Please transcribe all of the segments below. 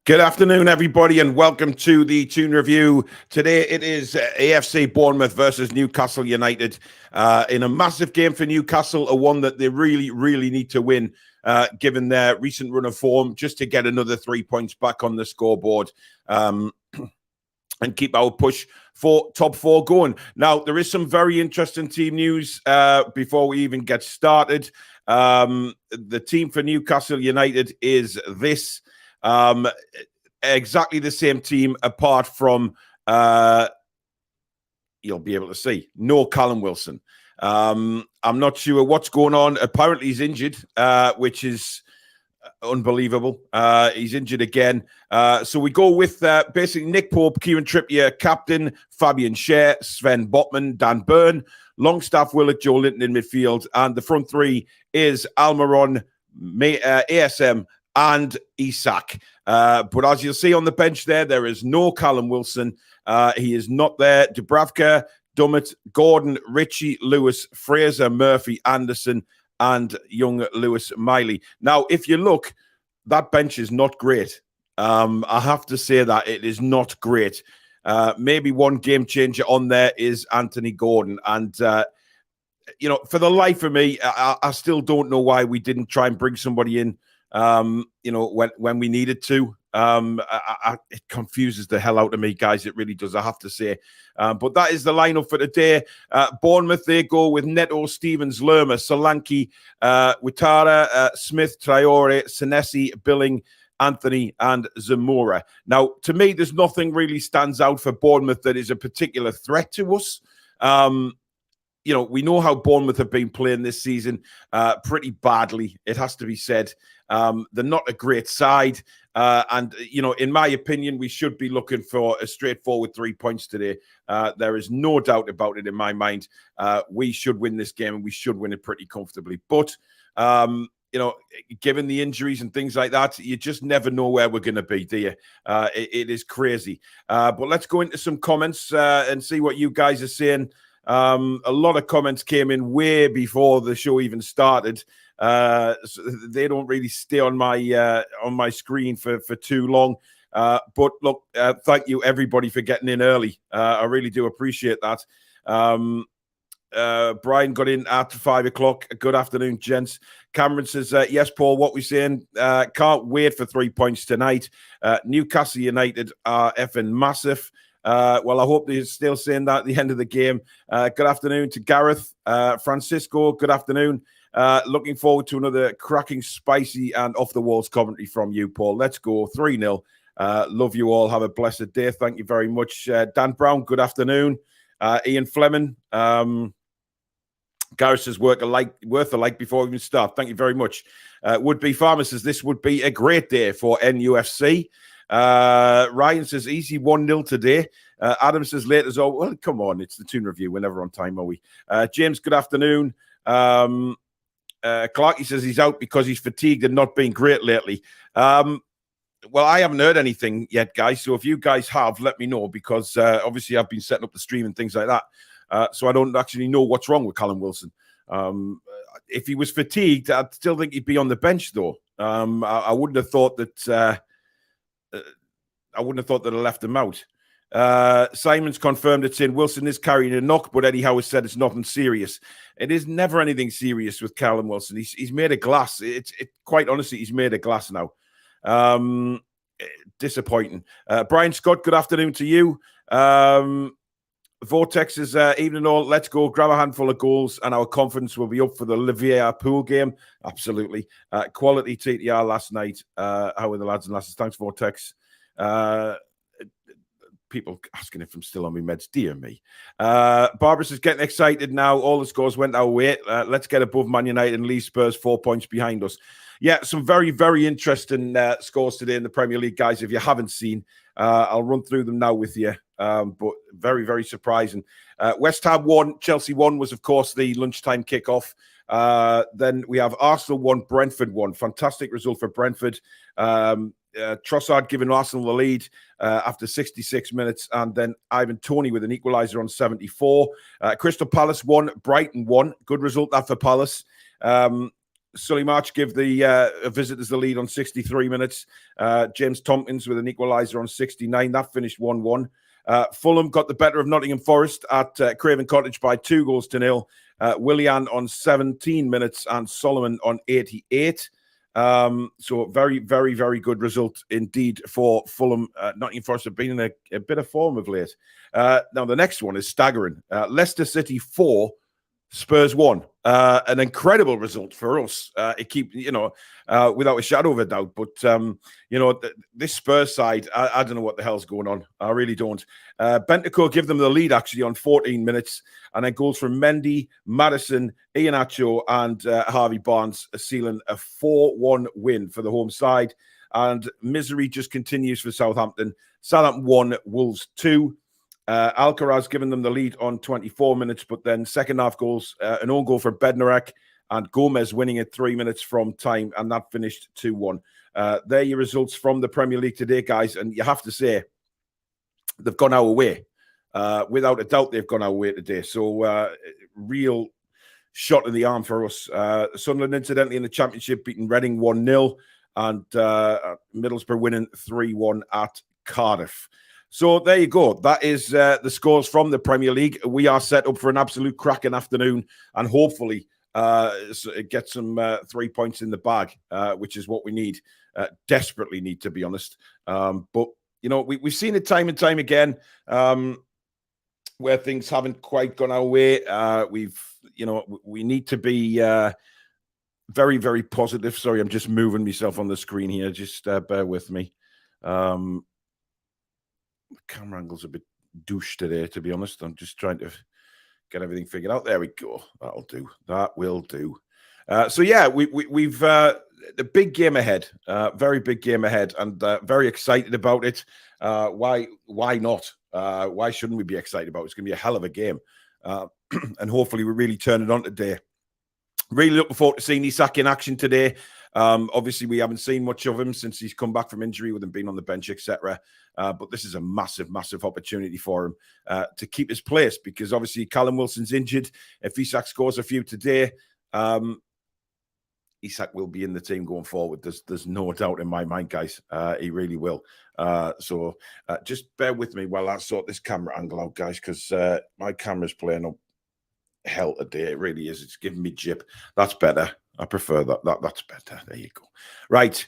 Good afternoon, everybody, and welcome to the Toon Review. Today it is AFC Bournemouth versus Newcastle United in a massive game for Newcastle, a one that they really, really need to win, given their recent run of form, just to get another 3 points back on the scoreboard and keep our push for top four going. Now, there is some very interesting team news before we even get started. The team for Newcastle United is this. Exactly the same team apart from you'll be able to see no Callum Wilson. I'm not sure what's going on. Apparently he's injured, which is unbelievable. He's injured again. So we go with basically Nick Pope, Kieran Trippier, captain, Fabian Schär, Sven Botman, Dan Burn, Longstaff, Willock, Joe Linton in midfield, and the front three is Almiron, ASM, and Isak. But as you'll see on the bench there is no Callum Wilson. He is not there. Dubravka, Dummett, Gordon, Ritchie, Lewis, Fraser, Murphy, Anderson, and young Lewis Miley. Now, if you look, that bench is not great. I have to say that it is not great. Maybe one game changer on there is Anthony Gordon. And, for the life of me, I still don't know why we didn't try and bring somebody in when we needed to. It confuses the hell out of me, guys. It really does, I have to say. But that is the lineup for today. Bournemouth, they go with Neto, Stevens, Lerma, Solanke, Ouattara, Smith, Traore, Senesi, Billing, Anthony, and Zamora. Now, to me, there's nothing really stands out for Bournemouth that is a particular threat to us. We know how Bournemouth have been playing this season pretty badly, it has to be said. They're not a great side. And in my opinion, we should be looking for a straightforward 3 points today. There is no doubt about it in my mind. We should win this game and we should win it pretty comfortably. But, given the injuries and things like that, you just never know where we're going to be, do you? It is crazy. But let's go into some comments and see what you guys are saying. A lot of comments came in way before the show even started. So they don't really stay on my screen for too long. But look, thank you everybody for getting in early. I really do appreciate that. Brian got in after 5 o'clock. Good afternoon, gents. Cameron says, yes, Paul, what we're saying, can't wait for 3 points tonight. Newcastle United are effing massive. Well, I hope they're still saying that at the end of the game. Good afternoon to Gareth. Francisco, good afternoon. Looking forward to another cracking, spicy, and off-the-walls commentary from you, Paul. Let's go 3-0. Love you all. Have a blessed day. Thank you very much. Dan Brown, good afternoon. Ian Fleming. Gareth says, worth a like before we even start. Thank you very much. Would-be Farmer says, this would be a great day for NUFC. Ryan says, easy 1-0 today. Adam says, late as all. Well, come on, it's the Toon Review. We're never on time, are we? James, good afternoon. Clarky says he's out because he's fatigued and not been great lately. Well, I haven't heard anything yet, guys. So if you guys have, let me know, because obviously I've been setting up the stream and things like that. So I don't actually know what's wrong with Callum Wilson. If he was fatigued, I'd still think he'd be on the bench, though. I wouldn't have thought that. I left him out. Simon's confirmed it's in. Wilson is carrying a knock, but Eddie Howe said it's nothing serious. It is never anything serious with Callum Wilson. He's made of glass. It's quite honestly, he's made of glass now. Disappointing. Brian Scott, good afternoon to you. Vortex is evening all. Let's go. Grab a handful of goals, and our confidence will be up for the Liverpool game. Absolutely. Quality TTR last night. How were the lads and lasses? Thanks, Vortex. People asking if I'm still on my meds. Dear me. Barbara is getting excited now. All the scores went our way. Let's get above Man United and leave Spurs 4 points behind us. Yeah, some very, very interesting scores today in the Premier League, guys. If you haven't seen, I'll run through them now with you. But very, very surprising. West Ham 1, Chelsea 1 was, of course, the lunchtime kickoff. Then we have Arsenal 1, Brentford 1. Fantastic result for Brentford. Trossard giving Arsenal the lead after 66 minutes, and then Ivan Toney with an equaliser on 74. Crystal Palace 1, Brighton 1. Good result that for Palace. Sully March give the visitors the lead on 63 minutes. James Tompkins with an equaliser on 69. That finished 1-1. Fulham got the better of Nottingham Forest at Craven Cottage by 2-0. Willian on 17 minutes and Solomon on 88. So very, very, very good result indeed for Fulham. Nottingham Forest have been in a bit of form of late. Now, the next one is staggering. Leicester City 4, Spurs 1. An incredible result for us. Without a shadow of a doubt. But, this Spurs side, I don't know what the hell's going on. I really don't. Bentancur give them the lead, actually, on 14 minutes. And then goals from Mendy, Maddison, Iheanacho, and Harvey Barnes sealing a 4-1 win for the home side. And misery just continues for Southampton. Southampton 1, Wolves 2. Alcaraz giving them the lead on 24 minutes, but then second half goals, an own goal for Bednarek and Gomez winning at 3 minutes from time, and that finished 2-1. There are your results from the Premier League today, guys, and you have to say they've gone our way. Without a doubt, they've gone our way today. So real shot in the arm for us. Sunderland, incidentally, in the Championship, beating Reading 1-0, and Middlesbrough winning 3-1 at Cardiff. So there you go. That is the scores from the Premier League. We are set up for an absolute cracking afternoon, and hopefully get some 3 points in the bag, which is what we need, desperately need, to be honest. But, we've seen it time and time again where things haven't quite gone our way. We need to be very, very positive. Sorry, I'm just moving myself on the screen here. Just bear with me. The camera angle's a bit douche today, to be honest. I'm just trying to get everything figured out. There we go. That'll do. That will do. So yeah, we've the big game ahead. Very big game ahead, and very excited about it. Why not? Why shouldn't we be excited about it? It's going to be a hell of a game, and hopefully we really turn it on today. Really looking forward to seeing Isak in action today. Obviously, we haven't seen much of him since he's come back from injury, with him being on the bench, etc. But this is a massive, massive opportunity for him to keep his place, because obviously Callum Wilson's injured. If Isak scores a few today, Isak will be in the team going forward. There's no doubt in my mind, guys. He really will. So just bear with me while I sort this camera angle out, guys, because my camera's playing up hell today. It really is. It's giving me jip. That's better. I prefer that. That's better. There you go. Right.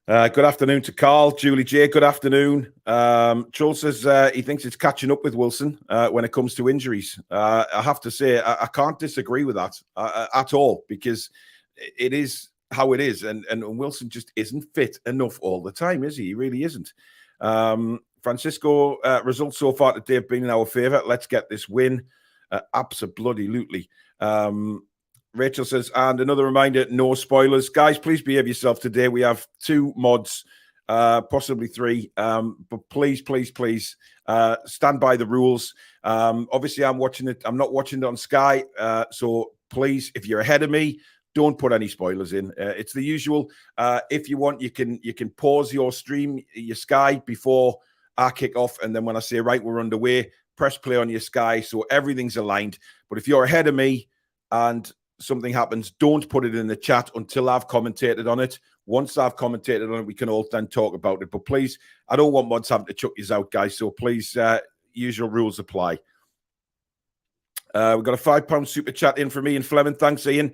Good afternoon to Carl. Julie J, good afternoon. Joel says he thinks it's catching up with Wilson when it comes to injuries. I have to say, I can't disagree with that at all, because it is how it is. And Wilson just isn't fit enough all the time, is he? He really isn't. Francisco, results so far today have been in our favour. Let's get this win. Absolutely. Rachel says, and another reminder, no spoilers. Guys, please behave yourself today. We have 2 mods, possibly 3. But please stand by the rules. Obviously, I'm watching it. I'm not watching it on Sky. So please, if you're ahead of me, don't put any spoilers in. It's the usual. If you want, you can pause your stream, your Sky, before I kick off. And then when I say, right, we're underway, press play on your Sky, so everything's aligned. But if you're ahead of me and something happens, don't put it in the chat until I've commentated on it. Once I've commentated on it, we can all then talk about it. But please, I don't want mods having to chuck you out, guys. So please, usual rules apply. We've got a £5 super chat in for me and Fleming. Thanks, Ian.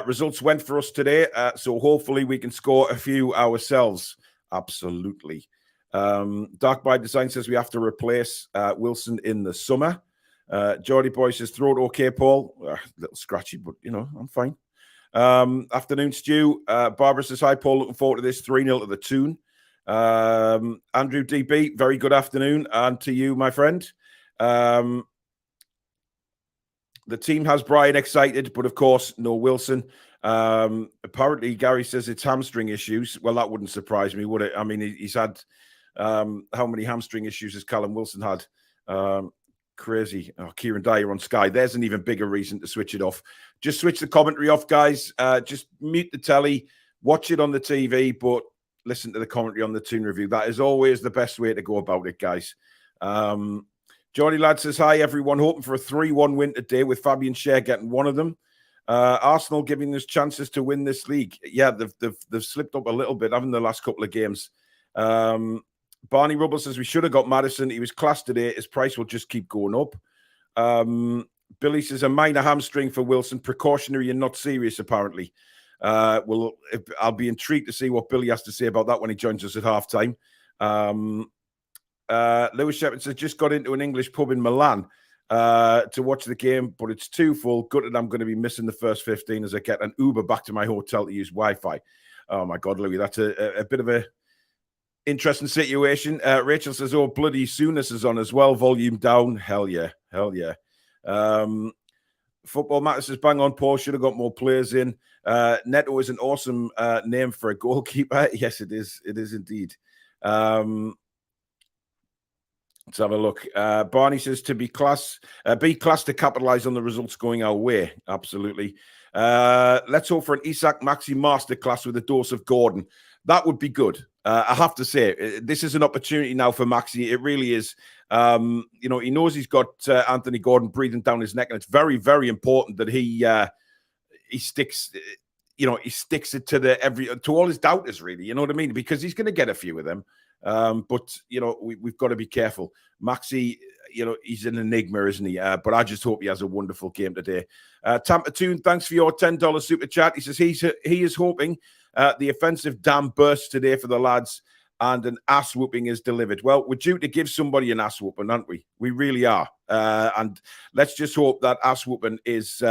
Results went for us today, so hopefully we can score a few ourselves. Absolutely. Dark by Design says we have to replace Wilson in the summer. Geordie Boy says, throat okay, Paul. A little scratchy, but, I'm fine. Afternoon, Stu. Barbara says, hi, Paul. Looking forward to this. 3-0 to the Toon. Andrew DB, very good afternoon. And to you, my friend. The team has Brian excited, but of course, no Wilson. Apparently, Gary says it's hamstring issues. Well, that wouldn't surprise me, would it? I mean, he's had how many hamstring issues has Callum Wilson had? Crazy. Oh, Kieran Dyer on Sky. There's an even bigger reason to switch it off. Just switch the commentary off, guys. Just mute the telly, watch it on the TV, but listen to the commentary on the Toon Review. That is always the best way to go about it, guys. Johnny Ladd says, hi, everyone. Hoping for a 3-1 win today with Fabian Schär getting one of them. Arsenal giving us chances to win this league. Yeah, they've slipped up a little bit, haven't they, the last couple of games. Barney Rubble says we should have got Maddison. He was class today. His price will just keep going up. Billy says a minor hamstring for Wilson, precautionary and not serious, apparently. I'll be intrigued to see what Billy has to say about that when he joins us at halftime. Lewis Shepherd says just got into an English pub in Milan to watch the game, but it's too full. Gutted I'm going to be missing the first 15 as I get an Uber back to my hotel to use Wi-Fi. Oh my God, Louis, that's a bit of a interesting situation. Rachel says, oh, bloody Souness is on as well. Volume down. Hell yeah. Hell yeah. Football Matters says, bang on, Paul. Should have got more players in. Neto is an awesome name for a goalkeeper. Yes, it is. It is indeed. Let's have a look. Barney says to be class to capitalize on the results going our way. Absolutely. Let's hope for an Isak Maxi masterclass with a dose of Gordon. That would be good. I have to say, this is an opportunity now for Maxi. It really is. He knows he's got Anthony Gordon breathing down his neck, and it's very, very important that he sticks. He sticks it to all his doubters, really. You know what I mean? Because he's going to get a few of them. But we've got to be careful. Maxi, he's an enigma, isn't he? But I just hope he has a wonderful game today. Tampa Toon, thanks for your $10 super chat. He says he is hoping the offensive dam bursts today for the lads and an ass whooping is delivered. Well, we're due to give somebody an ass whooping, aren't we? We really are. And let's just hope that ass whooping is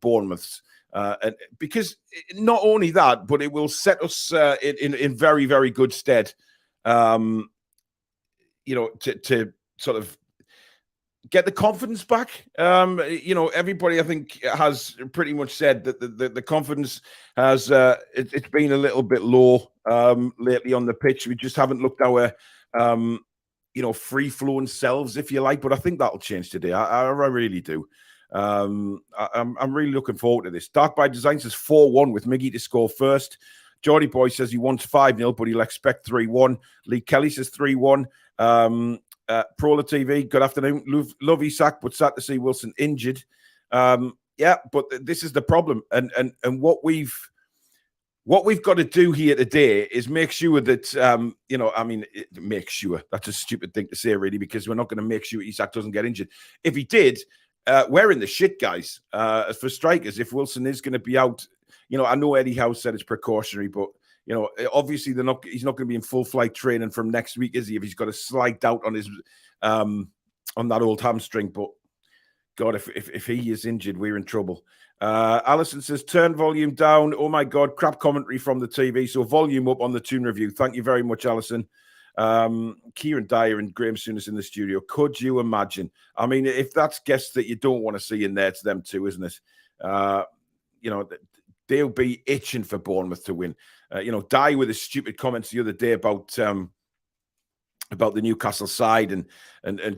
Bournemouth's. And because not only that, but it will set us in very, very good stead. To sort of get the confidence back. Everybody I think has pretty much said that the confidence has it's been a little bit low lately on the pitch. We just haven't looked our free flowing selves, if you like. But I think that'll change today. I really do. I'm really looking forward to this. Dark by Design says 4-1 with Miggy to score first. Geordie Boy says he wants 5-0, but he'll expect 3-1. Lee Kelly says 3-1. Prola TV, good afternoon. Love Isak, but sad to see Wilson injured. Yeah, but this is the problem. And what we've got to do here today is make sure that, make sure. That's a stupid thing to say, really, because we're not going to make sure Isak doesn't get injured. If he did, we're in the shit, guys. As for strikers, if Wilson is going to be out, I know Eddie Howe said it's precautionary, but obviously he's not going to be in full flight training from next week, is he? If he's got a slight doubt on his on that old hamstring. But God, if he is injured, we're in trouble. Alison says turn volume down. Oh my God, crap commentary from the TV. So volume up on the Toon Review. Thank you very much, Alison. Kieran Dyer and Graham Souness in the studio. Could you imagine? I mean, if that's guests that you don't want to see in there, it's them too, isn't it? They'll be itching for Bournemouth to win. Dye with his stupid comments the other day about the Newcastle side and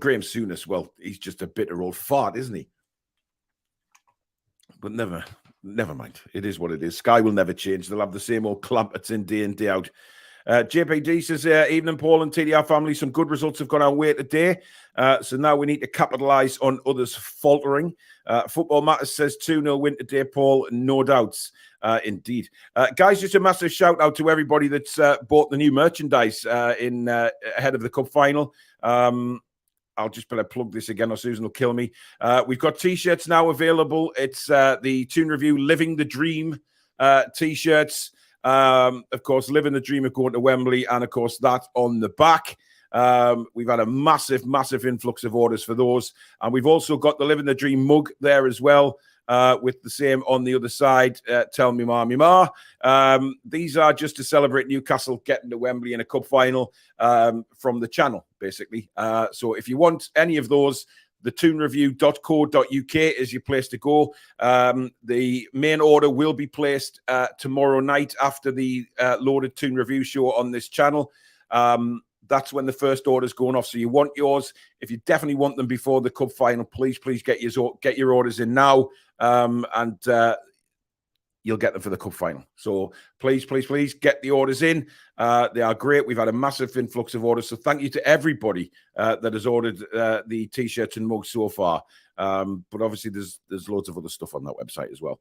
Graham Souness. Well, he's just a bitter old fart, isn't he? But never mind. It is what it is. Sky will never change. They'll have the same old clampets in day in, day out. JPD says, evening, Paul and TDR family. Some good results have gone our way today. So now we need to capitalise on others faltering. Football Matters says 2-0 win today, Paul. No doubts. Indeed. Guys, just a massive shout out to everybody that's bought the new merchandise ahead of the cup final. I'll just better plug this again or Susan will kill me. We've got T-shirts now available. It's the Toon Review Living the Dream T-shirts. Of course, Living the Dream of going to Wembley, and of course that on the back. We've had a massive influx of orders for those, and we've also got the Living the Dream mug there as well. with the same on the other side. Tell me ma. These are just to celebrate Newcastle getting to Wembley in a cup final from the channel, basically. So if you want any of those, the toonreview.co.uk is your place to go. The main order will be placed tomorrow night after the loaded Toon Review show on this channel. That's when the first order is going off. So you want yours. If you definitely want them before the cup final, please get your orders in now, and you'll get them for the cup final. So please get the orders in. They are great. We've had a massive influx of orders. So thank you to everybody that has ordered the T-shirts and mugs so far. But obviously there's loads of other stuff on that website as well.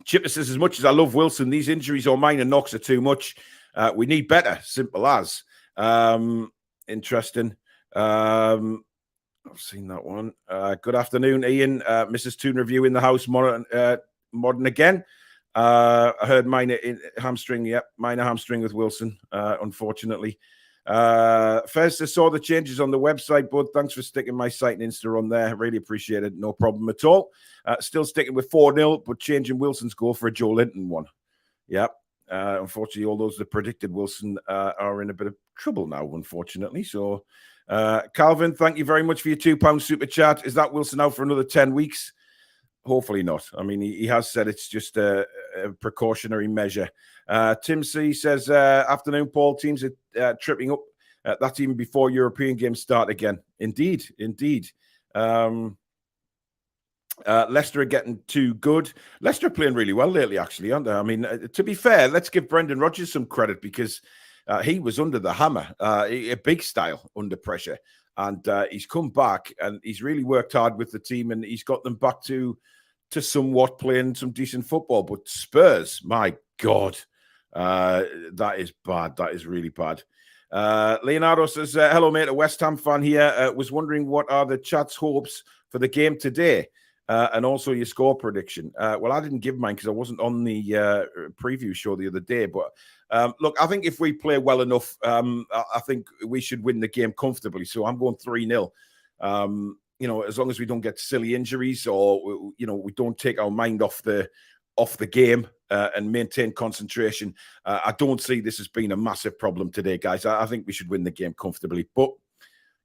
Chipper says, as much as I love Wilson, these injuries or minor knocks are too much. We need better. Simple as. Interesting. I've seen that one. Good afternoon, Ian. Mrs. Toon Review in the house. Modern again. I heard minor hamstring. Yep, minor hamstring with Wilson, unfortunately. First, I saw the changes on the website, bud. Thanks for sticking my site and Insta on there. Really appreciate it. No problem at all. Still sticking with 4-0, but changing Wilson's goal for a Joe Linton one. Yep. Unfortunately, all those that predicted Wilson are in a bit of trouble now, unfortunately. So, Calvin, thank you very much for your £2 super chat. Is that Wilson out for another 10 weeks? Hopefully not. I mean, he has said it's just a precautionary measure. Tim C says, afternoon, Paul. Teams are tripping up. That's even before European games start again. Indeed. Leicester are getting too good. Leicester are playing really well lately, actually, aren't they? I mean, to be fair, let's give Brendan Rodgers some credit because he was under the hammer, a big style under pressure. And he's come back and he's really worked hard with the team and he's got them back to somewhat playing some decent football. But Spurs, my God, that is bad. That is really bad. Leonardo says, hello, mate, a West Ham fan here. Was wondering what are the chat's hopes for the game today and also your score prediction. Well, I didn't give mine because I wasn't on the preview show the other day. But look, I think if we play well enough, I think we should win the game comfortably. So I'm going 3-0. You know, as long as we don't get silly injuries or, you know, we don't take our mind off the game and maintain concentration. I don't see this as being a massive problem today, guys. I think we should win the game comfortably. But,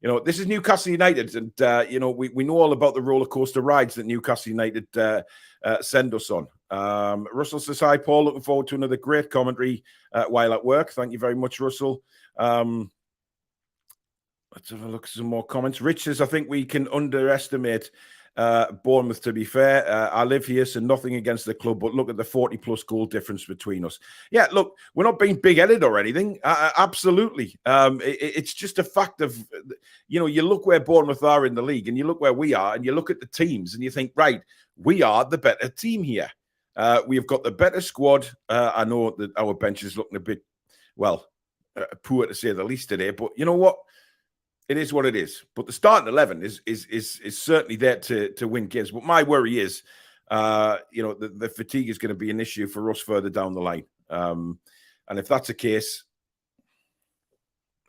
you know, this is Newcastle United. And, you know, we know all about the roller coaster rides that Newcastle United send us on. Russell says, hi, Paul. Looking forward to another great commentary while at work. Thank you very much, Russell. Let's have a look at some more comments. Rich says, I think we can underestimate Bournemouth, to be fair. I live here, so nothing against the club, but look at the 40-plus goal difference between us. Yeah, look, we're not being big-headed or anything. Absolutely. It's just a fact of, you know, you look where Bournemouth are in the league and you look where we are and you look at the teams and you think, right, we are the better team here. We've got the better squad. I know that our bench is looking a bit, well, poor to say the least today, but you know what? It is what it is. But the starting 11 is certainly there to win games. But my worry is, you know, the fatigue is going to be an issue for us further down the line. And if that's the case,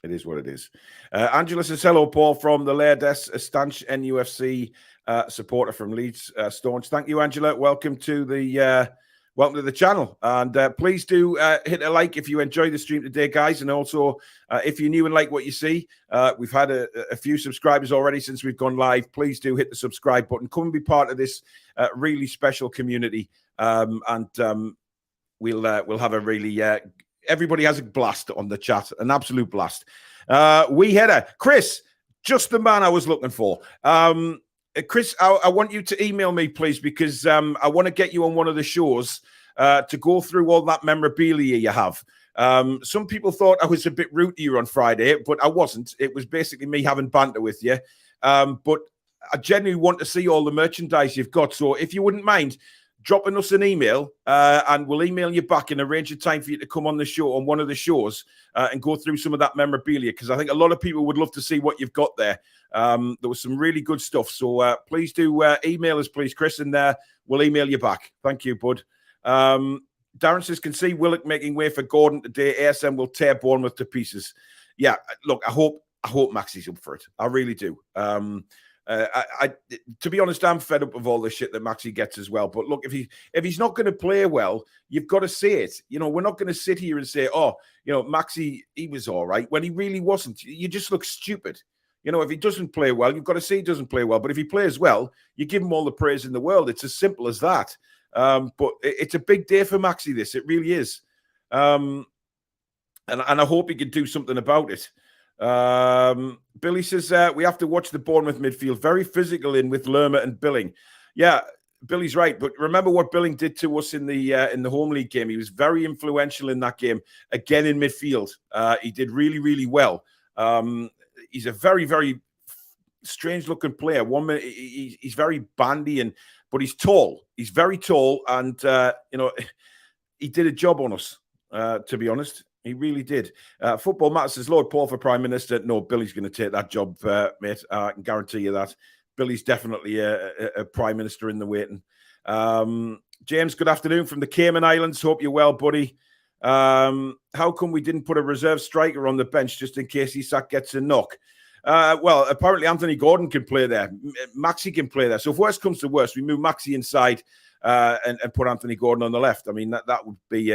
it is what it is. Angela says, hello, Paul, from the Lairdes, a stanch NUFC supporter from Leeds, staunch. Thank you, Angela. Welcome to the channel. And please do hit a like if you enjoy the stream today, guys. And also, if you're new and like what you see, we've had a few subscribers already since we've gone live. Please do hit the subscribe button. Come and be part of this really special community. We'll have a really... everybody has a blast on the chat, an absolute blast. We header. Chris, just the man I was looking for. Chris, I want you to email me, please, because I want to get you on one of the shows to go through all that memorabilia you have. Some people thought I was a bit rude to you on Friday, but I wasn't. It was basically me having banter with you. But I genuinely want to see all the merchandise you've got. So if you wouldn't mind dropping us an email and we'll email you back and arrange a time for you to come on the show, on one of the shows, and go through some of that memorabilia, because I think a lot of people would love to see what you've got there. There was some really good stuff. So please do email us, please, Chris, and we'll email you back. Thank you, bud. Darren says, can see Willock making way for Gordon today. ASM will tear Bournemouth to pieces. Yeah, look, I hope Maxi's up for it. I really do. To be honest, I'm fed up of all the shit that Maxi gets as well. But look, if he's not going to play well, you've got to say it. We're not going to sit here and say, oh, Maxi, he was all right when he really wasn't. You just look stupid. If he doesn't play well, you've got to say he doesn't play well. But if he plays well, you give him all the praise in the world. It's as simple as that. But it's a big day for Maxi, this. It really is. And I hope he can do something about it. Billy says, we have to watch the Bournemouth midfield. Very physical in with Lerma and Billing. Yeah, Billy's right. But remember what Billing did to us in the home league game. He was very influential in that game. Again, in midfield. He did really, really well. He's a very, very strange-looking player. One minute he's very bandy, but he's tall. He's very tall, and he did a job on us. To be honest, he really did. Football Matters says, Lord Paul for Prime Minister. No, Billy's going to take that job, mate. I can guarantee you that. Billy's definitely a Prime Minister in the waiting. James, good afternoon from the Cayman Islands. Hope you're well, buddy. How come we didn't put a reserve striker on the bench just in case Isak gets a knock? Well, apparently Anthony Gordon can play there. Maxi can play there. So if worst comes to worst, we move Maxi inside and put Anthony Gordon on the left. I mean, that would be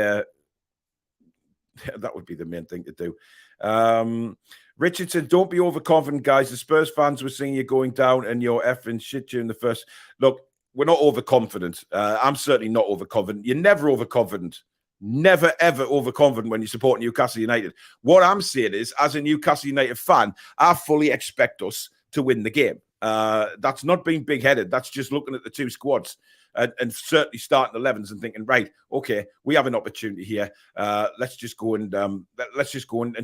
that would be the main thing to do. Richardson, don't be overconfident, guys. The Spurs fans were seeing you going down and you're effing shit during the first. Look, we're not overconfident. I'm certainly not overconfident. You're never overconfident. Never, ever overconfident when you support Newcastle United. What I'm saying is, as a Newcastle United fan, I fully expect us to win the game. That's not being big-headed. That's just looking at the two squads and certainly starting 11s and thinking, right, okay, we have an opportunity here. Let's just go and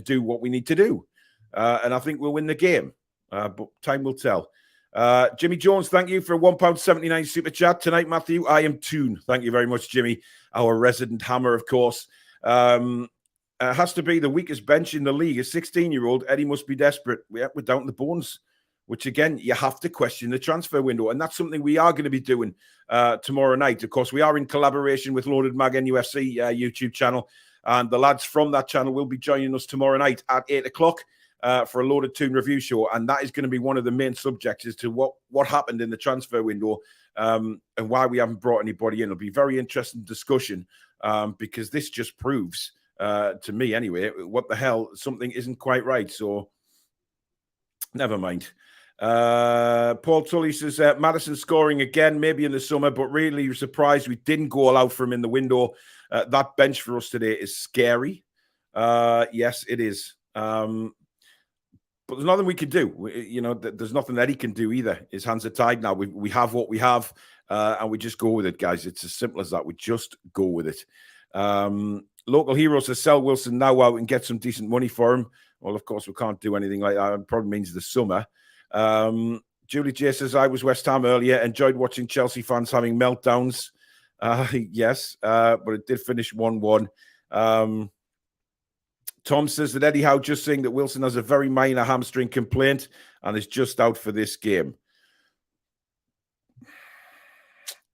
do what we need to do. And I think we'll win the game. But time will tell. Jimmy Jones, thank you for a £1.79 super chat tonight, Matthew. I am Toon. Thank you very much, Jimmy. Our resident hammer, of course. Has to be the weakest bench in the league. A 16-year-old, Eddie must be desperate. We're down to the bones, which, again, you have to question the transfer window. And that's something we are going to be doing tomorrow night. Of course, we are in collaboration with Loaded Mag NUFC YouTube channel. And the lads from that channel will be joining us tomorrow night at 8 o'clock. For a Loaded Toon review show, and that is going to be one of the main subjects as to what happened in the transfer window and why we haven't brought anybody in. It'll be a very interesting discussion because this just proves, to me anyway, what the hell, something isn't quite right. So, never mind. Paul Tully says, Madison scoring again, maybe in the summer, but really surprised we didn't go all out for him in the window. That bench for us today is scary. Yes, it is. But there's nothing we can do. There's nothing that he can do either. His hands are tied now. We have what we have, and we just go with it, guys. It's as simple as that. We just go with it. Local Hero says, sell Wilson now out and get some decent money for him. Well, of course, we can't do anything like that. It probably means the summer. Julie J says, I was West Ham earlier. Enjoyed watching Chelsea fans having meltdowns. Yes, but it did finish 1-1. Tom says that Eddie Howe just saying that Wilson has a very minor hamstring complaint and is just out for this game.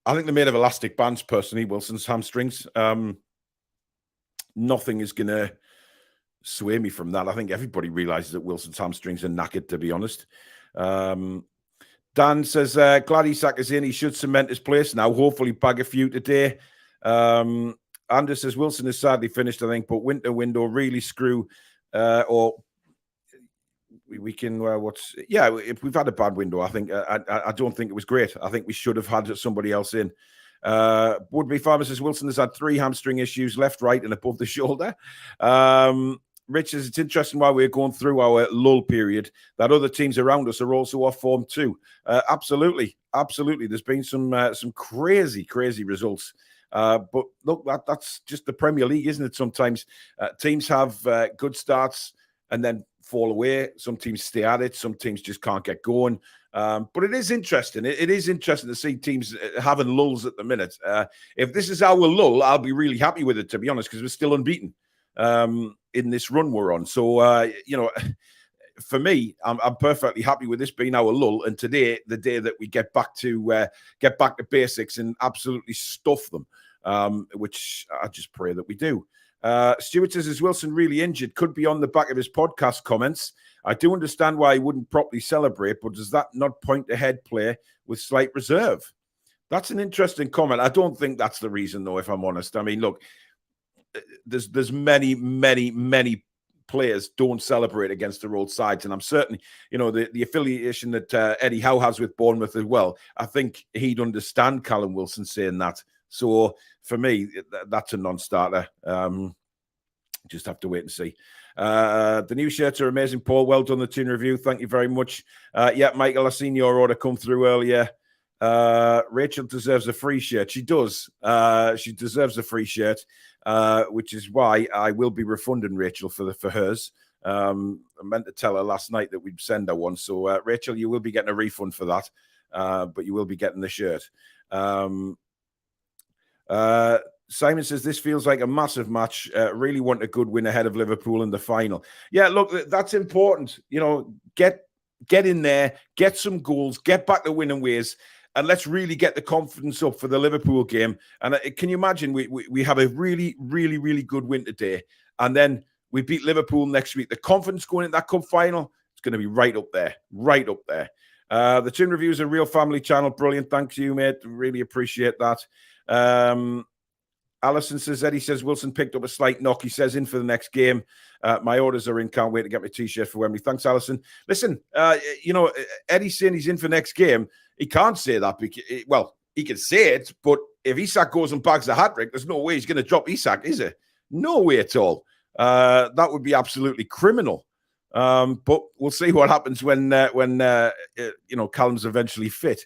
I think they're made of elastic bands, personally, Wilson's hamstrings. Nothing is going to sway me from that. I think everybody realizes that Wilson's hamstrings are knackered, to be honest. Dan says, glad Isak is in. He should cement his place now. Hopefully bag a few today. Anders says Wilson is sadly finished, I think, but winter window really screw. Or we can, if we've had a bad window, I think, I don't think it was great. I think we should have had somebody else in. Woodby Farmer says Wilson has had 3 hamstring issues, left, right, and above the shoulder. Rich says it's interesting while we're going through our lull period that other teams around us are also off form too. Absolutely. There's been some crazy results. But look, that's just the Premier League, isn't it? Sometimes teams have good starts and then fall away. Some teams stay at it. Some teams just can't get going. But it is interesting. It is interesting to see teams having lulls at the minute. If this is our lull, I'll be really happy with it, to be honest, because we're still unbeaten in this run we're on. So, for me, I'm perfectly happy with this being our lull. And today, the day that we get back to basics and absolutely stuff them, which I just pray that we do. Stuart says, is Wilson really injured? Could be on the back of his podcast comments. I do understand why he wouldn't properly celebrate, but does that not point to head play with slight reserve? That's an interesting comment. I don't think that's the reason, though, if I'm honest. I mean, look, there's many players don't celebrate against their old sides, and I'm certain, the affiliation that Eddie Howe has with Bournemouth as well, I think he'd understand Callum Wilson saying that. So for me, that's a non-starter. Just have to wait and see. The new shirts are amazing, Paul. Well done, the Toon review. Thank you very much. Yeah, Michael, I seen your order come through earlier. Rachel deserves a free shirt. She does. She deserves a free shirt, which is why I will be refunding Rachel for hers. I meant to tell her last night that we'd send her one. So, Rachel, you will be getting a refund for that, but you will be getting the shirt. Simon says, this feels like a massive match. Really want a good win ahead of Liverpool in the final. Yeah, look, that's important. Get in there, get some goals, get back to winning ways, and let's really get the confidence up for the Liverpool game. And can you imagine we have a really, really, really good win today, and then we beat Liverpool next week. The confidence going into that cup final, it's going to be right up there, right up there. The Toon Review is a real family channel. Brilliant. Thank you, mate. Really appreciate that. Alison says, Eddie says Wilson picked up a slight knock. He says in for the next game. My orders are in. Can't wait to get my T-shirt for Wembley. Thanks, Alison. Listen, Eddie's saying he's in for next game. He can't say that. Well, he can say it, but if Isak goes and bags a hat-trick, there's no way he's going to drop Isak, is it? No way at all. That would be absolutely criminal. But we'll see what happens when Callum's eventually fit.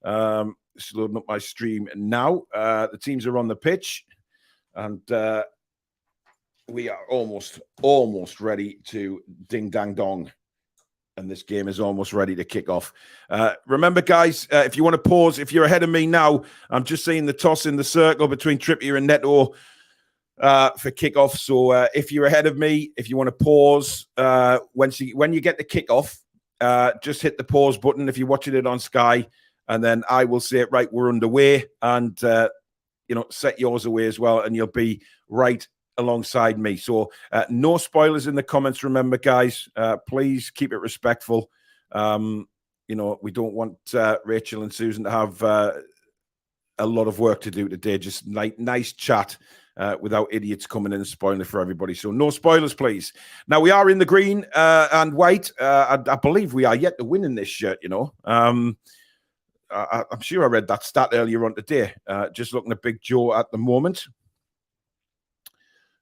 Just loading up my stream now. The teams are on the pitch. And we are almost ready to ding dang dong. And this game is almost ready to kick off. Remember, guys, if you want to pause, if you're ahead of me now, I'm just seeing the toss in the circle between Trippier and Neto for kickoff. So if you're ahead of me, if you want to pause, when you get the kickoff, just hit the pause button if you're watching it on Sky. And then I will say, right, we're underway. And set yours away as well, and you'll be right alongside me. So no spoilers in the comments, remember, guys. Please keep it respectful. We don't want Rachel and Susan to have a lot of work to do today. Just nice chat without idiots coming in and spoiling it for everybody. So no spoilers, please. Now, we are in the green and white. I believe we are yet to win in this shirt, I'm sure I read that stat earlier on today. Just looking at Big Joe at the moment.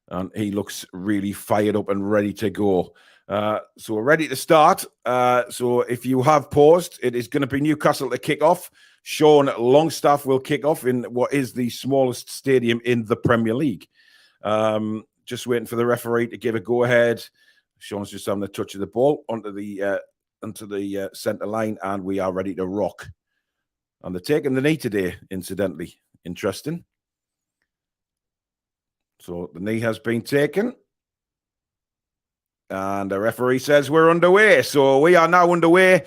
And he looks really fired up and ready to go. So we're ready to start. So if you have paused, it is going to be Newcastle to kick off. Sean Longstaff will kick off in what is the smallest stadium in the Premier League. Just waiting for the referee to give a go-ahead. Sean's just having the touch of the ball onto the centre line, and we are ready to rock. And they're taking the knee today, incidentally. Interesting. So the knee has been taken. And the referee says we're underway. So we are now underway.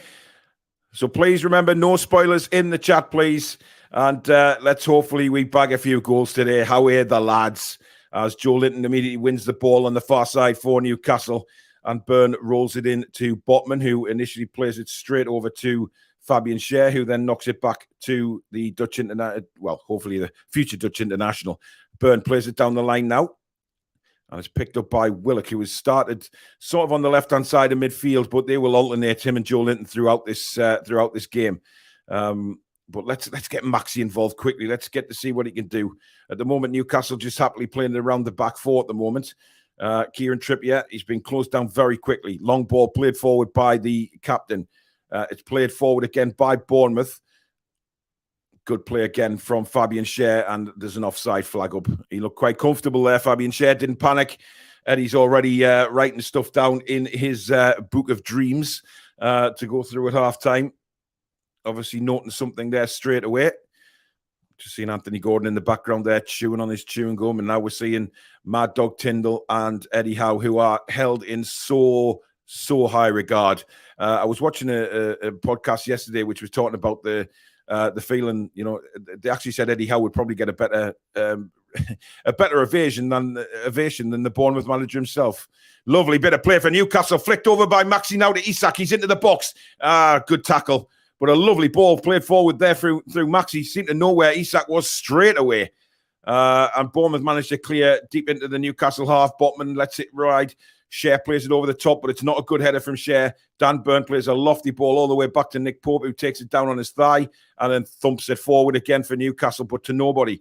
So please remember, no spoilers in the chat, please. And let's hopefully we bag a few goals today. How are the lads? As Joe Linton immediately wins the ball on the far side for Newcastle. And Byrne rolls it in to Botman, who initially plays it straight over to Fabian Schär, who then knocks it back to the Dutch international, well, hopefully the future Dutch international. Byrne plays it down the line now. And it's picked up by Willock, who has started sort of on the left-hand side of midfield, but they will alternate him and Joe Linton throughout this game. But let's get Maxi involved quickly. Let's get to see what he can do. At the moment, Newcastle just happily playing around the back four at the moment. Kieran Trippier, he's been closed down very quickly. Long ball played forward by the captain. It's played forward again by Bournemouth. Good play again from Fabian Schär, and there's an offside flag up. He looked quite comfortable there. Fabian Schär didn't panic. Eddie's already writing stuff down in his book of dreams to go through at half-time. Obviously noting something there straight away. Just seeing Anthony Gordon in the background there chewing on his chewing gum, and now we're seeing Mad Dog Tyndall and Eddie Howe, who are held in so high regard. I was watching a podcast yesterday which was talking about the feeling, they actually said Eddie Howe would probably get a better a better evasion than the Bournemouth manager himself. Lovely bit of play for Newcastle. Flicked over by Maxi now to Isak. He's into the box. Good tackle. But a lovely ball played forward there through Maxi. Seemed to know where Isak was straight away. And Bournemouth managed to clear deep into the Newcastle half. Botman lets it ride. Cher plays it over the top, but it's not a good header from Cher. Dan Burn plays a lofty ball all the way back to Nick Pope, who takes it down on his thigh and then thumps it forward again for Newcastle, but to nobody.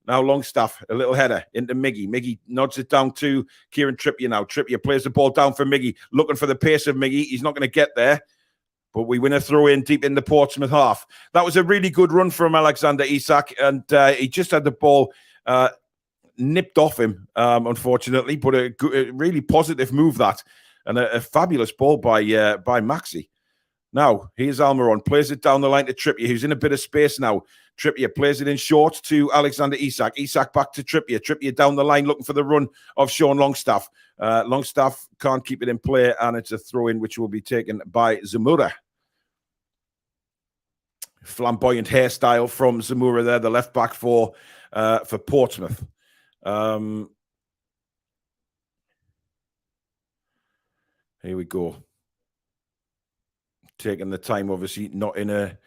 Now Longstaff, a little header into Miggy. Miggy nods it down to Kieran Trippier now. Trippier plays the ball down for Miggy, looking for the pace of Miggy. He's not going to get there, but we win a throw-in deep in the Portsmouth half. That was a really good run from Alexander Isak, and he just had the ball nipped off him, unfortunately, but a really positive move that, and a fabulous ball by Maxi. Now, here's Almiron, plays it down the line to Trippier, who's in a bit of space now. Trippier plays it in short to Alexander Isak. Isak back to Trippier. Trippier down the line looking for the run of Sean Longstaff. Longstaff can't keep it in play, and it's a throw-in which will be taken by Zamora. Flamboyant hairstyle from Zamora there, the left back for Portsmouth. Here we go. Taking the time, obviously, not in a...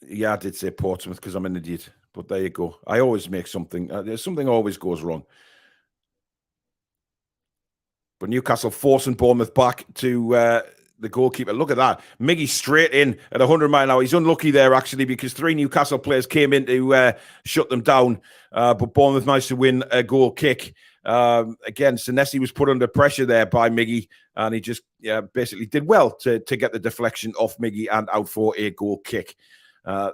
yeah, I did say Portsmouth because I'm an idiot. But there you go. I always make something. Something always goes wrong. But Newcastle forcing Bournemouth back to the goalkeeper. Look at that. Miggy straight in at 100 mile an hour. He's unlucky there, actually, because 3 Newcastle players came in to shut them down. But Bournemouth managed to win a goal kick. Again, Senesi was put under pressure there by Miggy, and he just basically did well to get the deflection off Miggy and out for a goal kick.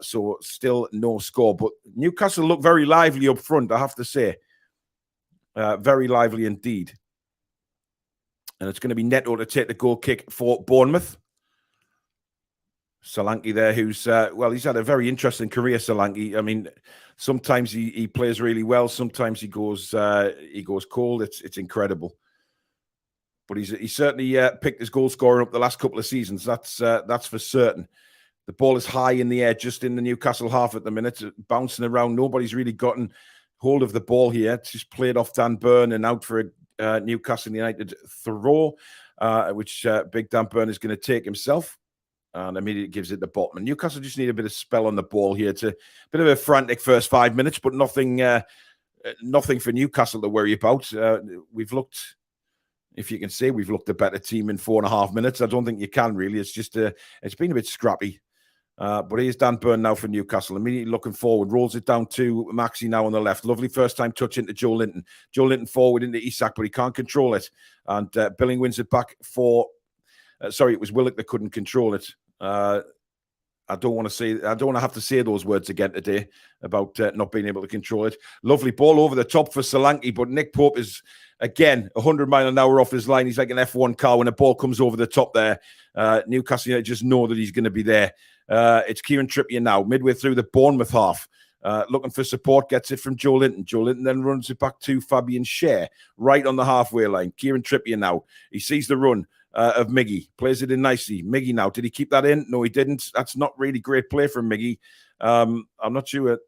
So still no score. But Newcastle look very lively up front, I have to say. Very lively indeed. And it's going to be Neto to take the goal kick for Bournemouth. Solanke there, who's, well, he's had a very interesting career, Solanke. I mean, sometimes he plays really well. Sometimes he goes cold. It's incredible. But he's certainly picked his goal scorer up the last couple of seasons. That's for certain. The ball is high in the air, just in the Newcastle half at the minute, bouncing around. Nobody's really gotten hold of the ball here. It's just played off Dan Burn and out for a Newcastle United throw, which Big Dan Burn is going to take himself, and immediately gives it the bottom. Newcastle just need a bit of spell on the ball here. It's a bit of a frantic first 5 minutes, but nothing for Newcastle to worry about. We've looked, if you can say, we've looked a better team in 4.5 minutes. I don't think you can really. It's just it's been a bit scrappy. But here's Dan Burn now for Newcastle. Immediately looking forward. Rolls it down to Maxi now on the left. Lovely first time touch into Joe Linton. Joe Linton forward into Isak, but he can't control it. And Billing wins it back for... sorry, it was Willock that couldn't control it. I don't want to have to say those words again today about not being able to control it. Lovely ball over the top for Solanke, but Nick Pope is, again, 100 mile an hour off his line. He's like an F1 car when a ball comes over the top there. Newcastle United just know that he's going to be there. It's Kieran Trippier now, midway through the Bournemouth half. Looking for support, gets it from Joe Linton. Joe Linton then runs it back to Fabian Cher, right on the halfway line. Kieran Trippier now. He sees the run of Miggy, plays it in nicely. Miggy now, did he keep that in? No, he didn't. That's not really great play from Miggy. I'm not sure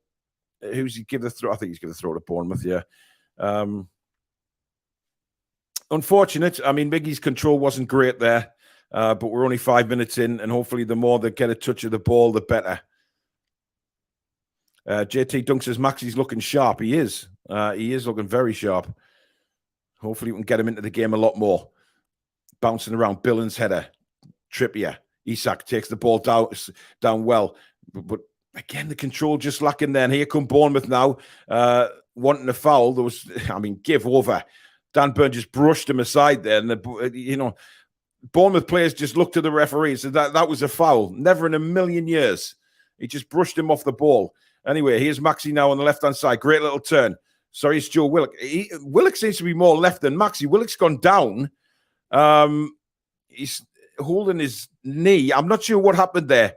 who's he give the throw. I think he's going to throw to Bournemouth, yeah. Unfortunate. I mean, Miggy's control wasn't great there. But we're only 5 minutes in, and hopefully the more they get a touch of the ball, the better. JT Dunk says Maxi's looking sharp. He is. He is looking very sharp. Hopefully we can get him into the game a lot more. Bouncing around, Billings header. Trippier. Isak takes the ball down well. But again, the control just lacking there. And here come Bournemouth now, wanting a foul. There was, I mean, give over. Dan Burn just brushed him aside there. And, Bournemouth players just looked to the referee and said that was a foul. Never in a million years. He just brushed him off the ball. Anyway, here's Maxi now on the left-hand side. Great little turn. Sorry, it's Joe Willock. Willock seems to be more left than Maxi. Willock's gone down. He's holding his knee. I'm not sure what happened there.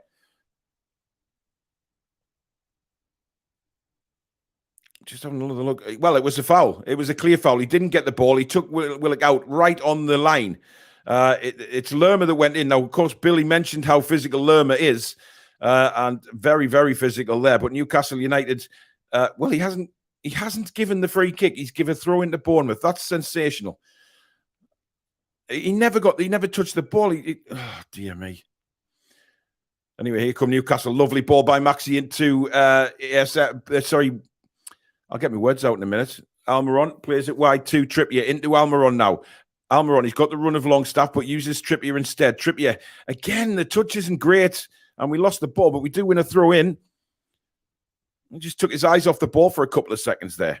Just having another look. Well, it was a foul. It was a clear foul. He didn't get the ball. He took Willock out right on the line. It's Lerma that went in. Now, of course, Billy mentioned how physical Lerma is, and very, very physical there. But Newcastle United, well, he hasn't He hasn't given the free kick. He's given a throw into Bournemouth. That's sensational. He never touched the ball. Oh, dear me. Anyway, here come Newcastle. Lovely ball by Maxi into, sorry, I'll get my words out in a minute. Almiron plays it wide to Trippier, into Almiron now. Almiron, he's got the run of Longstaff, but uses Trippier instead. Trippier, again, the touch isn't great, and we lost the ball, but we do win a throw in. He just took his eyes off the ball for a couple of seconds there.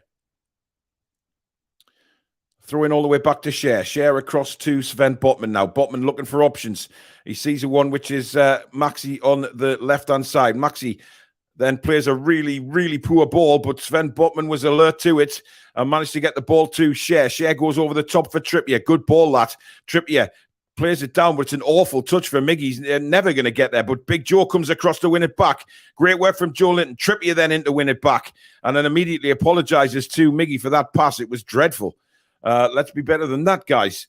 Throw in all the way back to Cher. Cher across to Sven Botman now. Botman looking for options. He sees a one, which is Maxi on the left-hand side. Maxi then plays a really, really poor ball, but Sven Botman was alert to it and managed to get the ball to Cher. Cher goes over the top for Trippier. Good ball, that. Trippier plays it down, but it's an awful touch for Miggy. He's never going to get there, but Big Joe comes across to win it back. Great work from Joe Linton. Trippier then in to win it back, and then immediately apologises to Miggy for that pass. It was dreadful. Let's be better than that, guys.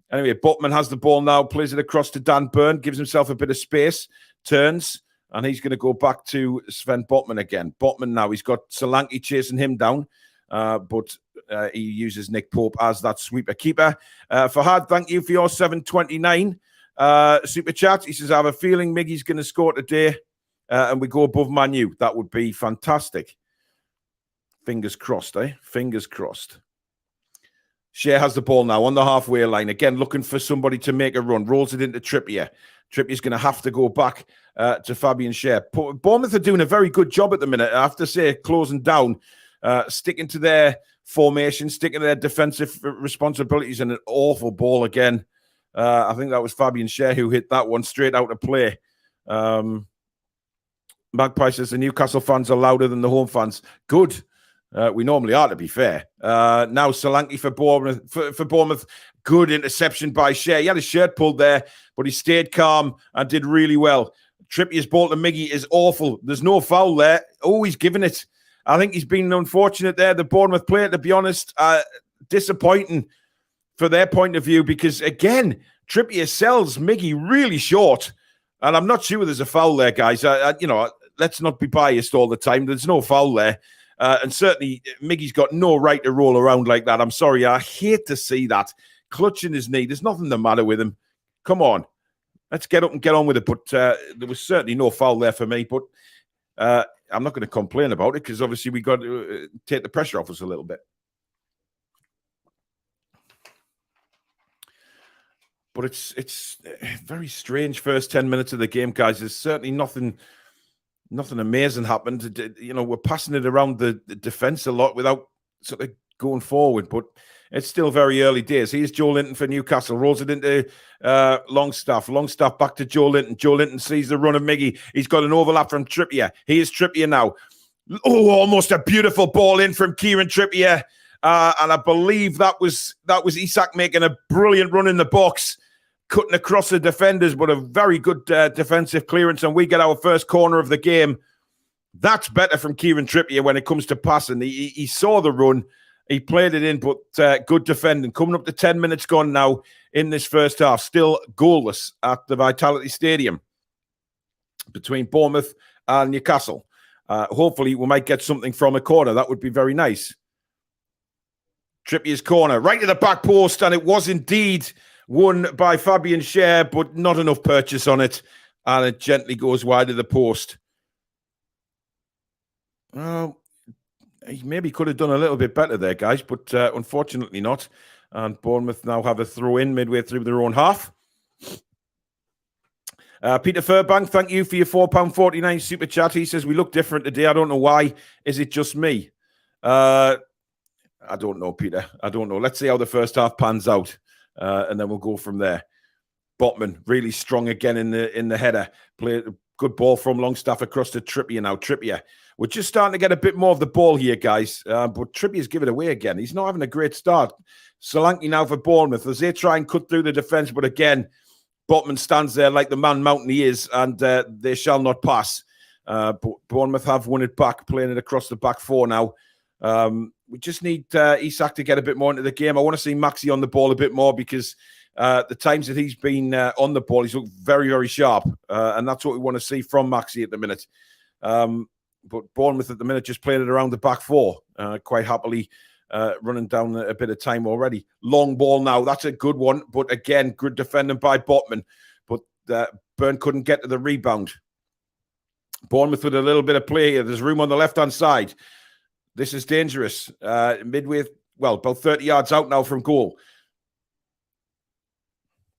Anyway, Botman has the ball now, plays it across to Dan Burn, gives himself a bit of space, turns, and he's going to go back to Sven Botman again. Botman now, he's got Solanke chasing him down, but he uses Nick Pope as that sweeper keeper. Fahad, thank you for your 729 super chat. He says, I have a feeling Miggy's going to score today and we go above Man U. That would be fantastic. Fingers crossed, eh? Fingers crossed. Cher has the ball now on the halfway line. Again, looking for somebody to make a run. Rolls it into Trippier. Trippier's going to have to go back to Fabian Cher. Bournemouth are doing a very good job at the minute. I have to say, closing down, sticking to their formation, sticking to their defensive responsibilities, and an awful ball again. I think that was Fabian Cher who hit that one straight out of play. Magpie says the Newcastle fans are louder than the home fans. Good. We normally are, to be fair. Now Solanke for Bournemouth. For Bournemouth, good interception by Cher. He had his shirt pulled there, but he stayed calm and did really well. Trippier's ball to Miggy is awful. There's no foul there. Oh, he's given it. I think he's been unfortunate there. The Bournemouth player, to be honest, disappointing for their point of view because, again, Trippier sells Miggy really short. And I'm not sure there's a foul there, guys. Let's not be biased all the time. There's no foul there. And certainly, Miggy's got no right to roll around like that. I'm sorry. I hate to see that. Clutching his knee. There's nothing the matter with him. Come on. Let's get up and get on with it. But there was certainly no foul there for me. But I'm not going to complain about it because obviously we got to take the pressure off us a little bit. But it's a very strange first 10 minutes of the game, guys. There's certainly nothing amazing happened. We're passing it around the defense a lot without sort of going forward, but it's still very early days. Here's Joe Linton for Newcastle, rolls it into Longstaff. Longstaff back to Joe Linton. Joe Linton sees the run of Miggy. He's got an overlap from Trippier. Here's Trippier now. Oh, almost a beautiful ball in from Kieran Trippier. And I believe that was Isak making a brilliant run in the box, cutting across the defenders, but a very good defensive clearance, and we get our first corner of the game. That's better from Kieran Trippier when it comes to passing. He saw the run, he played it in, but good defending. Coming up to 10 minutes gone now in this first half, still goalless at the Vitality Stadium between Bournemouth and Newcastle. Hopefully we might get something from a corner. That would be very nice. Trippier's corner, right to the back post, and it was indeed won by Fabian Cher, but not enough purchase on it, and it gently goes wide of the post. Well, he maybe could have done a little bit better there, guys, but unfortunately not. And Bournemouth now have a throw-in midway through their own half. Peter Furbank, thank you for your £4.49 super chat. He says, we look different today. I don't know why. Is it just me? I don't know, Peter. I don't know. Let's see how the first half pans out. And then we'll go from there. Botman really strong again in the header. Play a good ball from Longstaff across to Trippier now. Trippier. We're just starting to get a bit more of the ball here, guys. But Trippier's given it away again. He's not having a great start. Solanke now for Bournemouth as they try and cut through the defence. But again, Botman stands there like the man mountain he is, and they shall not pass. But Bournemouth have won it back, playing it across the back four now. We just need Isak to get a bit more into the game. I want to see Maxi on the ball a bit more because the times that he's been on the ball, he's looked very, very sharp. And that's what we want to see from Maxi at the minute. but Bournemouth at the minute just playing it around the back four, quite happily running down a bit of time already. Long ball now, that's a good one, but again, good defending by Botman, but Burn couldn't get to the rebound. Bournemouth with a little bit of play here. There's room on the left-hand side. This is dangerous. Midway, well, about 30 yards out now from goal.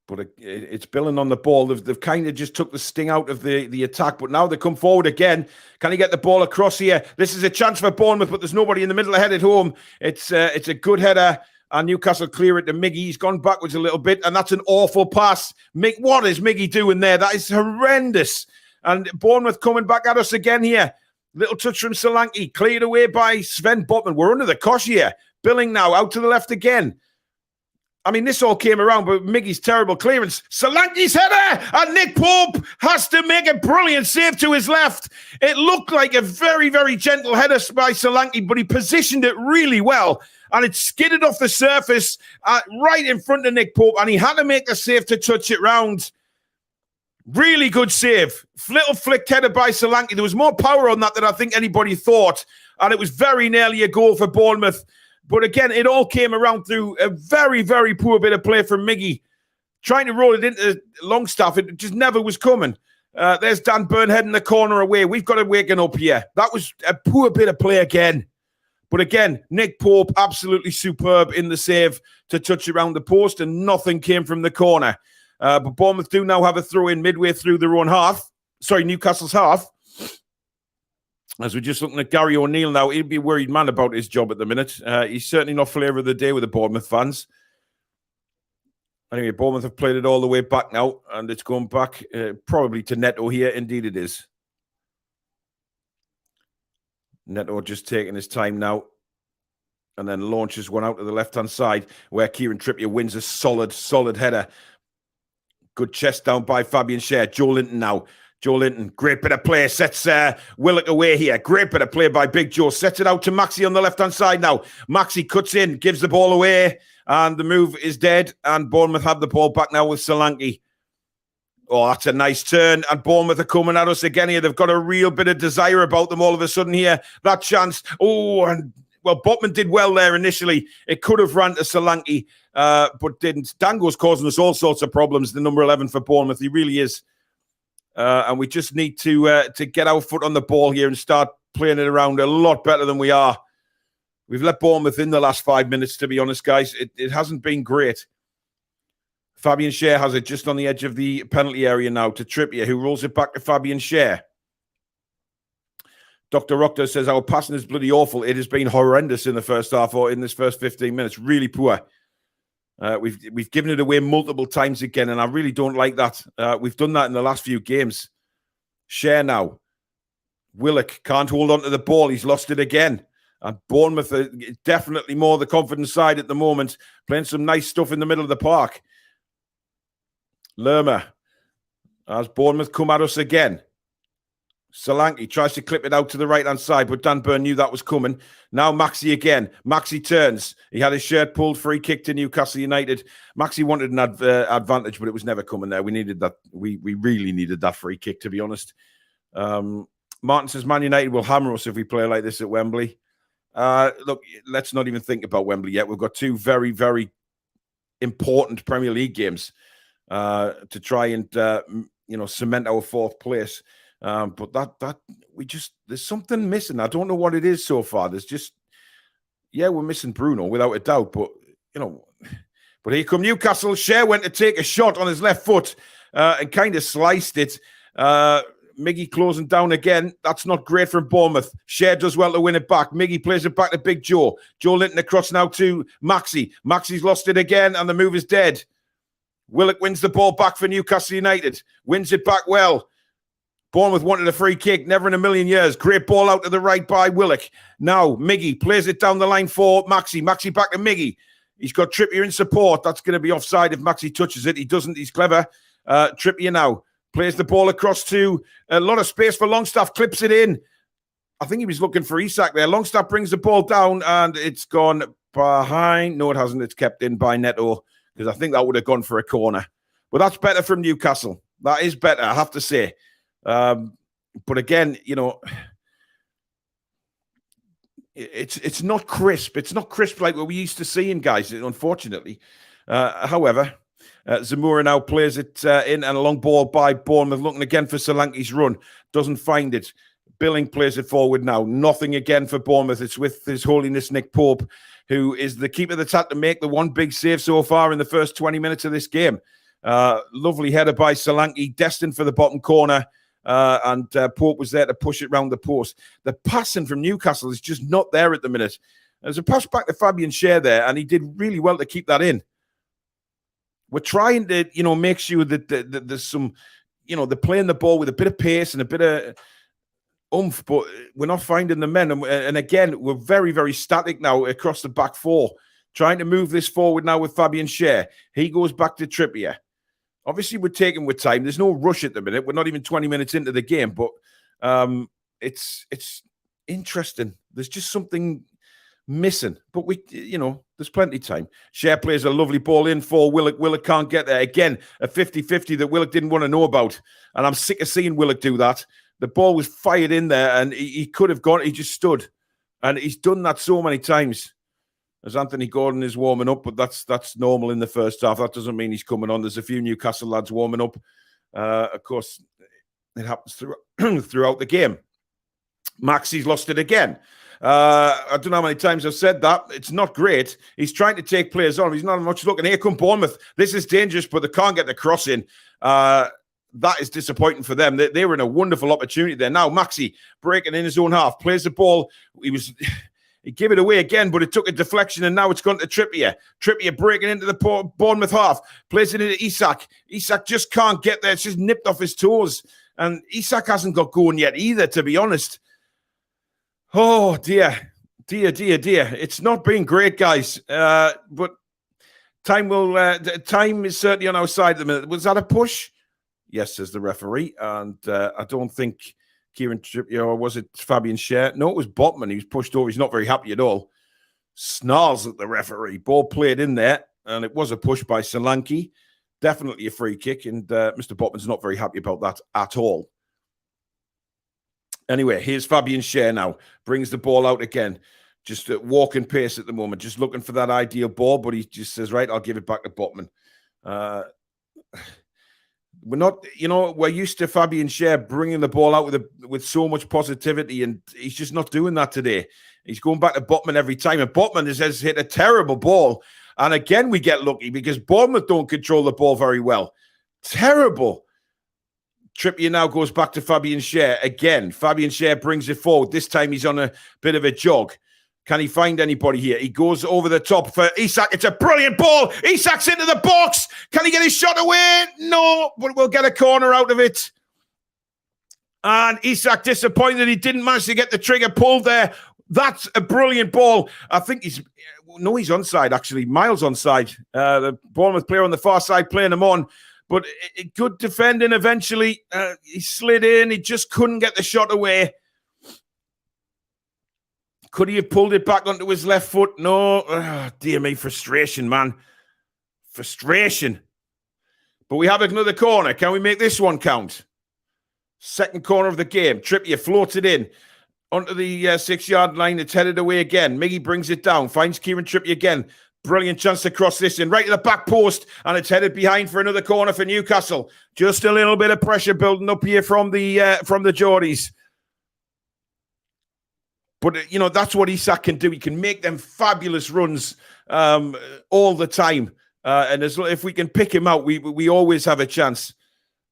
But it's Billen on the ball. They've kind of just took the sting out of the attack, but now they come forward again. Can he get the ball across here? This is a chance for Bournemouth, but there's nobody in the middle ahead at home. It's a good header, and Newcastle clear it to Miggy. He's gone backwards a little bit, and that's an awful pass. What is Miggy doing there? That is horrendous. And Bournemouth coming back at us again here. Little touch from Solanke, cleared away by Sven Botman. We're under the cosh here. Billing now out to the left again. I mean, this all came around, but Miggy's terrible clearance. Solanke's header! And Nick Pope has to make a brilliant save to his left. It looked like a very, very gentle header by Solanke, but he positioned it really well. And it skidded off the surface right in front of Nick Pope. And he had to make the save to touch it round. Really good save. Little flick header by Solanke. There was more power on that than I think anybody thought. And it was very nearly a goal for Bournemouth. But again, it all came around through a very, very poor bit of play from Miggy. Trying to roll it into Longstaff, it just never was coming. There's Dan Burn heading the corner away. We've got to waken up here. That was a poor bit of play again. But again, Nick Pope, absolutely superb in the save to touch around the post, and nothing came from the corner. But Bournemouth do now have a throw-in midway through their own half. Sorry, Newcastle's half. As we're just looking at Gary O'Neill now, he'd be a worried man about his job at the minute. He's certainly not flavour of the day with the Bournemouth fans. Anyway, Bournemouth have played it all the way back now, and it's going back probably to Neto here. Indeed it is. Neto just taking his time now, and then launches one out to the left-hand side, where Kieran Trippier wins a solid header. Good chest down by Fabian Schär. Joe Linton now. Joe Linton, great bit of play, sets Willock away here. Great bit of play by Big Joe. Sets it out to Maxi on the left-hand side now. Maxi cuts in, gives the ball away, and the move is dead. And Bournemouth have the ball back now with Solanke. Oh, that's a nice turn. And Bournemouth are coming at us again here. They've got a real bit of desire about them all of a sudden here. That chance. Oh, and well, Botman did well there initially. It could have run to Solanke, but didn't. Dango's causing us all sorts of problems, the number 11 for Bournemouth. He really is. And we just need to get our foot on the ball here and start playing it around a lot better than we are. We've let Bournemouth in the last 5 minutes, to be honest, guys. It hasn't been great. Fabian Schär has it just on the edge of the penalty area now to Trippier, who rolls it back to Fabian Schär. Dr. Rockter says, our passing is bloody awful. It has been horrendous in the first half or in this first 15 minutes. Really poor. We've given it away multiple times again, and I really don't like that. We've done that in the last few games. Schär now. Willock can't hold on to the ball. He's lost it again. And Bournemouth are definitely more the confident side at the moment, playing some nice stuff in the middle of the park. Lerma, as Bournemouth come at us again. Solanke tries to clip it out to the right-hand side, but Dan Burn knew that was coming. Now Maxi again. Maxi turns. He had his shirt pulled, free kick to Newcastle United. Maxi wanted an advantage, but it was never coming there. We needed that. We really needed that free kick, to be honest. Martin says, Man United will hammer us if we play like this at Wembley. Look, let's not even think about Wembley yet. We've got two very, very important Premier League games to try and cement our fourth place. But there's something missing. I don't know what it is so far. We're missing Bruno without a doubt, but here come Newcastle. Schär went to take a shot on his left foot and kind of sliced it. Miggy closing down again. That's not great from Bournemouth. Schär does well to win it back. Miggy plays it back to Big Joe. Joe Linton across now to Maxi. Maxi's lost it again, and the move is dead. Willock wins the ball back for Newcastle United. Wins it back well. Bournemouth wanted a free kick, never in a million years. Great ball out to the right by Willock. Now, Miggy plays it down the line for Maxi. Maxi back to Miggy. He's got Trippier in support. That's going to be offside if Maxi touches it. He doesn't. He's clever. Trippier now plays the ball across to a lot of space for Longstaff. Clips it in. I think he was looking for Isak there. Longstaff brings the ball down, and it's gone behind. No, it hasn't. It's kept in by Neto, because I think that would have gone for a corner. But that's better from Newcastle. That is better, I have to say. But again, it's not crisp. It's not crisp like what we used to seeing, guys, unfortunately. However, Zamora now plays it in, and a long ball by Bournemouth, looking again for Solanke's run. Doesn't find it. Billing plays it forward now. Nothing again for Bournemouth. It's with His Holiness Nick Pope, who is the keeper that's had to make the one big save so far in the first 20 minutes of this game. Lovely header by Solanke, destined for the bottom corner. And Pope was there to push it round the post. The passing from Newcastle is just not there at the minute. There's a pass back to Fabian Schär there, and he did really well to keep that in. We're trying to, make sure that there's some, they're playing the ball with a bit of pace and a bit of oomph, but we're not finding the men. And again, we're very, very static now across the back four. Trying to move this forward now with Fabian Schär. He goes back to Trippier. Obviously, we're taking with time. There's no rush at the minute. We're not even 20 minutes into the game, but it's interesting. There's just something missing, but there's plenty of time. Schär plays a lovely ball in for Willock. Willock can't get there. Again, a 50-50 that Willock didn't want to know about, and I'm sick of seeing Willock do that. The ball was fired in there, and he could have gone. He just stood, and he's done that so many times. As Anthony Gordon is warming up, but that's normal in the first half. That doesn't mean he's coming on. There's a few Newcastle lads warming up. Of course, it happens throughout the game. Maxie's lost it again. I don't know how many times I've said that. It's not great. He's trying to take players on. He's not much looking. Here come Bournemouth. This is dangerous, but they can't get the cross in. That is disappointing for them. They were in a wonderful opportunity there. Now, Maxie breaking in his own half, plays the ball. He gave it away again, but it took a deflection, and now it's gone to Trippier. Trippier breaking into the Bournemouth half, plays it into Isak. Isak just can't get there. It's just nipped off his toes. And Isak hasn't got going yet either, to be honest. Oh, dear. It's not been great, guys. But time is certainly on our side at the minute. Was that a push? Yes, says the referee. And I don't think Kieran Trippier, or was it Fabian Schär? No, it was Botman. He was pushed over. He's not very happy at all. Snarls at the referee. Ball played in there, and it was a push by Solanke. Definitely a free kick, and Mr. Botman's not very happy about that at all. Anyway, here's Fabian Schär now. Brings the ball out again. Just at walking pace at the moment. Just looking for that ideal ball, but he just says, right, I'll give it back to Botman. We're not, we're used to Fabian Schär bringing the ball out with so much positivity, and he's just not doing that today. He's going back to Botman every time, and Botman has hit a terrible ball. And again, we get lucky because Bournemouth don't control the ball very well. Terrible. Trippier now goes back to Fabian Schär again. Fabian Schär brings it forward. This time he's on a bit of a jog. Can he find anybody here? He goes over the top for Isak. It's a brilliant ball. Isak's into the box. Can he get his shot away? No, but we'll get a corner out of it. And Isak disappointed he didn't manage to get the trigger pulled there. That's a brilliant ball. I think he's onside, actually. Miles onside. The Bournemouth player on the far side playing him on. But good defending eventually. He slid in. He just couldn't get the shot away. Could he have pulled it back onto his left foot? No. Oh, dear me, frustration, man. Frustration. But we have another corner. Can we make this one count? Second corner of the game. Trippier floats it in onto the 6-yard line. It's headed away again. Miggy brings it down. Finds Kieran Trippier again. Brilliant chance to cross this in. Right to the back post. And it's headed behind for another corner for Newcastle. Just a little bit of pressure building up here from the Geordies. But, that's what Isak can do. He can make them fabulous runs all the time. And if we can pick him out, we always have a chance.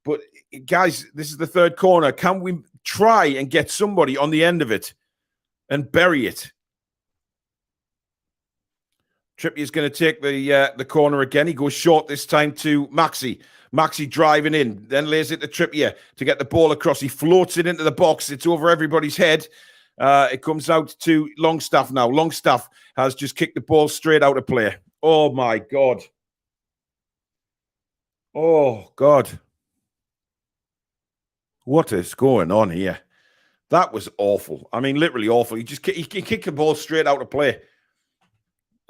But, guys, this is the third corner. Can we try and get somebody on the end of it and bury it? Trippier's going to take the corner again. He goes short this time to Maxi. Maxi driving in, then lays it to Trippier to get the ball across. He floats it into the box. It's over everybody's head. It comes out to Longstaff now. Longstaff has just kicked the ball straight out of play. Oh, my God. Oh, God. What is going on here? That was awful. I mean, literally awful. He kicked the ball straight out of play.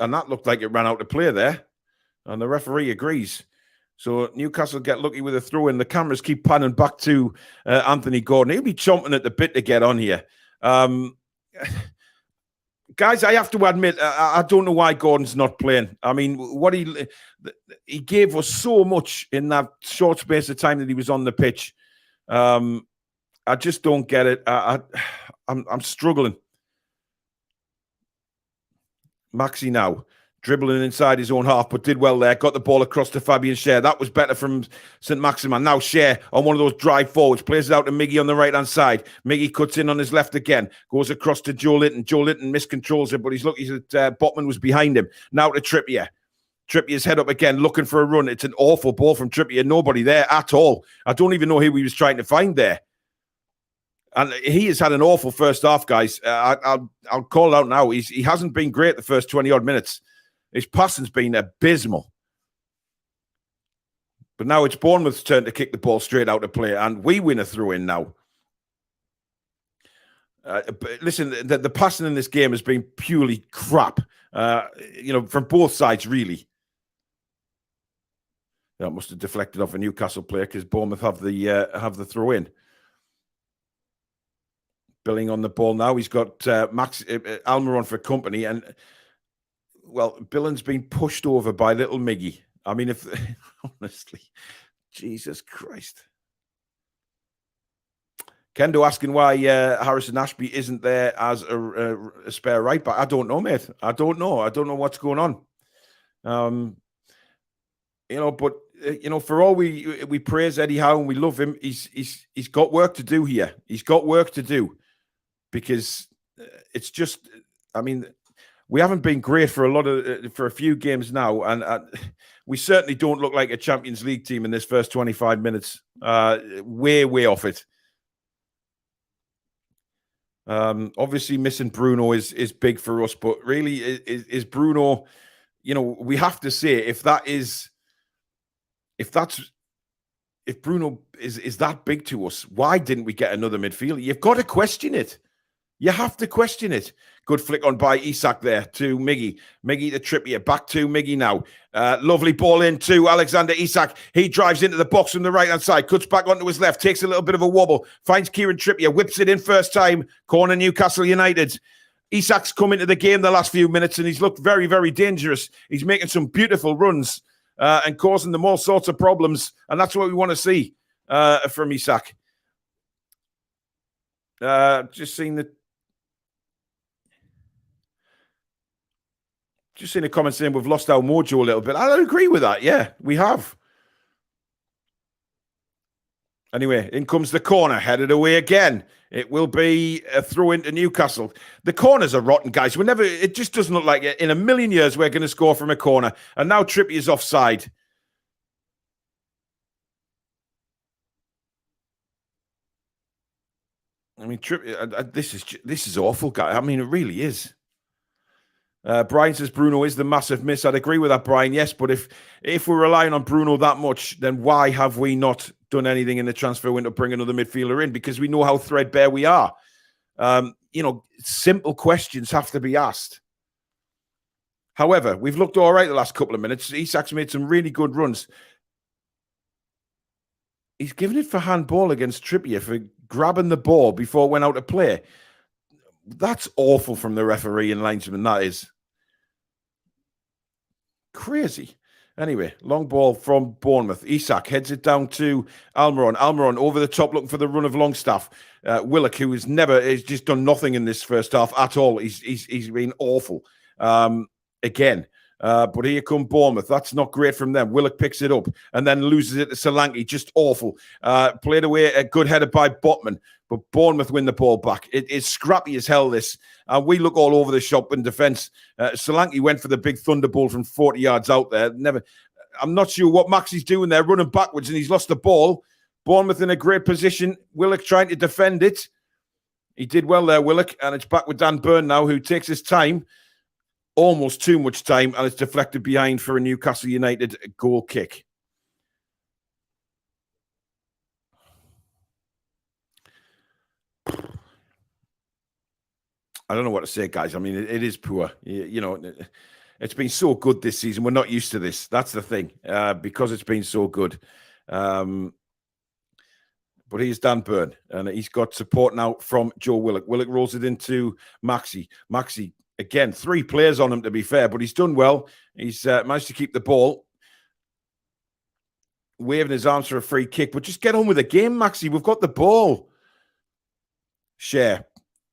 And that looked like it ran out of play there. And the referee agrees. So Newcastle get lucky with a throw in. The cameras keep panning back to Anthony Gordon. He'll be chomping at the bit to get on here. Guys, I have to admit, I don't know why Gordon's not playing. I mean, what he gave us so much in that short space of time that he was on the pitch. I just don't get it. I'm struggling. Maxi now dribbling inside his own half, but did well there. Got the ball across to Fabian Schär. That was better from St. Maximin. Now Schär on one of those drive forwards. Plays it out to Miggy on the right-hand side. Miggy cuts in on his left again. Goes across to Joe Linton. Joe Linton miscontrols it, but he's lucky that Botman was behind him. Now to Trippier. Trippier's head up again, looking for a run. It's an awful ball from Trippier. Nobody there at all. I don't even know who he was trying to find there. And he has had an awful first half, guys. I'll call it out now. He hasn't been great the first 20-odd minutes. His passing's been abysmal. But now it's Bournemouth's turn to kick the ball straight out of play, and we win a throw-in now. Listen, the passing in this game has been purely crap, from both sides, really. That must have deflected off a Newcastle player because Bournemouth have the throw-in. Billing on the ball now. He's got Almiron for company. And, well, Billing's been pushed over by little Miggy. I mean, honestly, Jesus Christ. Kendo asking why Harrison Ashby isn't there as a spare right back. I don't know, mate. I don't know what's going on. But for all we praise Eddie Howe and we love him, he's got work to do here. He's got work to do. Because it's just, I mean, we haven't been great for a few games now, and we certainly don't look like a Champions League team in this first 25 minutes. Way off it. Obviously, missing Bruno is big for us, but really, is Bruno? We have to say if Bruno is that big to us, why didn't we get another midfielder? You've got to question it. You have to question it. Good flick on by Isak there to Miggy. Miggy to Trippier. Back to Miggy now. Lovely ball in to Alexander Isak. He drives into the box from the right-hand side. Cuts back onto his left. Takes a little bit of a wobble. Finds Kieran Trippier. Whips it in first time. Corner Newcastle United. Isak's come into the game the last few minutes and he's looked very, very dangerous. He's making some beautiful runs and causing them all sorts of problems. And that's what we want to see from Isak. Just seen a comment saying we've lost our mojo a little bit. I don't agree with that. Yeah, we have. Anyway, in comes the corner, headed away again. It will be a throw into Newcastle. The corners are rotten, guys. It just doesn't look like it. In a million years we're going to score from a corner. And now Trippier's offside. I mean, Trippier, this is awful, guy. I mean, it really is. Brian says Bruno is the massive miss. I'd agree with that, Brian. Yes, but if we're relying on Bruno that much, then why have we not done anything in the transfer window to bring another midfielder in? Because we know how threadbare we are. Simple questions have to be asked. However, we've looked all right the last couple of minutes. Isak's made some really good runs. He's given it for handball against Trippier for grabbing the ball before it went out to play. That's awful from the referee and linesman, that is. Crazy. Anyway, long ball from Bournemouth. Isak heads it down to Almiron. Almiron over the top looking for the run of Longstaff. Willock, who has just done nothing in this first half at all. He's been awful. Again. But here come Bournemouth. That's not great from them. Willock picks it up and then loses it to Solanke. Just awful. Played away, a good header by Botman. But Bournemouth win the ball back. It is scrappy as hell, this. We look all over the shop in defence. Solanke went for the big thunderbolt from 40 yards out there. I'm not sure what Maxi's doing there, running backwards, and he's lost the ball. Bournemouth in a great position. Willock trying to defend it. He did well there, Willock. And it's back with Dan Burn now, who takes his time. Almost too much time, and it's deflected behind for a Newcastle United goal kick. I don't know what to say, guys. I mean, it is poor. It's been so good this season. We're not used to this. That's the thing, because it's been so good. But here's Dan Burn, and he's got support now from Joe Willock. Willock rolls it into Maxi. Maxi Again, 3 players on him, to be fair, but he's done well. He's managed to keep the ball. Waving his arms for a free kick, but just get on with the game, Maxi. We've got the ball. Share.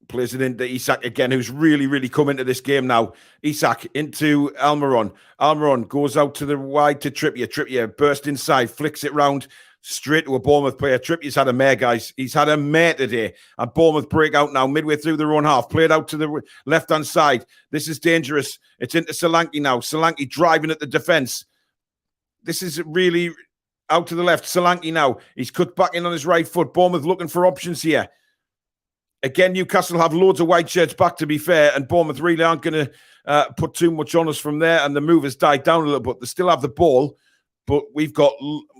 Plays it into Isak again, who's really, really come into this game now. Isak into Almiron. Almiron goes out to the wide to Trippier. Trippier burst inside, flicks it round straight to a Bournemouth player. Trippier's had a mare, guys. He's had a mare today. And Bournemouth break out now, midway through their own half. Played out to the left-hand side. This is dangerous. It's into Solanke now. Solanke driving at the defence. This is really out to the left. Solanke now. He's cut back in on his right foot. Bournemouth looking for options here. Again, Newcastle have loads of white shirts back, to be fair, and Bournemouth really aren't going to put too much on us from there, and the move has died down a little bit. They still have the ball, but we've got,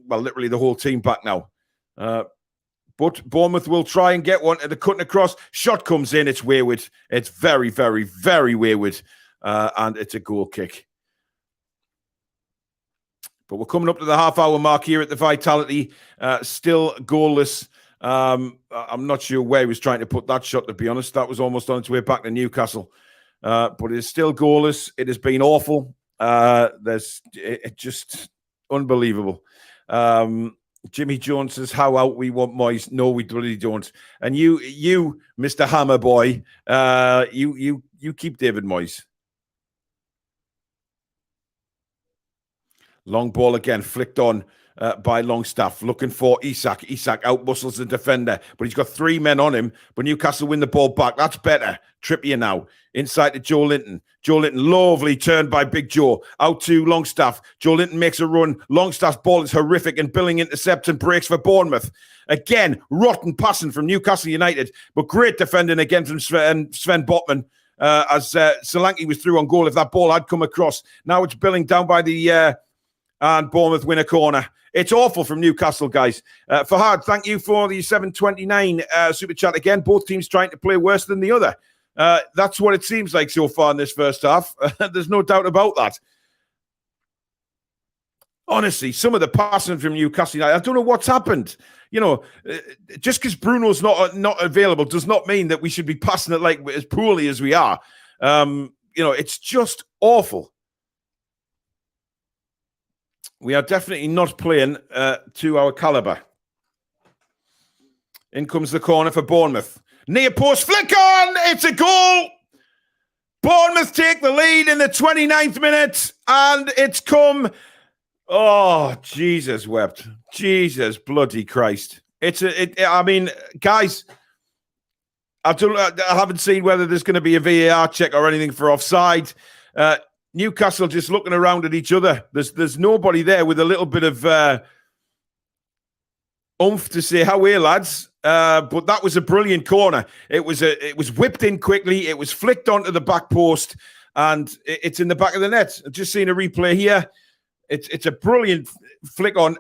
well, literally the whole team back now. But Bournemouth will try and get one, and they're cutting across. Shot comes in. It's wayward. It's very, very, very wayward, and it's a goal kick. But we're coming up to the half-hour mark here at the Vitality. Still goalless. I'm not sure where he was trying to put that shot, to be honest. That was almost on its way back to Newcastle. But it's still goalless. It has been awful. It's just unbelievable. Jimmy Jones says, how out we want Moyes. No, we really don't. And you, Mr. Hammer Boy, you keep David Moyes. Long ball again, flicked on by Longstaff, looking for Isak. Isak out-muscles the defender, but he's got 3 men on him, but Newcastle win the ball back. That's better. Trippier now, inside to Joe Linton. Joe Linton, lovely turn by Big Joe. Out to Longstaff. Joe Linton makes a run. Longstaff's ball is horrific, and Billing intercepts and breaks for Bournemouth. Again, rotten passing from Newcastle United, but great defending again from Sven Botman. As Solanke was through on goal if that ball had come across. Now it's Billing down by the... and Bournemouth win a corner. It's awful from Newcastle, guys. Fahad, thank you for the 729 super chat again. Both teams trying to play worse than the other. That's what it seems like so far in this first half. There's no doubt about that. Honestly, some of the passing from Newcastle United, I don't know what's happened. You know, just because Bruno's not available does not mean that we should be passing it like as poorly as we are. You know, it's just awful. We are definitely not playing to our calibre. In comes the corner for Bournemouth. Near post flick on. It's a goal. Bournemouth take the lead in the 29th minute. And it's come. Oh, Jesus wept. Jesus bloody Christ. I mean, guys, I haven't seen whether there's going to be a VAR check or anything for offside. Newcastle just looking around at each other. There's nobody there with a little bit of oomph to say, how are lads? But that was a brilliant corner. It was whipped in quickly. It was flicked onto the back post, and it's in the back of the net. I've just seen a replay here. It's a brilliant flick on.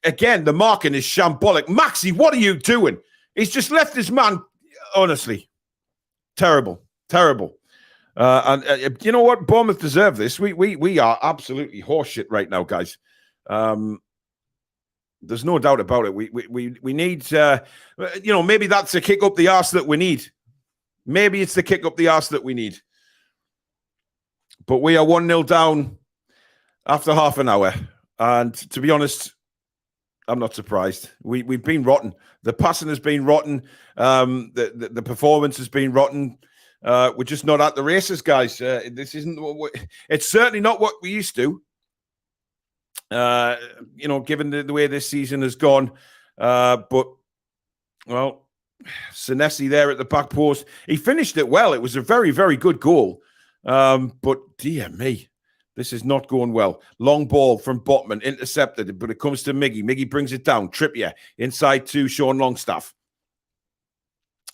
Again, the marking is shambolic. Maxi, what are you doing? He's just left his man. Honestly, terrible, terrible. And you know what? Bournemouth deserve this. We are absolutely horseshit right now, guys. There's no doubt about it. We need, you know, maybe that's a kick up the arse that we need. Maybe it's the kick up the arse that we need. But we are 1-0 down after half an hour. And to be honest, I'm not surprised. We've been rotten. The passing has been rotten. The performance has been rotten. We're just not at the races, guys. This isn't it's certainly not what we used to. You know, given the way this season has gone. But, well, Senesi there at the back post. He finished it well. It was a very, very good goal. But, dear me, this is not going well. Long ball from Botman, intercepted, but it comes to Miggy. Miggy brings it down. Trippier inside to Sean Longstaff.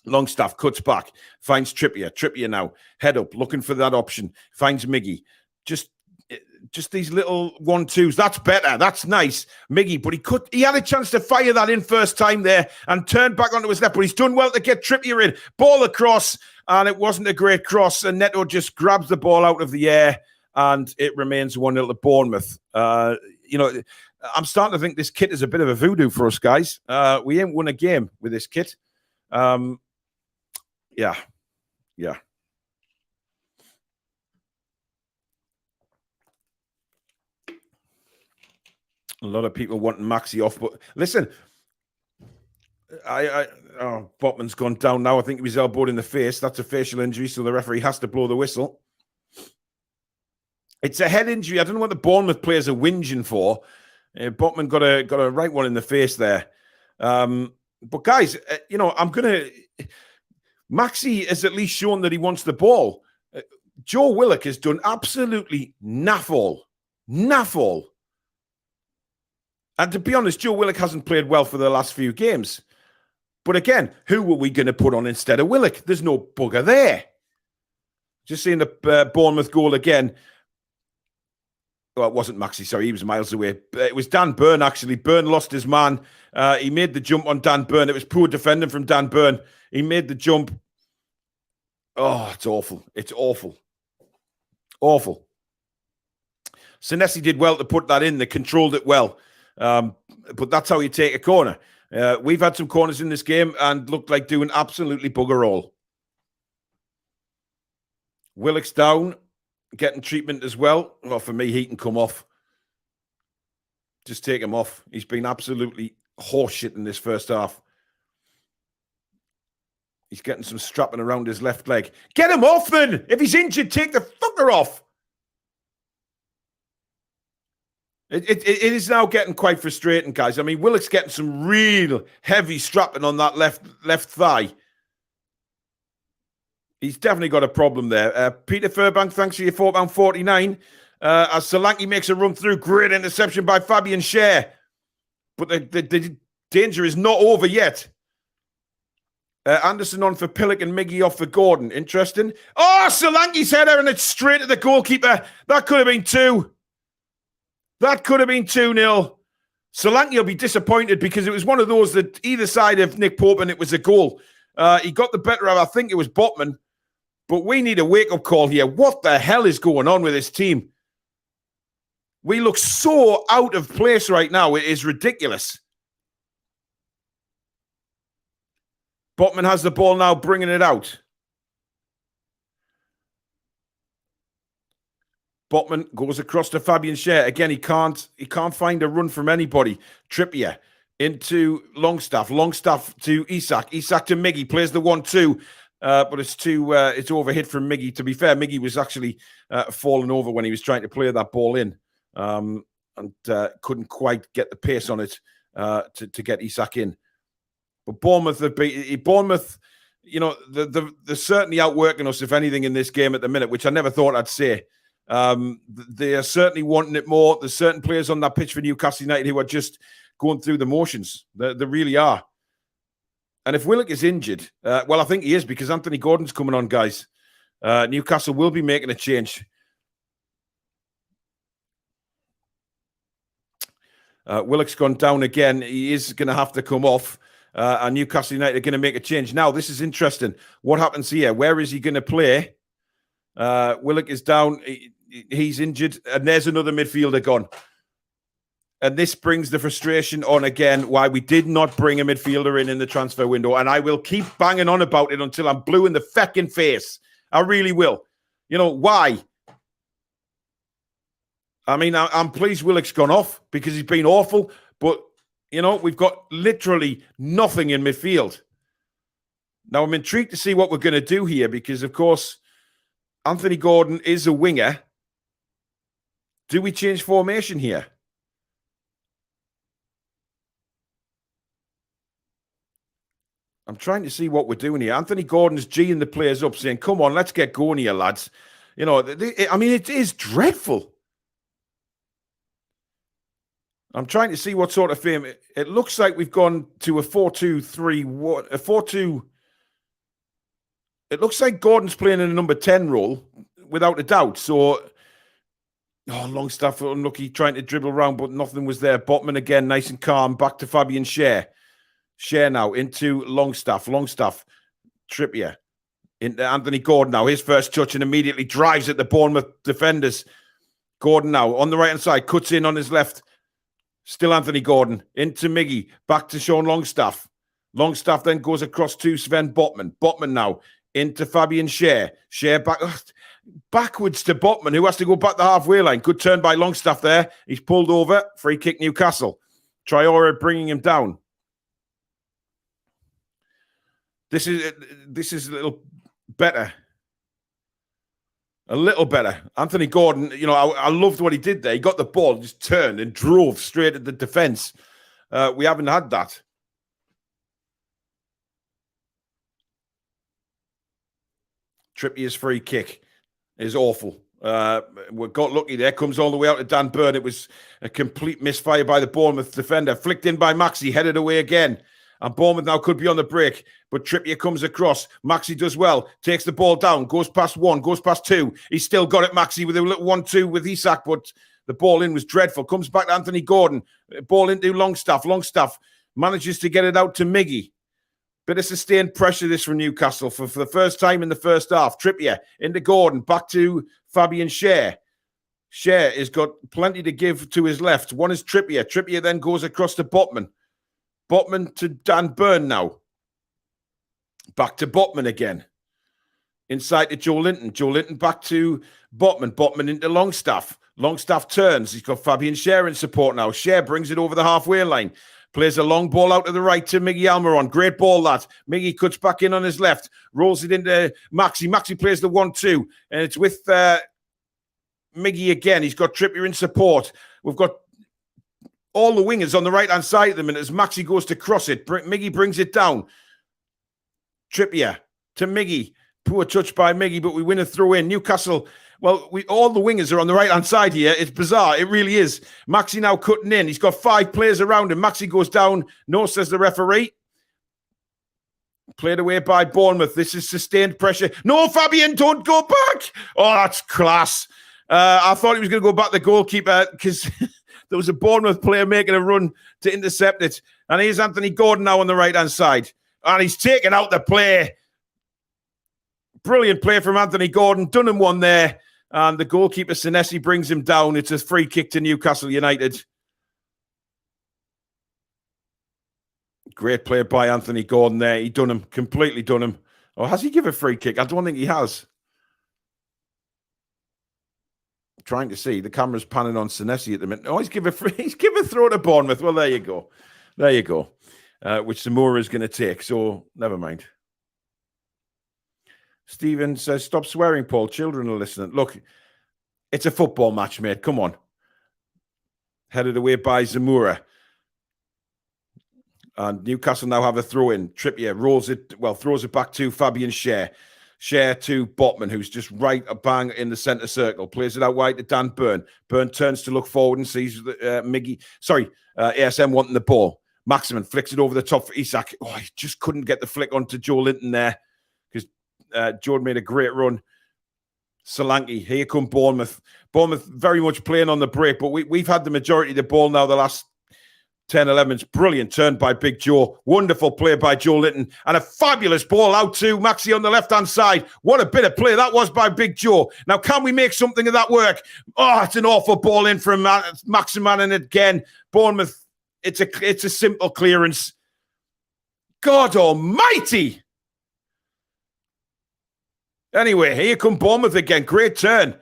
Longstaff cuts back, finds Trippier. Trippier now, head up, looking for that option. Finds Miggy. Just these little 1-2s. That's better. That's nice. Miggy, but he had a chance to fire that in first time there and turned back onto his left, but he's done well to get Trippier in. Ball across, and it wasn't a great cross, and Neto just grabs the ball out of the air, and it remains 1-0 to Bournemouth. You know, I'm starting to think this kit is a bit of a voodoo for us, guys. We ain't won a game with this kit. Yeah. A lot of people wanting Maxi off, but listen, Botman's gone down now. I think he was elbowed in the face. That's a facial injury, so the referee has to blow the whistle. It's a head injury. I don't know what the Bournemouth players are whinging for. Botman got a right one in the face there. But guys, Maxi has at least shown that he wants the ball. Joe Willock has done absolutely naff all. And to be honest, Joe Willock hasn't played well for the last few games. But again, who were we going to put on instead of Willock? There's no bugger there. Just seeing the Bournemouth goal again. Well, it wasn't Maxi, sorry, he was miles away. It was Dan Burn, actually. Burn lost his man. He made the jump on Dan Burn. It was poor defending from Dan Burn. He made the jump. Oh, it's awful. It's awful. Awful. Senesi did well to put that in. They controlled it well. But that's how you take a corner. We've had some corners in this game and looked like doing absolutely bugger all. Willock's down. Getting treatment as well. Well, for me, he can come off. Just take him off. He's been absolutely horseshit in this first half. He's getting some strapping around his left leg. Get him off then! If he's injured, take the fucker off! It is now getting quite frustrating, guys. I mean, Willock's getting some real heavy strapping on that left thigh. He's definitely got a problem there. Peter Furbank, thanks for your £4.49. As Solanke makes a run through, great interception by Fabian Schär. But the danger is not over yet. Anderson on for Pillock and Miggy off for Gordon. Interesting. Oh, Solanke's header and it's straight at the goalkeeper. That could have been 2. That could have been 2-0. Solanke will be disappointed because it was one of those that either side of Nick Pope and it was a goal. He got the better of, I think it was Botman. But we need a wake-up call here. What the hell is going on with this team? We look so out of place right now. It is ridiculous. Botman has the ball now, bringing it out. Botman goes across to Fabian Schär. Again, he can't find a run from anybody. Trippier into Longstaff. Longstaff to Isak. Isak to Miggy. Plays the 1-2. But it's overhit from Miggy. To be fair, Miggy was actually falling over when he was trying to play that ball in, and couldn't quite get the pace on it to get Isak in. But Bournemouth, they're certainly outworking us, if anything, in this game at the minute, which I never thought I'd say. They are certainly wanting it more. There's certain players on that pitch for Newcastle United who are just going through the motions. They really are. And if Willock is injured, well, I think he is because Anthony Gordon's coming on, guys. Newcastle will be making a change. Willock's gone down again. He is going to have to come off. And Newcastle United are going to make a change. Now, this is interesting. What happens here? Where is he going to play? Willock is down. He's injured. And there's another midfielder gone. And this brings the frustration on again, why we did not bring a midfielder in the transfer window. And I will keep banging on about it until I'm blue in the feckin' face. I really will. You know, why? I mean, I'm pleased Willock's gone off because he's been awful. But, you know, we've got literally nothing in midfield. Now, I'm intrigued to see what we're going to do here because, of course, Anthony Gordon is a winger. Do we change formation here? I'm trying to see what we're doing here. Anthony Gordon's G'ing the players up, saying, come on, let's get going here, lads. You know, I mean, it is dreadful. I'm trying to see what sort of frame. It looks like we've gone to a 4-2-3-1, a 4-2. It looks like Gordon's playing in a number 10 role, without a doubt. So, Longstaff unlucky, trying to dribble around, but nothing was there. Botman again, nice and calm. Back to Fabian Schär. Schär now into Longstaff. Longstaff, Trippier. Into Anthony Gordon now. His first touch and immediately drives at the Bournemouth defenders. Gordon now on the right-hand side. Cuts in on his left. Still Anthony Gordon. Into Miggy. Back to Sean Longstaff. Longstaff then goes across to Sven Botman. Botman now into Fabian Schär. Schär back. backwards to Botman, who has to go back the halfway line. Good turn by Longstaff there. He's pulled over. Free kick Newcastle. Traore bringing him down. This is a little better. A little better. Anthony Gordon, I loved what he did there. He got the ball, just turned and drove straight at the defence. We haven't had that. Trippier's free kick is awful. We got lucky there. Comes all the way out to Dan Burn. It was a complete misfire by the Bournemouth defender. Flicked in by Maxi, headed away again. And Bournemouth now could be on the break. But Trippier comes across. Maxi does well. Takes the ball down. Goes past one. Goes past two. He's still got it, Maxi, with a little 1-2 with Isak. But the ball in was dreadful. Comes back to Anthony Gordon. Ball into Longstaff. Longstaff manages to get it out to Miggy. Bit of sustained pressure this from Newcastle for the first time in the first half. Trippier into Gordon. Back to Fabian Schär. Schär has got plenty to give to his left. One is Trippier. Trippier then goes across to Botman. Botman to Dan Burn now. Back to Botman again. Inside to Joe Linton. Joe Linton back to Botman. Botman into Longstaff. Longstaff turns. He's got Fabian Schär in support now. Schär brings it over the halfway line. Plays a long ball out to the right to Miggy Almiron. Great ball, that. Miggy cuts back in on his left. Rolls it into Maxi. Maxi plays the 1-2. And it's with Miggy again. He's got Trippier in support. We've got all the wingers on the right-hand side of them, and as Maxi goes to cross it, Miggy brings it down. Trippier to Miggy. Poor touch by Miggy, but we win a throw-in. Newcastle, well, all the wingers are on the right-hand side here. It's bizarre. It really is. Maxi now cutting in. He's got 5 players around him. Maxi goes down. No, says the referee. Played away by Bournemouth. This is sustained pressure. No, Fabian, don't go back. Oh, that's class. I thought he was going to go back the goalkeeper because... There was a Bournemouth player making a run to intercept it. And here's Anthony Gordon now on the right-hand side. And he's taken out the play. Brilliant play from Anthony Gordon. Done him one there. And the goalkeeper, Senesi, brings him down. It's a free kick to Newcastle United. Great play by Anthony Gordon there. He done him. Completely done him. Or has he given a free kick? I don't think he has. Trying to see. The camera's panning on Senesi at the minute. Oh, he's given a throw to Bournemouth. Well, there you go. There you go. Which Zamora is going to take. So, never mind. Stephen says, stop swearing, Paul. Children are listening. Look, it's a football match, mate. Come on. Headed away by Zamora. And Newcastle now have a throw-in. Trippier throws it back to Fabian Schär. Schär to Botman, who's just right a bang in the centre circle. Plays it out wide to Dan Burn. Burn turns to look forward and sees ASM wanting the ball. Maximin flicks it over the top for Isak. Oh, he just couldn't get the flick onto Joe Linton there because Jordan made a great run. Solanke, here come Bournemouth. Bournemouth very much playing on the break, but we've had the majority of the ball now the last 10, 11. It's brilliant turn by Big Joe. Wonderful play by Joe Linton. And a fabulous ball out to Maxi on the left-hand side. What a bit of play that was by Big Joe. Now, can we make something of that work? Oh, it's an awful ball in from Maximan. And again, Bournemouth, it's a simple clearance. God almighty. Anyway, here come Bournemouth again. Great turn.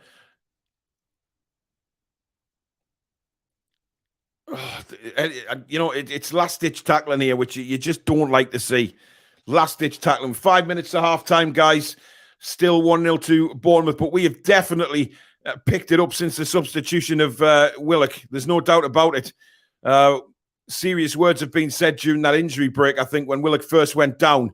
It's last-ditch tackling here, which you just don't like to see. Last-ditch tackling. 5 minutes to half-time, guys. Still 1-0 to Bournemouth, but we have definitely picked it up since the substitution of Willock. There's no doubt about it. Serious words have been said during that injury break, I think, when Willock first went down.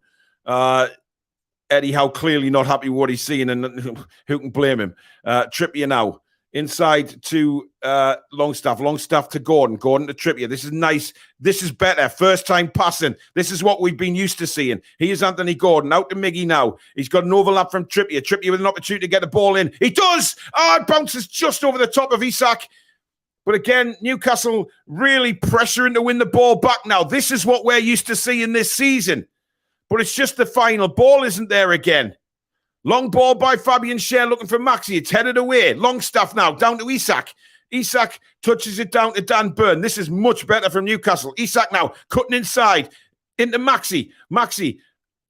Eddie Howe clearly not happy with what he's seeing, and who can blame him? Trippier now. Inside to Longstaff. Longstaff to Gordon. Gordon to Trippier. This is nice. This is better. First time passing. This is what we've been used to seeing. Here's Anthony Gordon. Out to Miggy now. He's got an overlap from Trippier. Trippier with an opportunity to get the ball in. He does! It bounces just over the top of Isak. But again, Newcastle really pressuring to win the ball back now. This is what we're used to seeing this season. But it's just the final. Ball isn't there again. Long ball by Fabian Schär looking for Maxi. It's headed away. Longstaff now down to Isak. Isak touches it down to Dan Burn. This is much better from Newcastle. Isak now cutting inside into Maxi. Maxi,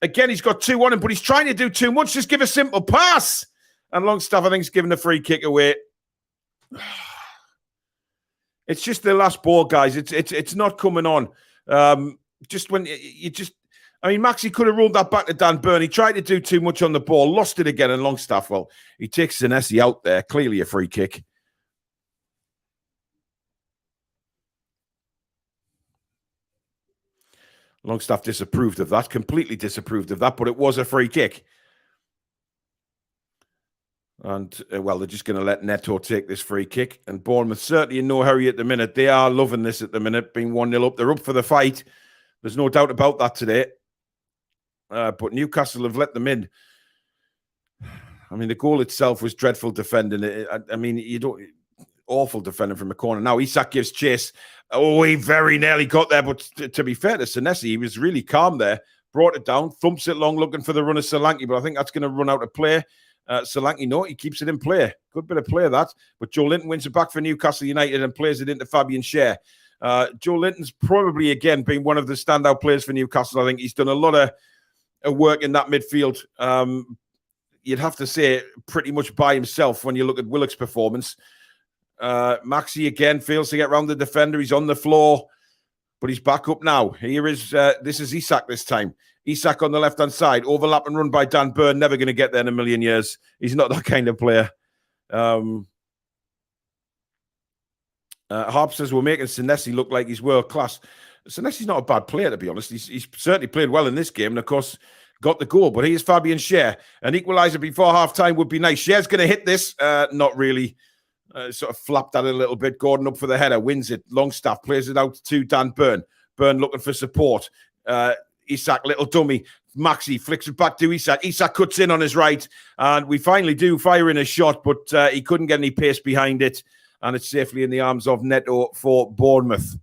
again, he's got 2 on him, but he's trying to do too much. Just give a simple pass. And Longstaff, I think, is giving the free kick away. It's just the last ball, guys. It's not coming on. Just when you just, I mean, Maxi could have ruled that back to Dan Burn. He tried to do too much on the ball, lost it again, and Longstaff, well, he takes Senesi out there. Clearly a free kick. Longstaff disapproved of that, completely disapproved of that, but it was a free kick. And, well, they're just going to let Neto take this free kick. And Bournemouth certainly in no hurry at the minute. They are loving this at the minute, being 1-0 up. They're up for the fight. There's no doubt about that today. But Newcastle have let them in. I mean, the goal itself was dreadful defending. I mean, you don't... Awful defending from a corner. Now, Isak gives chase. Oh, he very nearly got there. But to be fair to Senesi, he was really calm there. Brought it down, thumps it long, looking for the run of Solanke. But I think that's going to run out of play. Solanke, no, he keeps it in play. Good bit of play, that. But Joe Linton wins it back for Newcastle United and plays it into Fabian Schär. Joe Linton's probably, again, been one of the standout players for Newcastle. I think he's done a lot of work in that midfield. You'd have to say pretty much by himself when you look at Willock's performance. Maxi again fails to get round the defender. He's on the floor, but he's back up now. Here is, this is Isak this time. Isak on the left-hand side, overlap and run by Dan Burn. Never going to get there in a million years. He's not that kind of player. Harp says we're making Senesi look like he's world-class. Senesi's not a bad player, to be honest. He's certainly played well in this game, and of course, got the goal. But here's Fabian Schär. An equaliser before half-time would be nice. Schär's going to hit this. Not really. Sort of flapped at it a little bit. Gordon up for the header, wins it. Longstaff plays it out to Dan Burn. Burn looking for support. Isak, little dummy. Maxi flicks it back to Isak. Isak cuts in on his right, and we finally do fire in a shot, but he couldn't get any pace behind it, and it's safely in the arms of Neto for Bournemouth.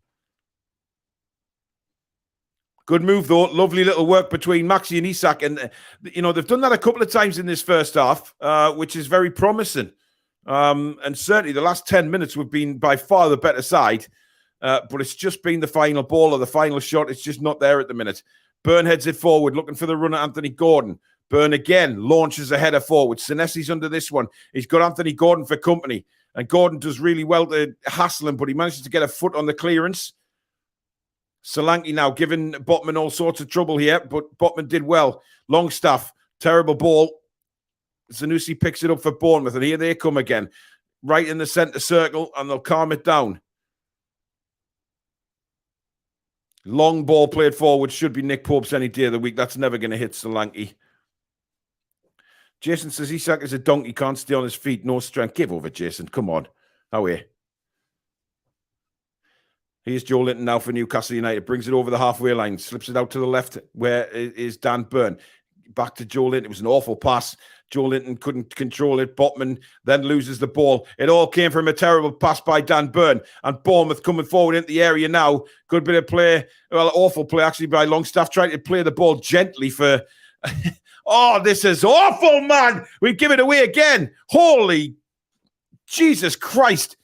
Good move, though. Lovely little work between Maxi and Isak, and you know they've done that a couple of times in this first half, which is very promising. And certainly the last 10 minutes we've been by far the better side, but it's just been the final ball or the final shot. It's just not there at the minute. Burn heads it forward, looking for the runner, Anthony Gordon. Burn again launches a header forward. Senesi's under this one. He's got Anthony Gordon for company, and Gordon does really well to hassle him, but he manages to get a foot on the clearance. Solanke now giving Botman all sorts of trouble here, but Botman did well. Longstaff, terrible ball. Zanussi picks it up for Bournemouth, and here they come again. Right in the centre circle, and they'll calm it down. Long ball played forward. Should be Nick Pope's any day of the week. That's never going to hit Solanke. Jason says Isak is a donkey, can't stay on his feet, no strength. Give over, Jason. Come on. How are you? Here's Joe Linton now for Newcastle United. Brings it over the halfway line. Slips it out to the left where is Dan Burn. Back to Joe Linton. It was an awful pass. Joe Linton couldn't control it. Botman then loses the ball. It all came from a terrible pass by Dan Burn. And Bournemouth coming forward into the area now. Good bit of play. Well, awful play actually by Longstaff. Trying to play the ball gently for... Oh, this is awful, man. We give it away again. Holy Jesus Christ.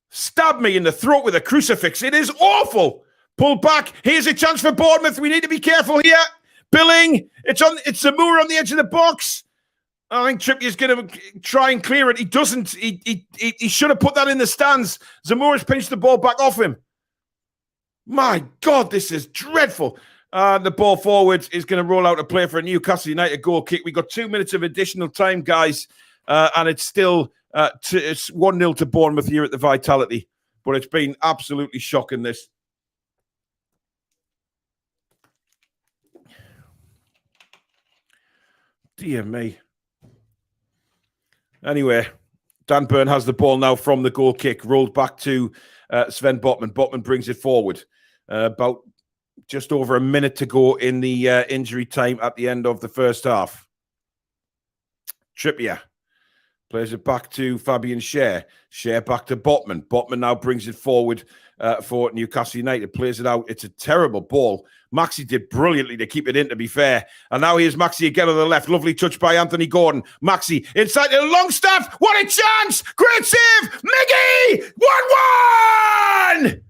Stab me in the throat with a crucifix. It is awful. Pull back. Here's a chance for Bournemouth. We need to be careful here. Billing. It's Zamora on the edge of the box. I think Trippier's going to try and clear it. He doesn't. He should have put that in the stands. Zamora's pinched the ball back off him. My God, this is dreadful. The ball forward is going to roll out a play for a Newcastle United goal kick. We got 2 minutes of additional time, guys, and it's still it's 1-0 to Bournemouth here at the Vitality. But it's been absolutely shocking, this. Dear me. Anyway, Dan Burn has the ball now from the goal kick, rolled back to Sven Botman. Botman brings it forward. About just over a minute to go in the injury time at the end of the first half. Trippier plays it back to Fabian Schär. Schär back to Botman. Botman now brings it forward for Newcastle United. Plays it out. It's a terrible ball. Maxi did brilliantly to keep it in, to be fair. And now here's Maxi again on the left. Lovely touch by Anthony Gordon. Maxi inside the Longstaff. What a chance! Great save! Miggy! 1-1!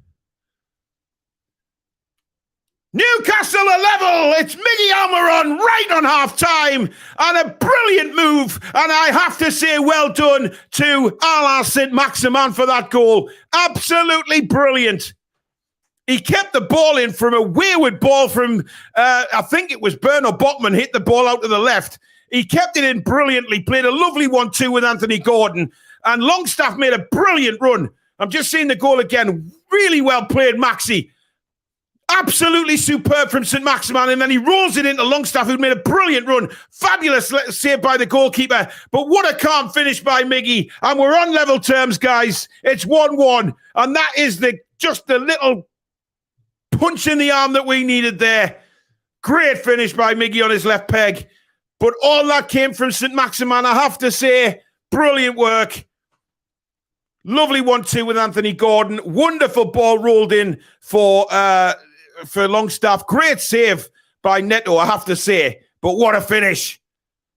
Newcastle are level. It's Miggy Almiron right on half-time and a brilliant move. And I have to say well done to Alain Saint-Maximin for that goal. Absolutely brilliant. He kept the ball in from a wayward ball from, I think it was Bernard Botman hit the ball out to the left. He kept it in brilliantly, played a lovely 1-2 with Anthony Gordon. And Longstaff made a brilliant run. I'm just seeing the goal again. Really well played, Maxi. Absolutely superb from Saint-Maximin, and then he rolls it into Longstaff, who'd made a brilliant run. Fabulous save by the goalkeeper, but what a calm finish by Miggy. And we're on level terms, guys. It's 1-1, and that is just the little punch in the arm that we needed there. Great finish by Miggy on his left peg, but all that came from Saint-Maximin, I have to say. Brilliant work. Lovely 1-2 with Anthony Gordon. Wonderful ball rolled in for Longstaff. Great save by Neto, I have to say. But what a finish.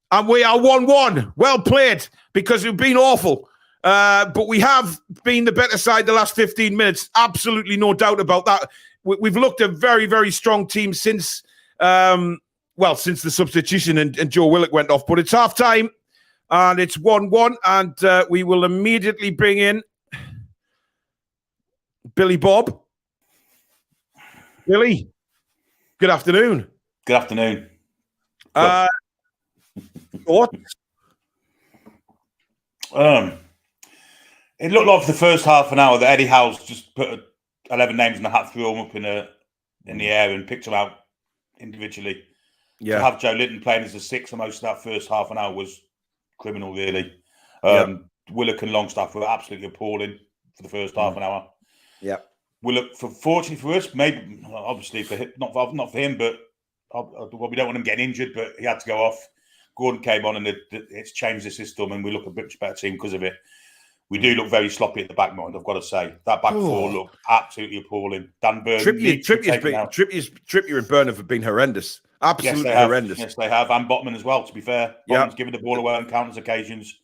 And we are 1-1. Well played, because we've been awful. But we have been the better side the last 15 minutes. Absolutely no doubt about that. We've looked a very, very strong team since the substitution and Joe Willock went off. But it's half-time. And it's 1-1, and we will immediately bring in Billy Bob. Billy, good afternoon. Good afternoon. Thoughts? It looked like for the first half an hour that Eddie Howe's just put 11 names in the hat, threw them up in the air and picked them out individually. Yeah. To have Joe Linton playing as a six for most of that first half an hour was criminal, really. Willock and Longstaff were absolutely appalling for the first half an hour. Yeah. Willock, fortunately for us, maybe obviously for him, not for him, but we don't want him getting injured. But he had to go off. Gordon came on, and it's changed the system, and we look a much better team because of it. We do look very sloppy at the back, mind. I've got to say that back four looked absolutely appalling. Dan Burn, Trippier and Burnham have been horrendous. Absolutely horrendous. Yes, they have. And Botman as well, to be fair. Botman's given the ball away on countless occasions.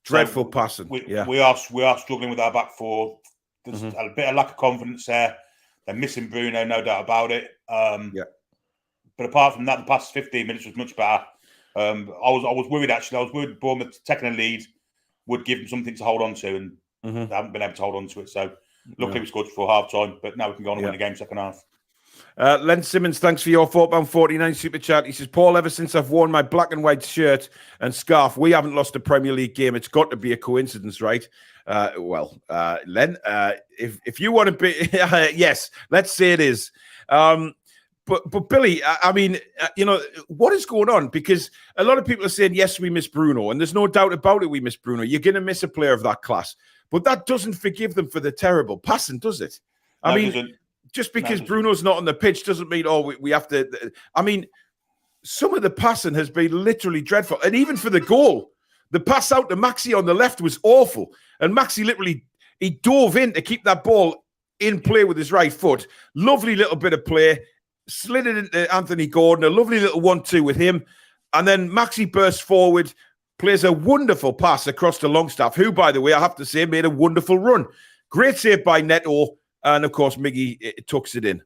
Dreadful passing. We are struggling with our back four. There's a bit of lack of confidence there. They're missing Bruno, no doubt about it. But apart from that, the past 15 minutes was much better. I was worried, actually. I was worried Bournemouth taking a lead would give them something to hold on to, and they haven't been able to hold on to it. So luckily we scored before half-time, but now we can go on and win the game second half. Len Simmons, thanks for your £4.49 super chat. He says, Paul, ever since I've worn my black and white shirt and scarf, we haven't lost a Premier League game. It's got to be a coincidence, right? Len, if you want to be, yes, let's say it is. But Billy, I mean, what is going on? Because a lot of people are saying, yes, we miss Bruno, and there's no doubt about it, we miss Bruno. You're going to miss a player of that class. But that doesn't forgive them for the terrible passing, does it? Just because Bruno's not on the pitch doesn't mean, we have to. I mean, some of the passing has been literally dreadful. And even for the goal, the pass out to Maxi on the left was awful. And Maxi literally, he dove in to keep that ball in play with his right foot. Lovely little bit of play. Slid it into Anthony Gordon. A lovely little 1-2 with him. And then Maxi bursts forward, plays a wonderful pass across to Longstaff, who, by the way, I have to say, made a wonderful run. Great save by Neto. And, of course, Miggy tucks it in.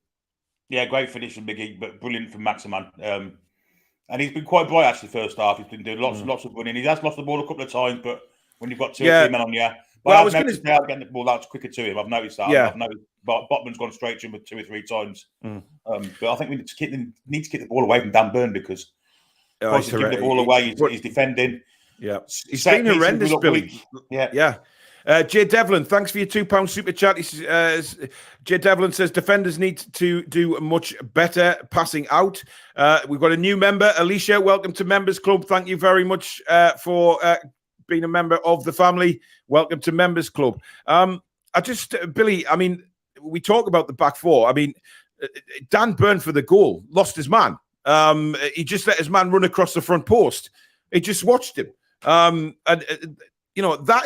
Yeah, great finish from Miggy, but brilliant from Maximin. And he's been quite bright, actually, first half. He's been doing lots of running. He has lost the ball a couple of times, but when you've got two or three men on you... Well, I was going to say, getting the ball out quicker to him. I've noticed that. Yeah. I've noticed Botman's gone straight to him with 2 or 3 times. But I think we need to keep the ball away from Dan Burn, because he's giving the ball away. He's defending. Yeah, he's been horrendous, Billy. Yeah. Jay Devlin, thanks for your £2 super chat. Jay Devlin says defenders need to do much better passing out. We've got a new member, Alicia. Welcome to Members Club. Thank you very much for being a member of the family. Welcome to Members Club. Billy, I mean, we talk about the back four. I mean, Dan Burn for the goal lost his man. He just let his man run across the front post. He just watched him. That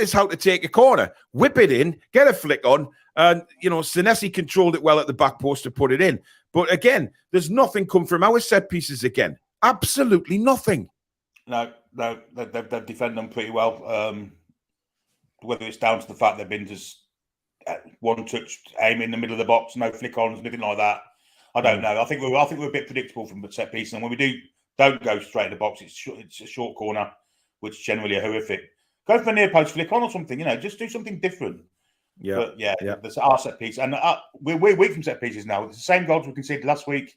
is how to take a corner. Whip it in, get a flick on, and, Senesi controlled it well at the back post to put it in. But again, there's nothing come from our set pieces again. Absolutely nothing. No, they've defended them pretty well. Whether it's down to the fact they've been just one touch aim in the middle of the box, no flick ons, nothing like that. I don't know. I think we're a bit predictable from the set piece, and when we don't go straight in the box, it's a short corner, which generally are horrific. Go for a near post flick on or something, just do something different. Yeah, but there's our set piece, and we're weak from set pieces now. It's the same goals we conceded last week.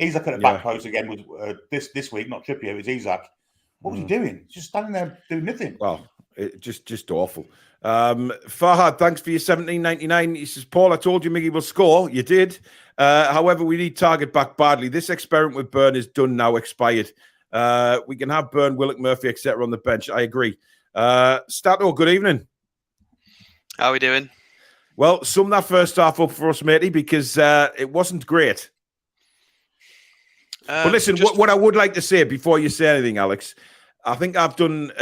Isaac at the back post again was this week, not Trippier. It was Isaac. What was he doing? Just standing there doing nothing. Well, just awful. Farhad, thanks for your $17.99. He says, Paul, I told you Miggy will score. You did. However, we need target back badly. This experiment with Burn is done now, expired. We can have Burn, Willock, Murphy, etc. on the bench. I agree. Stato, good evening. How are we doing? Well, sum that first half up for us, matey, because it wasn't great. But listen, what I would like to say before you say anything, Alex, I think I've done.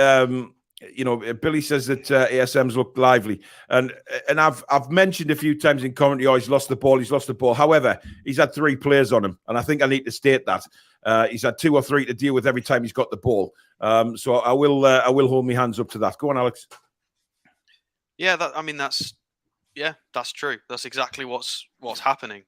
Billy says that ASM's looked lively, and I've mentioned a few times in commentary, he's lost the ball. However, he's had 3 players on him, and I think I need to state that he's had 2 or 3 to deal with every time he's got the ball. So I will hold my hands up to that. Go on, Alex. Yeah, that's true. That's exactly what's happening.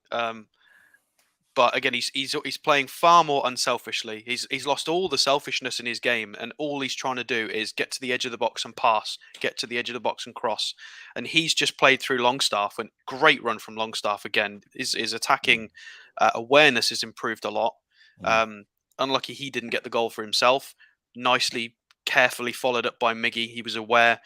But again, he's playing far more unselfishly. He's lost all the selfishness in his game, and all he's trying to do is get to the edge of the box and pass, get to the edge of the box and cross. And he's just played through Longstaff, and great run from Longstaff again. His attacking awareness has improved a lot. Unlucky he didn't get the goal for himself. Nicely, carefully followed up by Miggy. He was aware,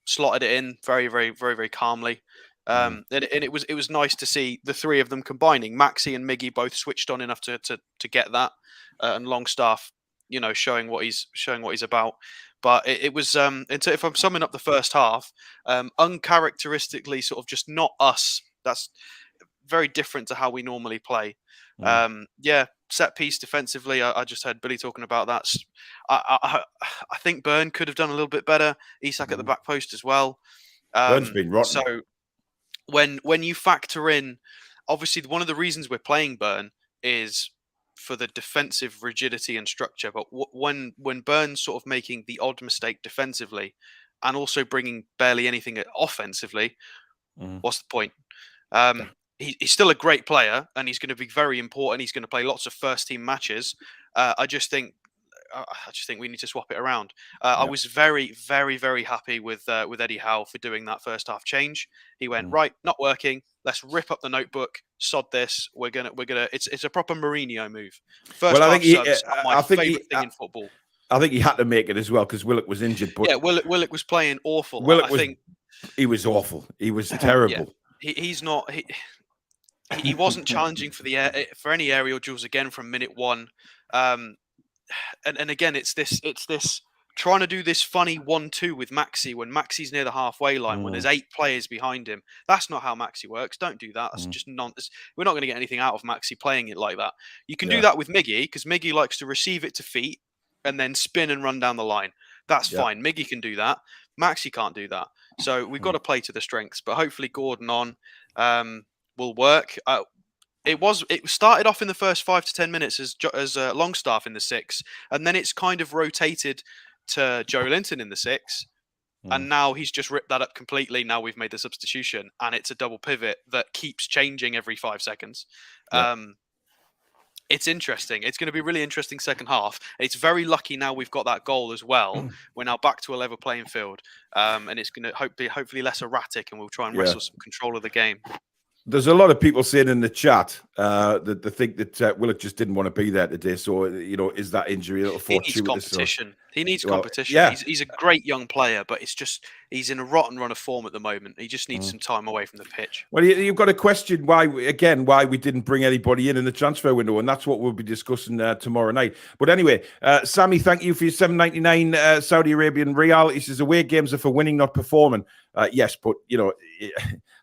slotted it in very, very, very, very calmly. And it was nice to see the 3 of them combining. Maxi and Miggy both switched on enough to get that, and Longstaff, showing what he's about. But it was if I'm summing up the first half, uncharacteristically sort of just not us. That's very different to how we normally play. Set piece defensively. I just heard Billy talking about that. I think Burn could have done a little bit better. Isak at the back post as well. Burn's been rotten. So when you factor in, obviously one of the reasons we're playing Burn is for the defensive rigidity and structure. But when Burn's sort of making the odd mistake defensively, and also bringing barely anything offensively, what's the point? He's still a great player, and he's going to be very important. He's going to play lots of first-team matches. I just think we need to swap it around. I was very, very, very happy with Eddie Howe for doing that first half change. He went, right, not working. Let's rip up the notebook. Sod this. We're gonna. It's a proper Mourinho move. First half subs are my favourite thing in football. I think he had to make it as well because Willock was injured. But yeah, Willock was playing awful. He was awful. He was terrible. He's not. He wasn't challenging for any aerial duels again from minute 1. And again, it's this trying to do this funny 1-2 with Maxi when Maxi's near the halfway line when there's 8 players behind him. That's not how Maxi works. Don't do that. That's just nonsense. We're not going to get anything out of Maxi playing it like that. You can do that with Miggy because Miggy likes to receive it to feet and then spin and run down the line. That's fine. Miggy can do that. Maxi can't do that. So we've got to play to the strengths. But hopefully Gordon will work. It started off in the first 5 to 10 minutes as Longstaff in the 6, and then it's kind of rotated to Joe Linton in the 6, and now he's just ripped that up completely. Now we've made the substitution, and it's a double pivot that keeps changing every 5 seconds. It's interesting. It's going to be a really interesting second half. It's very lucky now we've got that goal as well. We're now back to a level playing field, and it's going to hopefully less erratic, and we'll try and wrestle some control of the game. There's a lot of people saying in the chat that they think that Willock just didn't want to be there today. So, is that injury a little fortuitous? He needs competition. He needs competition. Yeah. He's a great young player, but it's just he's in a rotten run of form at the moment. He just needs some time away from the pitch. Well, you've got to question why we didn't bring anybody in the transfer window, and that's what we'll be discussing tomorrow night. But anyway, Sammy, thank you for your $7.99 Saudi Arabian Real. He says away games are for winning, not performing. Yes, but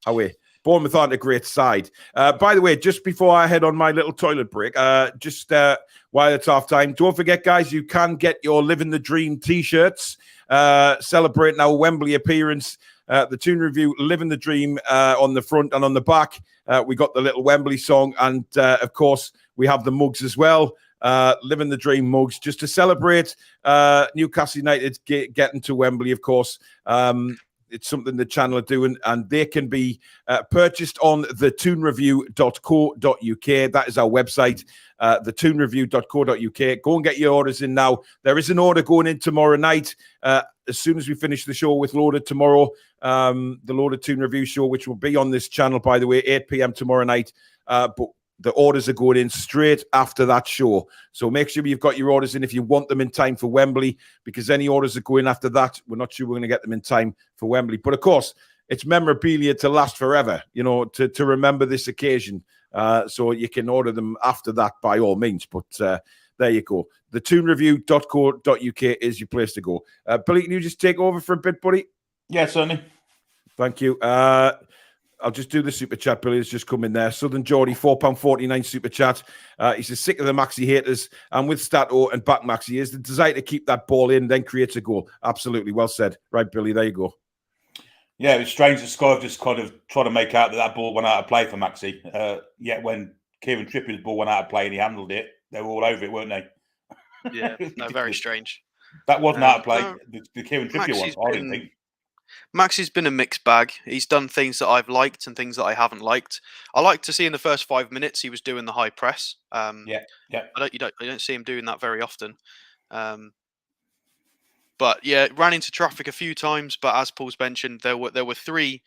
away. Bournemouth aren't a great side. By the way, just before I head on my little toilet break, while it's half time, don't forget, guys, you can get your Living the Dream t-shirts celebrating our Wembley appearance. The Toon Review, Living the Dream on the front and on the back. We got the little Wembley song, and of course, we have the mugs as well. Living the Dream mugs, just to celebrate Newcastle United getting to Wembley, of course. it's something the channel are doing, and they can be purchased on the toonreview.co.uk. That is our website, the toonreview.co.uk. Go and get your orders in now. There is an order going in tomorrow night. As soon as we finish the show with Loaded tomorrow, the Loaded Toon Review show, which will be on this channel, by the way, 8 p.m. tomorrow night. But the orders are going in straight after that show. So make sure you've got your orders in if you want them in time for Wembley, because any orders that go in after that, we're not sure we're going to get them in time for Wembley. But of course, it's memorabilia to last forever, to remember this occasion. So you can order them after that by all means. But there you go. The toonreview.co.uk is your place to go. Billy, can you just take over for a bit, buddy? Yeah, certainly. Thank you. I'll just do the super chat. Billy has just come in there. Southern Geordie, £4.49 super chat. He says, sick of the Maxi haters. And with Stato and back Maxi is the desire to keep that ball in, then creates a goal. Absolutely. Well said. Right, Billy, there you go. Yeah, it was strange that Sky just kind of tried to make out that ball went out of play for Maxi. Yet when Kieran Trippier's ball went out of play and he handled it, they were all over it, weren't they? Yeah, no, very strange. That wasn't out of play. The Kieran Trippier one, I didn't think. Maxi's been a mixed bag. He's done things that I've liked and things that I haven't liked. I like to see in the first 5 minutes he was doing the high press. Yeah. I don't see him doing that very often. But yeah, ran into traffic a few times. But as Paul's mentioned, there were two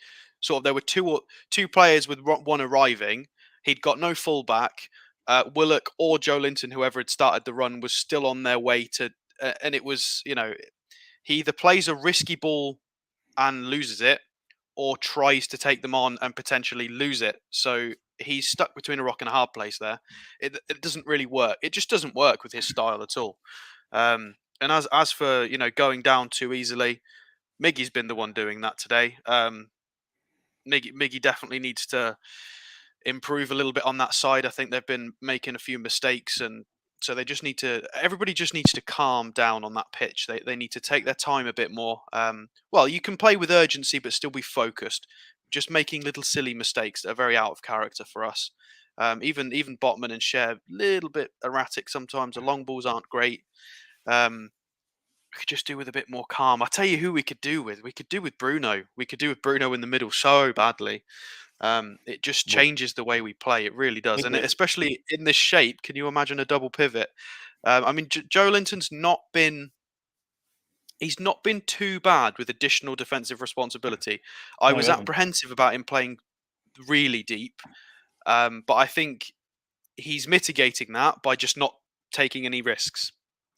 players with one arriving. He'd got no fullback. Willock or Joe Linton, whoever had started the run, was still on their way to, and it was, he either plays a risky ball and loses it, or tries to take them on and potentially lose it. So he's stuck between a rock and a hard place there. It doesn't really work. It just doesn't work with his style at all. And as for going down too easily, Miggy's been the one doing that today. Miggy definitely needs to improve a little bit on that side. I think they've been making a few mistakes, and so everybody just needs to calm down on that pitch. They need to take their time a bit more. Well, you can play with urgency, but still be focused. Just making little silly mistakes that are very out of character for us. Even Botman and Cher, a little bit erratic sometimes. The long balls aren't great. We could just do with a bit more calm. I tell you who we could do with. We could do with Bruno. We could do with Bruno in the middle so badly. It just changes the way we play. It really does. And especially in this shape, can you imagine a double pivot? I mean, Joe Linton's not been too bad with additional defensive responsibility. I was apprehensive about him playing really deep. But I think he's mitigating that by just not taking any risks.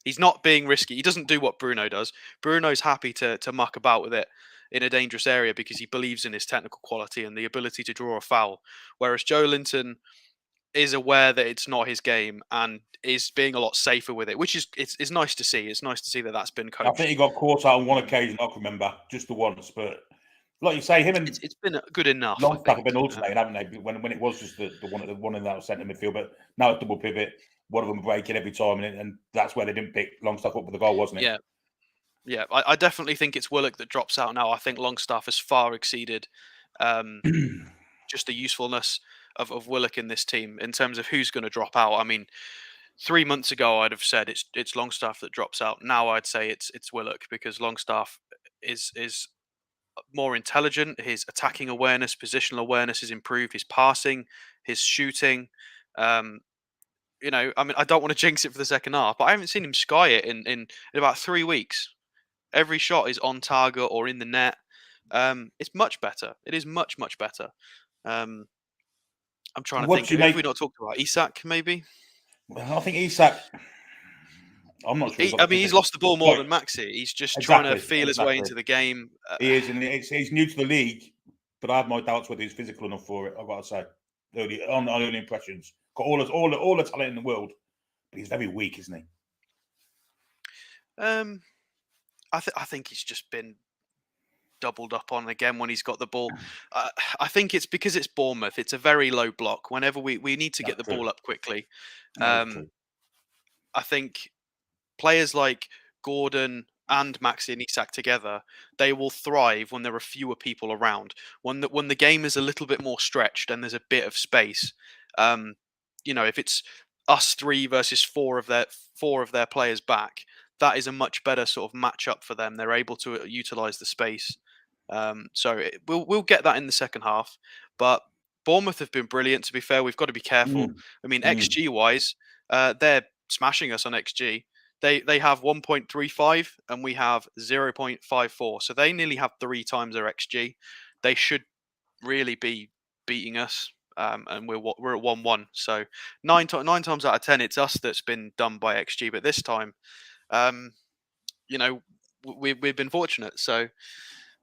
He's not being risky. He doesn't do what Bruno does. Bruno's happy to muck about with it in a dangerous area because he believes in his technical quality and the ability to draw a foul. Whereas Joe Linton is aware that it's not his game and is being a lot safer with it, which is it's nice to see. It's nice to see that that's been coached. I think he got caught out on one occasion, I can remember, just the once. But like you say, him and it's been good enough. Longstaff have been alternating, haven't they? When it was just the one in that centre midfield, but now it's double pivot. One of them breaking every time, and that's where they didn't pick Longstaff up with the goal, wasn't it? Yeah. Yeah, I definitely think it's Willock that drops out now. I think Longstaff has far exceeded just the usefulness of Willock in this team in terms of who's going to drop out. I mean, 3 months ago I'd have said it's Longstaff that drops out. Now I'd say it's Willock because Longstaff is more intelligent. His attacking awareness, positional awareness has improved. His passing, his shooting. I mean, I don't want to jinx it for the second half, but I haven't seen him sky it in about 3 weeks. Every shot is on target or in the net. It's much better. It is much, much better. I'm trying to think. Have we not talked about Isak, maybe? I think Isak... I'm not sure. He's lost the ball more than Maxi. He's just trying to feel his way into the game. He is, and he's new to the league, but I have my doubts whether he's physical enough for it, I've got to say. Early impressions. Got all the talent in the world, but he's very weak, isn't he? I think he's just been doubled up on again when he's got the ball. I think it's because it's Bournemouth. It's a very low block. Whenever we need to get the ball up quickly. I think players like Gordon and Maxi and Isak together, they will thrive when there are fewer people around. When the game is a little bit more stretched and there's a bit of space. If it's us three versus four of their players back, that is a much better sort of matchup for them. They're able to utilize the space. We'll get that in the second half. But Bournemouth have been brilliant. To be fair, we've got to be careful. I mean, XG wise, they're smashing us on XG. They have 1.35 and we have 0.54. So they nearly have 3 times their XG. They should really be beating us. And we're at 1-1. So 9 times out of 10, it's us that's been done by XG. But this time, we've been fortunate. So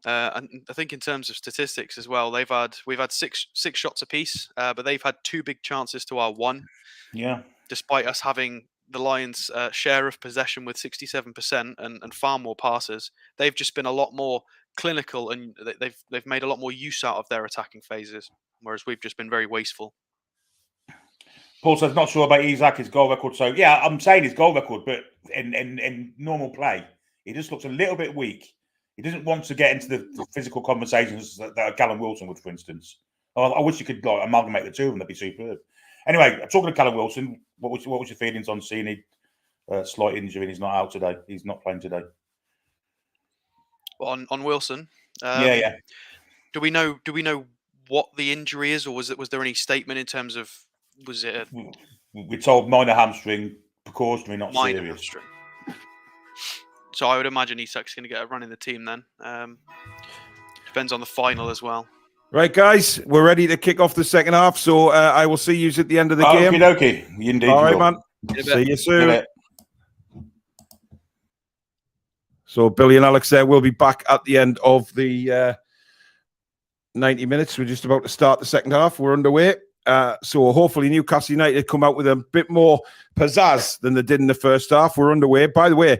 and I think in terms of statistics as well, we've had six shots apiece, but they've had 2 big chances to our 1. Yeah. Despite us having the Lions' share of possession with 67% and far more passes, they've just been a lot more clinical and they've made a lot more use out of their attacking phases, whereas we've just been very wasteful. Paul says not sure about Isak's goal record. So yeah, I'm saying his goal record, but in normal play, he just looks a little bit weak. He doesn't want to get into the physical conversations that Callum Wilson would, for instance. I wish you could amalgamate the two of them. That'd be superb. Anyway, talking to Callum Wilson, what was your feelings on seeing a slight injury and he's not out today? He's not playing today. On Wilson? Yeah. Do we know what the injury is, or was there any statement in terms of We're told minor hamstring, precautionary, not minor serious. Hamstring. So I would imagine Isak's going to get a run in the team then. Depends on the final as well. Right, guys, we're ready to kick off the second half. So I will see you at the end of the game. Okay. Indeed. All right, man. See you soon. So Billy and Alex there will be back at the end of the 90 minutes. We're just about to start the second half. We're underway. So hopefully Newcastle United come out with a bit more pizzazz than they did in the first half. We're underway. By the way,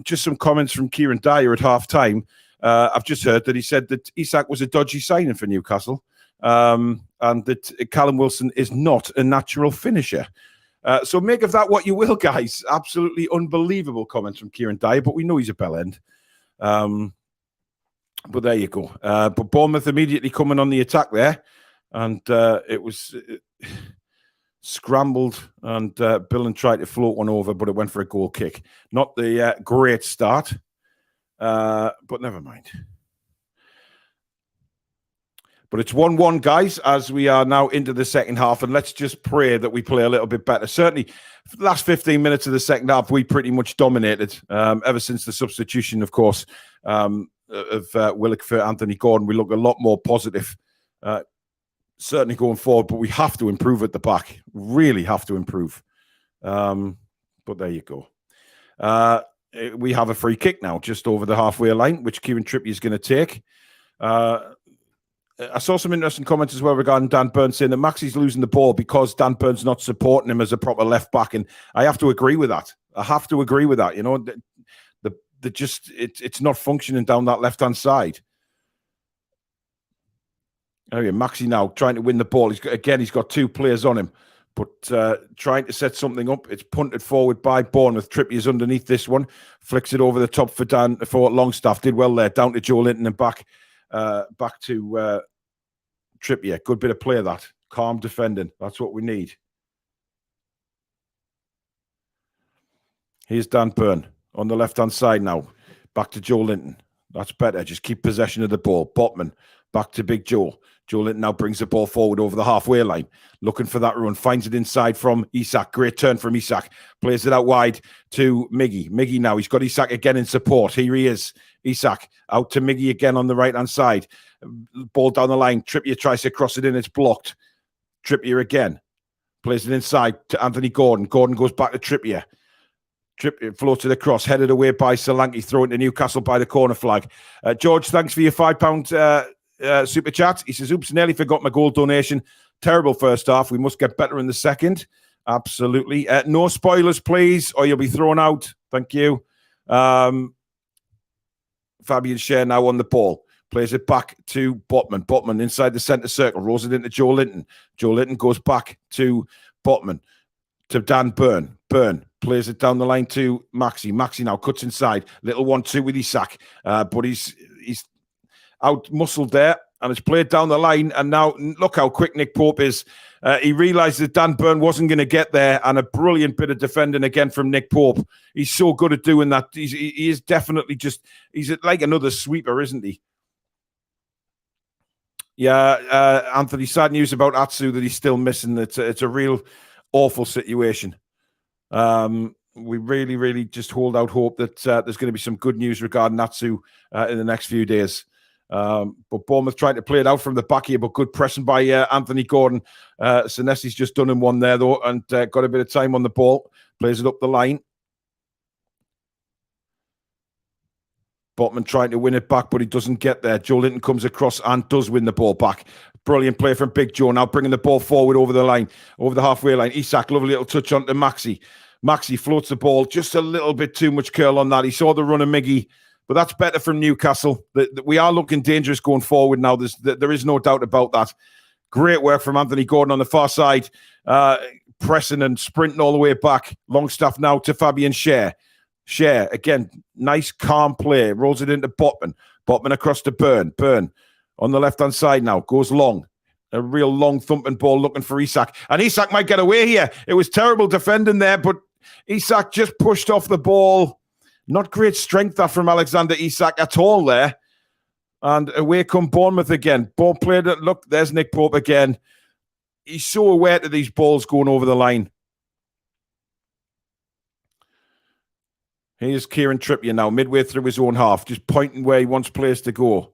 just some comments from Kieran Dyer at half-time. I've just heard that he said that Isak was a dodgy signing for Newcastle and that Callum Wilson is not a natural finisher. So make of that what you will, guys. Absolutely unbelievable comments from Kieran Dyer, but we know he's a bell end. But there you go. But Bournemouth immediately coming on the attack there. And it was scrambled and Billen tried to float one over, but it went for a goal kick. Not the great start, but never mind. But it's 1-1, guys, as we are now into the second half. And let's just pray that we play a little bit better. Certainly, for the last 15 minutes of the second half, we pretty much dominated. Ever since the substitution, of course, of Willock for Anthony Gordon, we look a lot more positive. Certainly going forward, but we have to improve at the back. Really have to improve. But there you go. We have a free kick now, just over the halfway line, which Kieran Trippier is going to take. I saw some interesting comments as well regarding Dan Burns saying that Maxi's losing the ball because Dan Burns not supporting him as a proper left back, and I have to agree with that. You know, it's not functioning down that left hand side. Oh yeah, Maxi now trying to win the ball. He's got 2 players on him, but trying to set something up. It's punted forward by Bournemouth. Trippier's underneath this one, flicks it over the top for Longstaff. Did well there, down to Joe Linton and back to Trippier. Good bit of play that. Calm defending. That's what we need. Here's Dan Burn on the left-hand side now. Back to Joe Linton. That's better. Just keep possession of the ball. Botman back to Big Joe. Joe Linton now brings the ball forward over the halfway line. Looking for that run. Finds it inside from Isak. Great turn from Isak. Plays it out wide to Miggy. Miggy now. He's got Isak again in support. Here he is. Isak out to Miggy again on the right-hand side. Ball down the line. Trippier tries to cross it in. It's blocked. Trippier again. Plays it inside to Anthony Gordon. Gordon goes back to Trippier. Trippier floats it across. Headed away by Solanke. Thrown to Newcastle by the corner flag. George, thanks for your £5 super chat. He says, oops, nearly forgot my goal donation. Terrible first half. We must get better in the second. Absolutely. No spoilers, please, or you'll be thrown out. Thank you. Fabian Scher now on the ball. Plays it back to Botman. Botman inside the centre circle. Rolls it into Joe Linton. Joe Linton goes back to Botman. To Dan Burn. Burn plays it down the line to Maxi. Maxi now cuts inside. Little 1-2 with Isak. But he's out-muscled there. And it's played down the line. And now look how quick Nick Pope is. He realised that Dan Burn wasn't going to get there. And a brilliant bit of defending again from Nick Pope. He's so good at doing that. He is definitely he's like another sweeper, isn't he? Anthony, sad news about Atsu that he's still missing. It's a real awful situation. We really, really just hold out hope that there's going to be some good news regarding Atsu in the next few days. But Bournemouth trying to play it out from the back here, but good pressing by Anthony Gordon. Senesi's just done him one there, though, and got a bit of time on the ball. Plays it up the line. Botman trying to win it back, but he doesn't get there. Joe Linton comes across and does win the ball back. Brilliant play from Big Joe, now bringing the ball forward over the line, over the halfway line. Isak, lovely little touch onto Maxi. Maxi floats the ball, just a little bit too much curl on that. He saw the run of Miggy, but that's better from Newcastle. We are looking dangerous going forward now. There is no doubt about that. Great work from Anthony Gordon on the far side, pressing and sprinting all the way back. Longstaff now to Fabian Schär. Schär, again, nice, calm play. Rolls it into Botman. Botman across to Byrne. Byrne on the left-hand side now. Goes long. A real long thumping ball looking for Isak. And Isak might get away here. It was terrible defending there, but Isak just pushed off the ball. Not great strength that from Alexander Isak at all there. And away come Bournemouth again. Ball played. Look, there's Nick Pope again. He's so aware to these balls going over the line. Here's Kieran Trippier now, midway through his own half, just pointing where he wants players to go.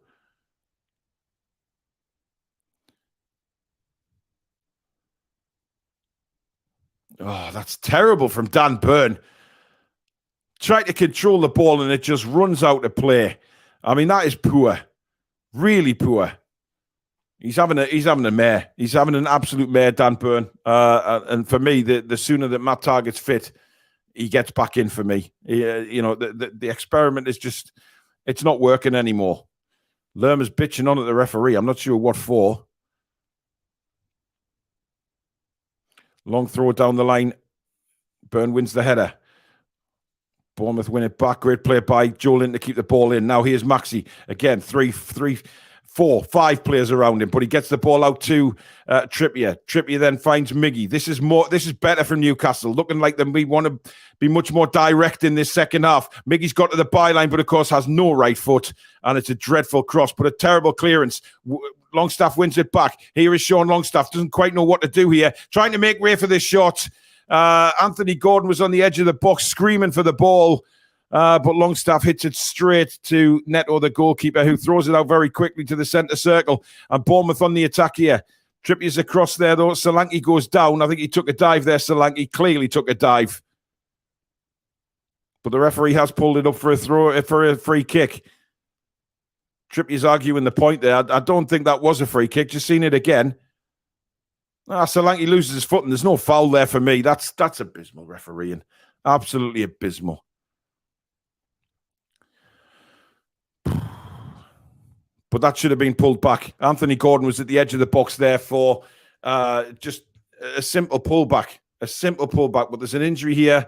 Oh, that's terrible from Dan Byrne. Tried to control the ball and it just runs out of play. I mean, that is poor. Really poor. He's having a mare. He's having an absolute mare, Dan Byrne. And for me, the sooner that Matt Targett's fit, he gets back in for me. The experiment is just, it's not working anymore. Lerma's bitching on at the referee. I'm not sure what for. Long throw down the line. Byrne wins the header. Bournemouth win it back. Great play by Joe Linton to keep the ball in. Now here's Maxi. Again, 5 players around him, but he gets the ball out to Trippier. Trippier then finds Miggy. This is better from Newcastle. Looking like we want to be much more direct in this second half. Miggy's got to the byline, but of course has no right foot, and it's a dreadful cross, but a terrible clearance. Longstaff wins it back. Here is Sean Longstaff. Doesn't quite know what to do here. Trying to make way for this shot. Anthony Gordon was on the edge of the box screaming for the ball. But Longstaff hits it straight to Neto, the goalkeeper, who throws it out very quickly to the centre circle. And Bournemouth on the attack here. Trippier's across there, though. Solanke goes down. I think he took a dive there, Solanke. Clearly took a dive. But the referee has pulled it up for a free kick. Trippier's arguing the point there. I don't think that was a free kick. Just seen it again. Solanke loses his foot, and there's no foul there for me. That's abysmal refereeing. Absolutely abysmal. But that should have been pulled back. Anthony Gordon was at the edge of the box there for just a simple pullback. But there's an injury here,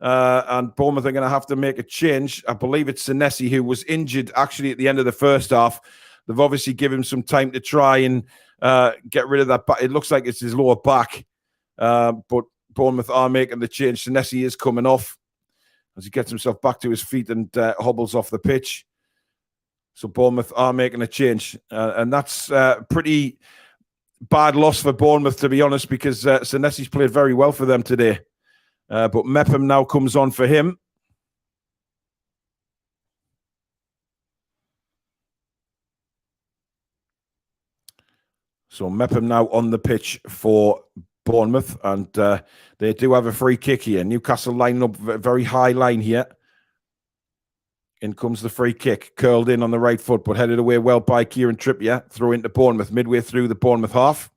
and Bournemouth are going to have to make a change. I believe it's Senesi, who was injured actually at the end of the first half. They've obviously given him some time to try and get rid of that. It looks like it's his lower back. But Bournemouth are making the change. Senesi is coming off as he gets himself back to his feet and hobbles off the pitch. So Bournemouth are making a change. And that's pretty bad loss for Bournemouth, to be honest, because Senesi's played very well for them today. But Mepham now comes on for him. So Mepham now on the pitch for Bournemouth. And they do have a free kick here. Newcastle lining up a very high line here. In comes the free kick, curled in on the right foot, but headed away well by Kieran Trippier. Throw into Bournemouth, midway through the Bournemouth half.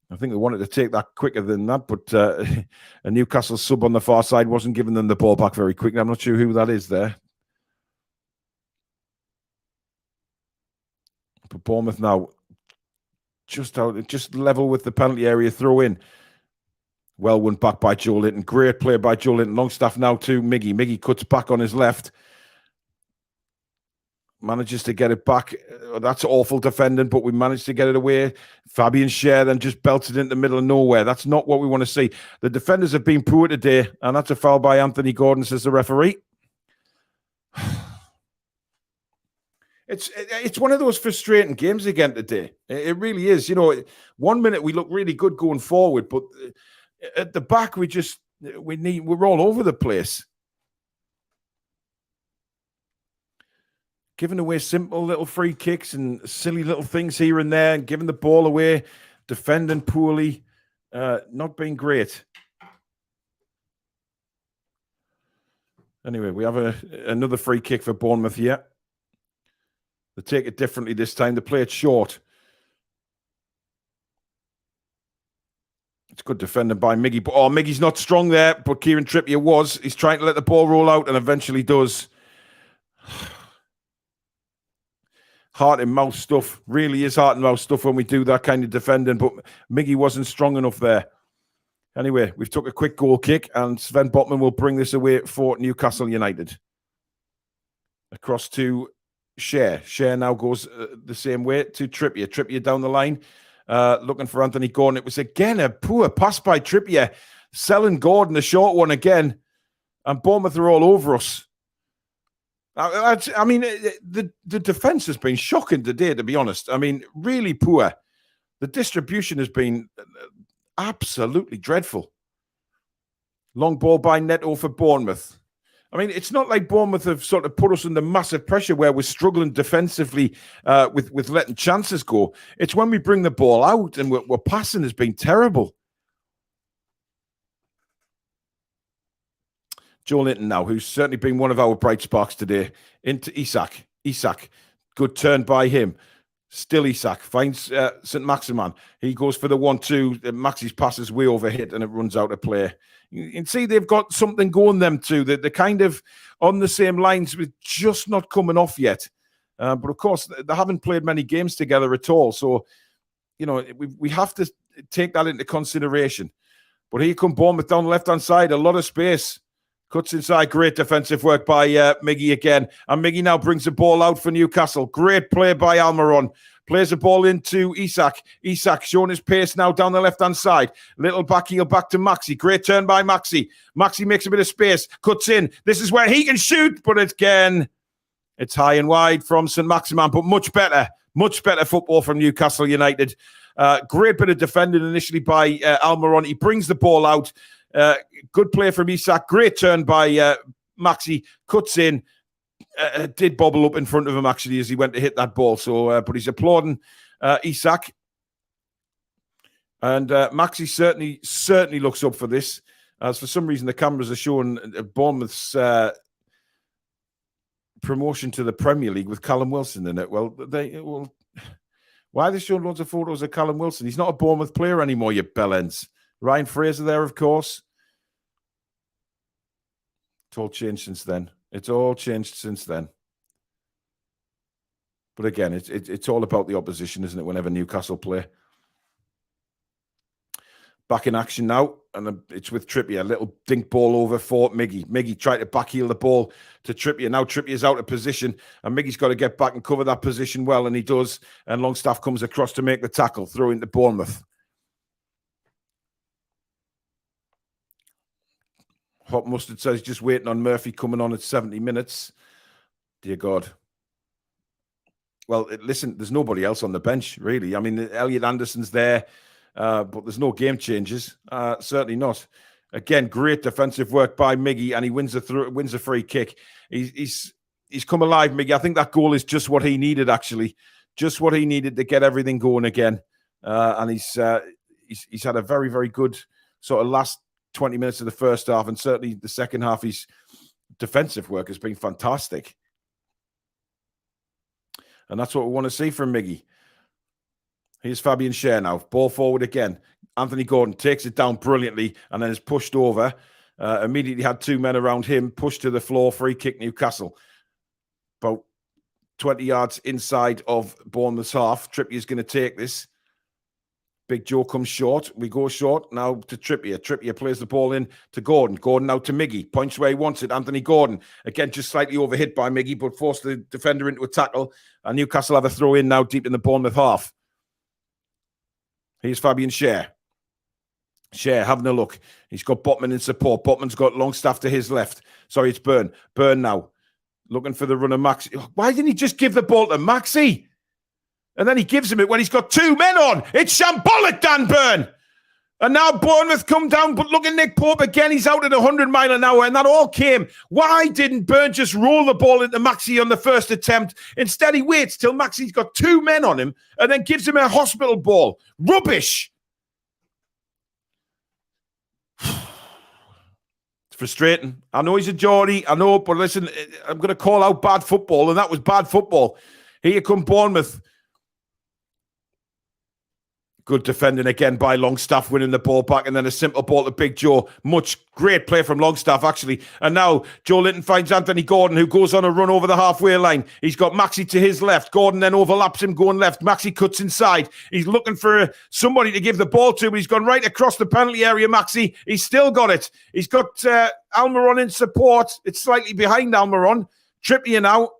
I think they wanted to take that quicker than that, but a Newcastle sub on the far side wasn't giving them the ball back very quickly. I'm not sure who that is there. But Bournemouth now just level with the penalty area throw in. Well won back by Joe Linton. Great play by Joe Linton. Longstaff now to Miggy. Miggy cuts back on his left. Manages to get it back. That's awful defending, but we managed to get it away. Fabian Schär then just belts it into the middle of nowhere. That's not what we want to see. The defenders have been poor today, and that's a foul by Anthony Gordon, says the referee. It's one of those frustrating games again today. It really is. 1 minute we look really good going forward, but at the back we're all over the place. Giving away simple little free kicks and silly little things here and there, and giving the ball away, defending poorly, not being great. Anyway, we have another free kick for Bournemouth here. They take it differently this time. They play it short. It's good defending by Miggy. Oh, Miggy's not strong there, but Kieran Trippier was. He's trying to let the ball roll out and eventually does. Heart and mouth stuff. Really is heart and mouth stuff when we do that kind of defending, but Miggy wasn't strong enough there. Anyway, we've took a quick goal kick, and Sven Botman will bring this away for Newcastle United. Across to Cher. Cher now goes the same way to Trippier. Trippier down the line, looking for Anthony Gordon. It was again a poor pass by Trippier. Selling Gordon, a short one again. And Bournemouth are all over us. I mean, the defence has been shocking today, to be honest. I mean, really poor. The distribution has been absolutely dreadful. Long ball by Neto for Bournemouth. I mean, it's not like Bournemouth have sort of put us under massive pressure where we're struggling defensively with letting chances go. It's when we bring the ball out and we're passing has been terrible. Joe Linton now, who's certainly been one of our bright sparks today, into Isak. Isak, good turn by him. Still Isak, finds St. Maximan. He goes for the 1-2. Maxi's pass is way overhit and it runs out of play. You can see they've got something going, them two. They're kind of on the same lines, with just not coming off yet. But of course, they haven't played many games together at all. So, we have to take that into consideration. But here come Bournemouth down the left-hand side. A lot of space. Cuts inside. Great defensive work by Miggy again. And Miggy now brings the ball out for Newcastle. Great play by Almiron. Plays the ball into Isak. Isak showing his pace now down the left-hand side. Little back heel back to Maxi. Great turn by Maxi. Maxi makes a bit of space. Cuts in. This is where he can shoot. But again, it's high and wide from St. Maximan. But much better football from Newcastle United. Great bit of defending initially by Almiron. He brings the ball out. Good play from Isak. Great turn by Maxi. Cuts in. Did bobble up in front of him actually as he went to hit that ball. So, but he's applauding Isak. And Maxi certainly looks up for this. As for some reason the cameras are showing Bournemouth's promotion to the Premier League with Callum Wilson in it. Well, why are they showing loads of photos of Callum Wilson? He's not a Bournemouth player anymore, you bellends. Ryan Fraser there, of course. It's all changed since then. But again, it's all about the opposition, isn't it, whenever Newcastle play? Back in action now, and it's with Trippier. A little dink ball over for Miggy. Miggy tried to backheel the ball to Trippier. Now Trippier's out of position, and Miggy's got to get back and cover that position well, and he does. And Longstaff comes across to make the tackle, throw into Bournemouth. Hot Mustard says just waiting on Murphy coming on at 70 minutes. Dear God. Well, listen, there's nobody else on the bench, really. I mean, Elliot Anderson's there, but there's no game changes. Certainly not. Again, great defensive work by Miggy, and he wins a free kick. He's come alive, Miggy. I think that goal is just what he needed, actually. Just what he needed to get everything going again. And he's had a very, very good sort of last 20 minutes of the first half, and certainly the second half, his defensive work has been fantastic. And that's what we want to see from Miggy. Here's Fabian Schär now. Ball forward again. Anthony Gordon takes it down brilliantly and then is pushed over. Immediately had two men around him, pushed to the floor, free kick Newcastle. About 20 yards inside of Bournemouth's half. Trippier's going to take this. Big Joe comes short. We go short now to Trippier. Trippier plays the ball in to Gordon. Gordon now to Miggy. Points where he wants it. Anthony Gordon. Again, just slightly overhit by Miggy, but forced the defender into a tackle. And Newcastle have a throw in now deep in the Bournemouth half. Here's Fabian Schär. Schär having a look. He's got Botman in support. Botman's got Longstaff to his left. Sorry, it's Byrne. Byrne now. Looking for the run of Maxi. Why didn't he just give the ball to Maxi? And then he gives him it when he's got two men on. It's shambolic, Dan Burn. And now Bournemouth come down, but look at Nick Pope again. He's out at 100 mile an hour, and that all came. Why didn't Burn just roll the ball into Maxi on the first attempt? Instead, he waits till Maxi's got two men on him and then gives him a hospital ball. Rubbish. It's frustrating. I know he's a Geordie. I know, but listen, I'm going to call out bad football, and that was bad football. Here come Bournemouth. Good defending again by Longstaff, winning the ball back, and then a simple ball to Big Joe. Great play from Longstaff, actually. And now Joe Linton finds Anthony Gordon, who goes on a run over the halfway line. He's got Maxi to his left. Gordon then overlaps him going left. Maxi cuts inside. He's looking for somebody to give the ball to, but he's gone right across the penalty area, Maxi. He's still got it. He's got Almiron in support. It's slightly behind Almiron. Trippier now.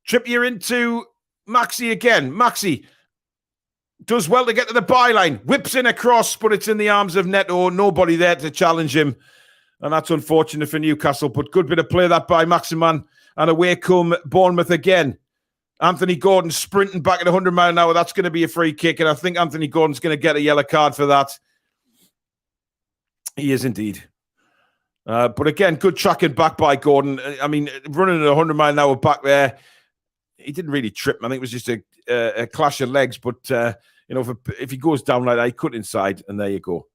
Trippier into Maxi again. Maxi does well to get to the byline. Whips in across, but it's in the arms of Neto. Nobody there to challenge him. And that's unfortunate for Newcastle. But good bit of play that by Maximan. And away come Bournemouth again. Anthony Gordon sprinting back at 100 mile an hour. That's going to be a free kick. And I think Anthony Gordon's going to get a yellow card for that. He is indeed. But again, good tracking back by Gordon. I mean, running at 100 mile an hour back there. He didn't really trip. I think it was just a clash of legs. But, if he goes down like that, he cut inside. And there you go.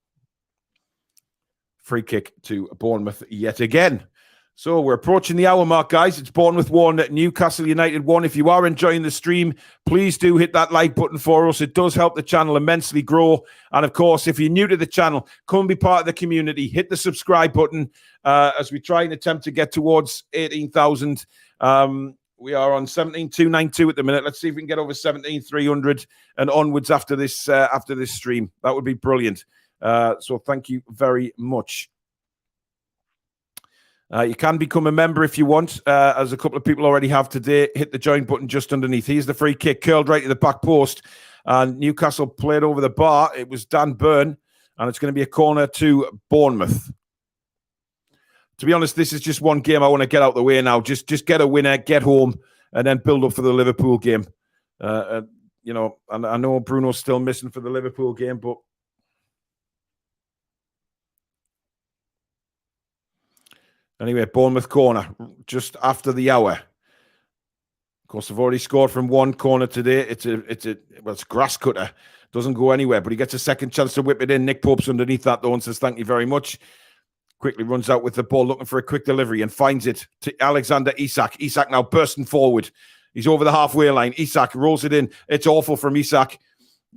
Free kick to Bournemouth yet again. So we're approaching the hour mark, guys. It's Bournemouth 1, Newcastle United 1. If you are enjoying the stream, please do hit that like button for us. It does help the channel immensely grow. And, of course, if you're new to the channel, come and be part of the community. Hit the subscribe button as we try and attempt to get towards 18,000. We are on 17,292 at the minute. Let's see if we can get over 17,300 and onwards after this stream. That would be brilliant. So thank you very much. You can become a member if you want, as a couple of people already have today. Hit the join button just underneath. Here's the free kick, curled right to the back post. And Newcastle played over the bar. It was Dan Burn, and it's going to be a corner to Bournemouth. To be honest, this is just one game I want to get out of the way now. Just get a winner, get home, and then build up for the Liverpool game. And I know Bruno's still missing for the Liverpool game, but anyway, Bournemouth corner just after the hour. Of course, they've already scored from one corner today. It's grass cutter. Doesn't go anywhere, but he gets a second chance to whip it in. Nick Pope's underneath that though and says thank you very much. Quickly runs out with the ball, looking for a quick delivery and finds it to Alexander Isak. Isak now bursting forward. He's over the halfway line. Isak rolls it in. It's awful from Isak.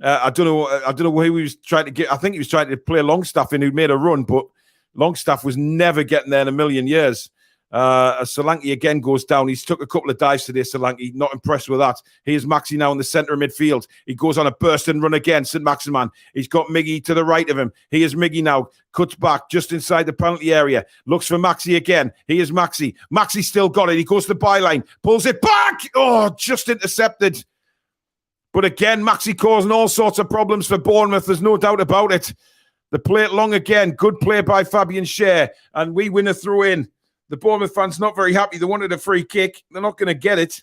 I don't know who he was trying to get. I think he was trying to play Longstaff in, who made a run, but Longstaff was never getting there in a million years. Solanke again goes down. He's took a couple of dives today, Solanke. Not impressed with that. Here's Maxi now in the centre of midfield. He goes on a burst and run again, St. Maximan. He's got Miggy to the right of him. Here's Miggy now. Cuts back just inside the penalty area. Looks for Maxi again. Here's Maxi. Maxi still got it. He goes to the byline. Pulls it back. Oh, just intercepted. But again, Maxi causing all sorts of problems for Bournemouth. There's no doubt about it. The play it long again. Good play by Fabian Schär. And we win a throw in. The Bournemouth fans not very happy. They wanted a free kick. They're not going to get it.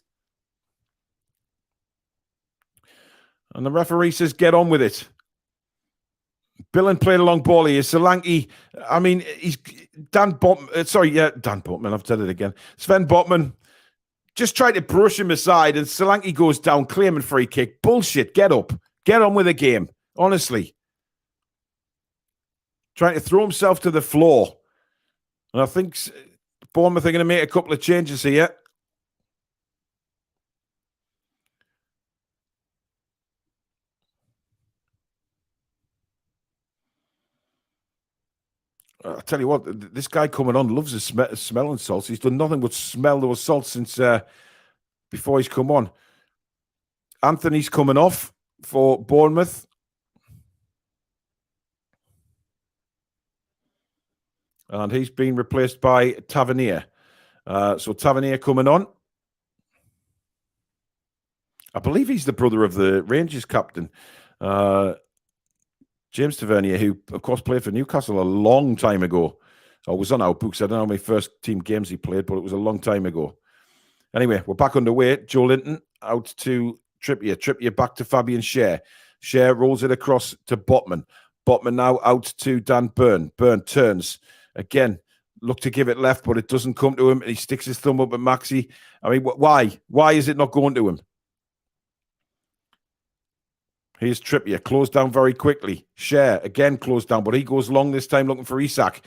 And the referee says, get on with it. Billen played a long ball here. Solanke, I mean, he's Dan Botman. I've said it again. Sven Botman just tried to brush him aside, and Solanke goes down, claiming free kick. Bullshit. Get up. Get on with the game. Honestly. Trying to throw himself to the floor. And I think Bournemouth are going to make a couple of changes here. I tell you what, this guy coming on loves his smelling salts. He's done nothing but smell those salts since before he's come on. Anthony's coming off for Bournemouth. And he's been replaced by Tavernier. So Tavernier coming on. I believe he's the brother of the Rangers captain, James Tavernier, who, of course, played for Newcastle a long time ago. I was on our books. I don't know how many first team games he played, but it was a long time ago. Anyway, we're back underway. Joe Linton out to Trippier. Trippier back to Fabian Schär. Schär rolls it across to Botman. Botman now out to Dan Burn. Burn turns. Again, look to give it left, but it doesn't come to him. And he sticks his thumb up at Maxi. I mean, why? Why is it not going to him? Here's Trippier. Closed down very quickly. Schär, again, closed down, but he goes long this time looking for Isak.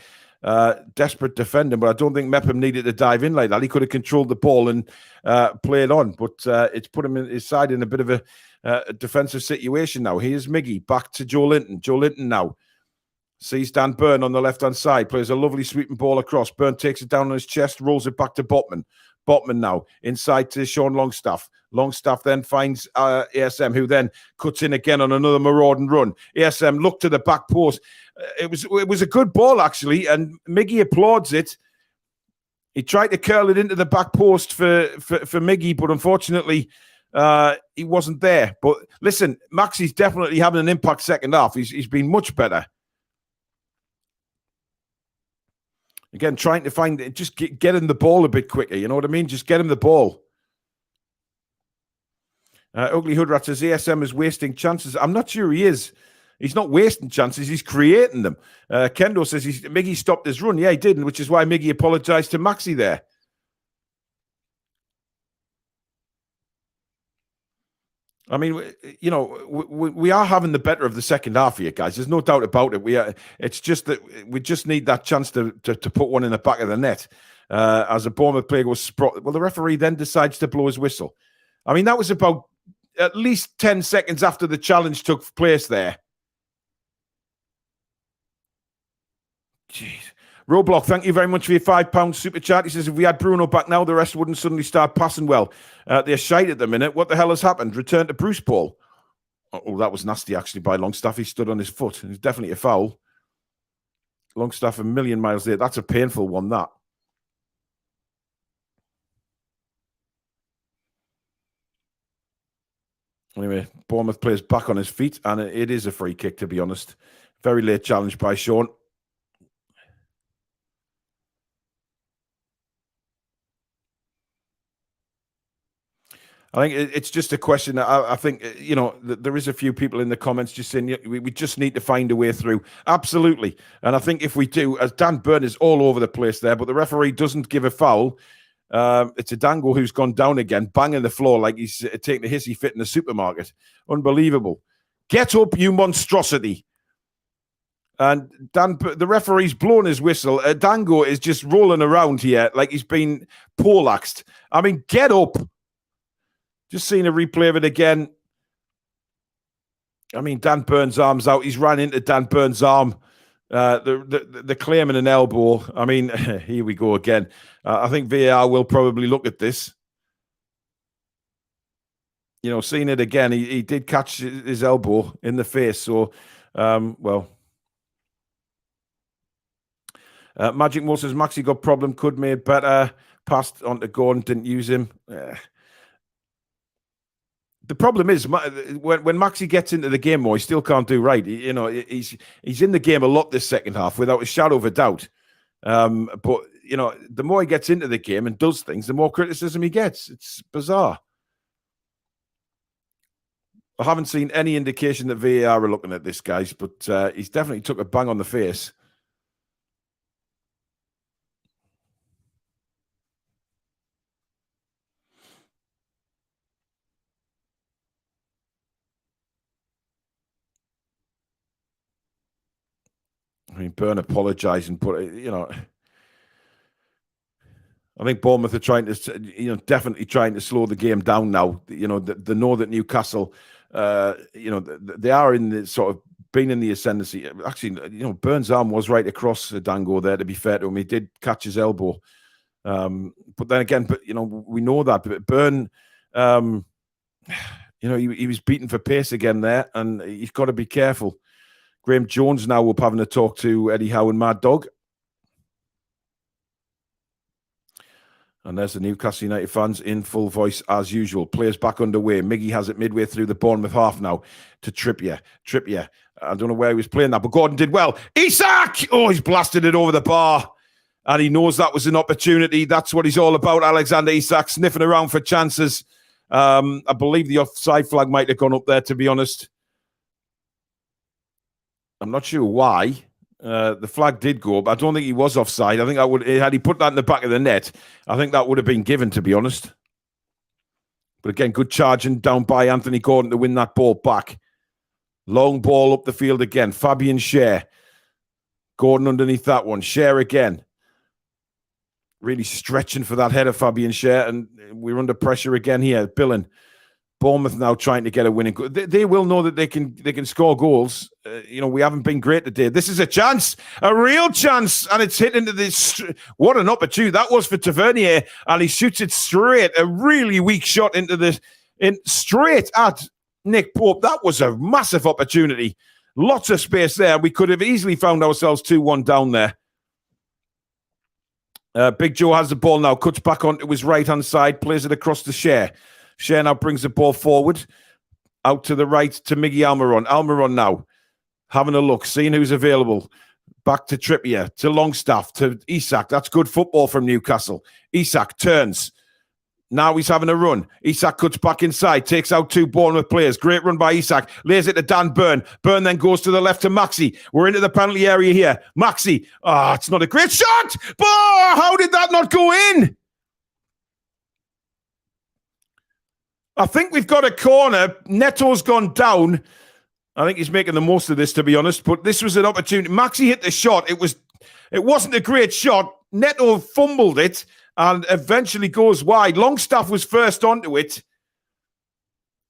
Desperate defending, but I don't think Mepham needed to dive in like that. He could have controlled the ball and played on, but it's put him in his side in a bit of a defensive situation now. Here's Miggy back to Joe Linton. Joe Linton now sees Dan Burn on the left-hand side, plays a lovely sweeping ball across. Burn takes it down on his chest, rolls it back to Botman. Botman now inside to Sean Longstaff. Longstaff then finds ASM, who then cuts in again on another marauding run. ASM looked to the back post. It was a good ball, actually, and Miggy applauds it. He tried to curl it into the back post for Miggy, but unfortunately, he wasn't there. But listen, Maxi's definitely having an impact second half. He's been much better. Again, trying to find, just get him the ball a bit quicker. You know what I mean? Just get him the ball. Ugly Hoodrat says ASM is wasting chances. I'm not sure he is. He's not wasting chances. He's creating them. Kendo says Miggy stopped his run. Yeah, he didn't, which is why Miggy apologized to Maxi there. I mean, you know, we are having the better of the second half here, guys. There's no doubt about it. It's just that we just need that chance to put one in the back of the net. As a Bournemouth player goes sprot. Well, the referee then decides to blow his whistle. I mean, that was about at least 10 seconds after the challenge took place there. Jeez. Roblox, thank you very much for your £5 super chat. He says, if we had Bruno back now, the rest wouldn't suddenly start passing well. They're shite at the minute. What the hell has happened? Return to Bruce Paul. Oh, that was nasty, actually, by Longstaff. He stood on his foot. It was definitely a foul. Longstaff a million miles there. That's a painful one, that. Anyway, Bournemouth plays back on his feet, and it is a free kick, to be honest. Very late challenge by Sean. I think it's just a question. I think, you know, there is a few people in the comments just saying we just need to find a way through. Absolutely. And I think if we do, as Dan Burn is all over the place there, but the referee doesn't give a foul. It's a Dango who's gone down again, banging the floor like he's taking a hissy fit in the supermarket. Unbelievable. Get up, you monstrosity. And the referee's blown his whistle. Dango is just rolling around here like he's been poleaxed. I mean, get up. Just seen a replay of it again. I mean, Dan Burns' arm's out. He's ran into Dan Burns' arm. The claiming an elbow. I mean, here we go again. I think VAR will probably look at this. You know, seeing it again, he did catch his elbow in the face. So, well. Magic Mo says, Maxi got problem, could made better. Passed on to Gordon, didn't use him. The problem is when Maxi gets into the game more, he still can't do right. You know, he's in the game a lot this second half without a shadow of a doubt. But you know, the more he gets into the game and does things, the more criticism he gets. It's bizarre. I haven't seen any indication that VAR are looking at this, guys, but he's definitely took a bang on the face. I mean, Burn apologising, but you know, I think Bournemouth are trying to, you know, definitely trying to slow the game down now. You know, they know that Newcastle, you know, they are in the sort of been in the ascendancy. Actually, you know, Burns' arm was right across Dango there. To be fair to him, he did catch his elbow. But then again, you know, we know that. But Burn, you know, he was beaten for pace again there, and he's got to be careful. Graham Jones now up having a talk to Eddie Howe and Mad Dog. And there's the Newcastle United fans in full voice as usual. Players back underway. Miggy has it midway through the Bournemouth half now to Trippier. Trippier, I don't know where he was playing that, but Gordon did well. Isak! Oh, he's blasted it over the bar. and he knows that was an opportunity. That's what he's all about, Alexander Isak, sniffing around for chances. I believe the offside flag might have gone up there, to be honest. I'm not sure why. The flag did go up. I don't think he was offside. I think that would, had he put that in the back of the net, I think that would have been given, to be honest. But again, good charging down by Anthony Gordon to win that ball back. Long ball up the field again. Fabian Schär. Gordon underneath that one. Schär again. Really stretching for that header, Fabian Schär. And we're under pressure again here. Billen. Bournemouth now trying to get a winning goal. They will know that they can score goals. We haven't been great today. This is a chance, a real chance, and it's hit into this. What an opportunity that was for Tavernier, and he shoots it straight. A really weak shot into this, straight at Nick Pope. That was a massive opportunity. Lots of space there. We could have easily found ourselves 2-1 down there. Big Joe has the ball now, cuts back onto his right-hand side, plays it across the Schär. Schär now brings the ball forward, out to the right to Miggy Almiron. Almiron now having a look, seeing who's available. Back to Trippier, to Longstaff, to Isak. That's good football from Newcastle. Isak turns. Now he's having a run. Isak cuts back inside, takes out 2 Bournemouth players. Great run by Isak. Lays it to Dan Burn. Burn then goes to the left to Maxi. We're into the penalty area here. Maxi. It's not a great shot. But how did that not go in? I think we've got a corner. Neto's gone down. I think he's making the most of this, to be honest. But this was an opportunity. Maxi hit the shot. It wasn't a great shot. Neto fumbled it and eventually goes wide. Longstaff was first onto it.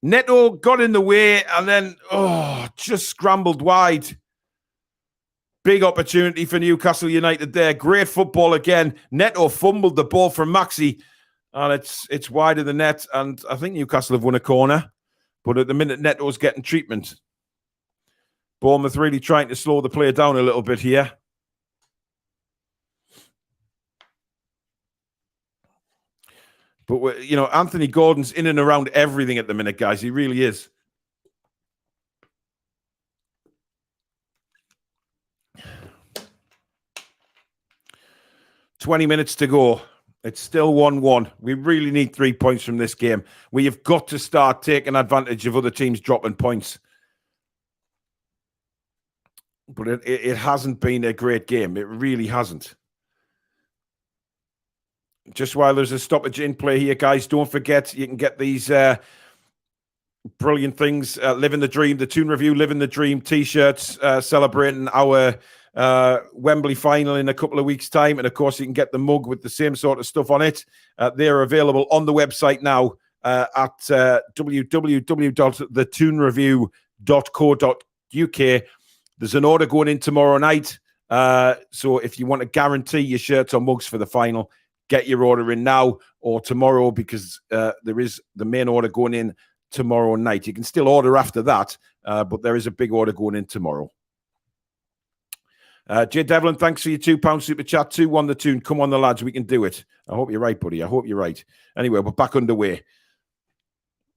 Neto got in the way and then, just scrambled wide. Big opportunity for Newcastle United there. Great football again. Neto fumbled the ball from Maxi. And it's wide of the net, and I think Newcastle have won a corner. But at the minute, Neto's getting treatment. Bournemouth really trying to slow the play down a little bit here. But, Anthony Gordon's in and around everything at the minute, guys. He really is. "20 minutes to go. It's still 1-1. We really need 3 points from this game. We have got to start taking advantage of other teams dropping points. But it hasn't been a great game. It really hasn't. Just while there's a stoppage in play here, guys, don't forget you can get these brilliant things. Living the Dream, the Toon Review, Living the Dream T-shirts, celebrating our Wembley final in a couple of weeks' time. And of course, you can get the mug with the same sort of stuff on it. They're available on the website now at www.thetoonreview.co.uk. There's an order going in tomorrow night. So if you want to guarantee your shirts or mugs for the final, get your order in now or tomorrow, because there is the main order going in tomorrow night. You can still order after that, but there is a big order going in tomorrow. Jay Devlin, thanks for your £2 super chat. 2-1 the Toon. Come on, the lads. We can do it. I hope you're right, buddy. I hope you're right. Anyway, we're back underway.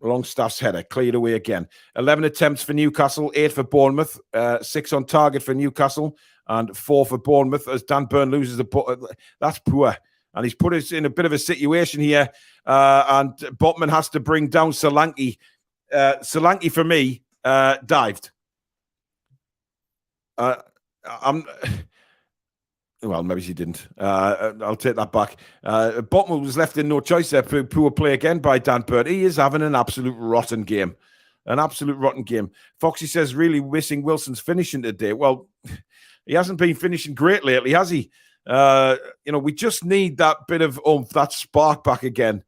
Longstaff's header cleared away again. 11 attempts for Newcastle, 8 for Bournemouth, 6 on target for Newcastle, and 4 for Bournemouth as Dan Burn loses the ball. That's poor. And he's put us in a bit of a situation here. And Botman has to bring down Solanke. Solanke, for me, dived. Well, maybe she didn't. I'll take that back. Botman was left in no choice there. Poor play again by Dan Burn. He is having an absolute rotten game. An absolute rotten game. Foxy says, really missing Wilson's finishing today. Well, he hasn't been finishing great lately, has he? We just need that bit of oomph, that spark back again.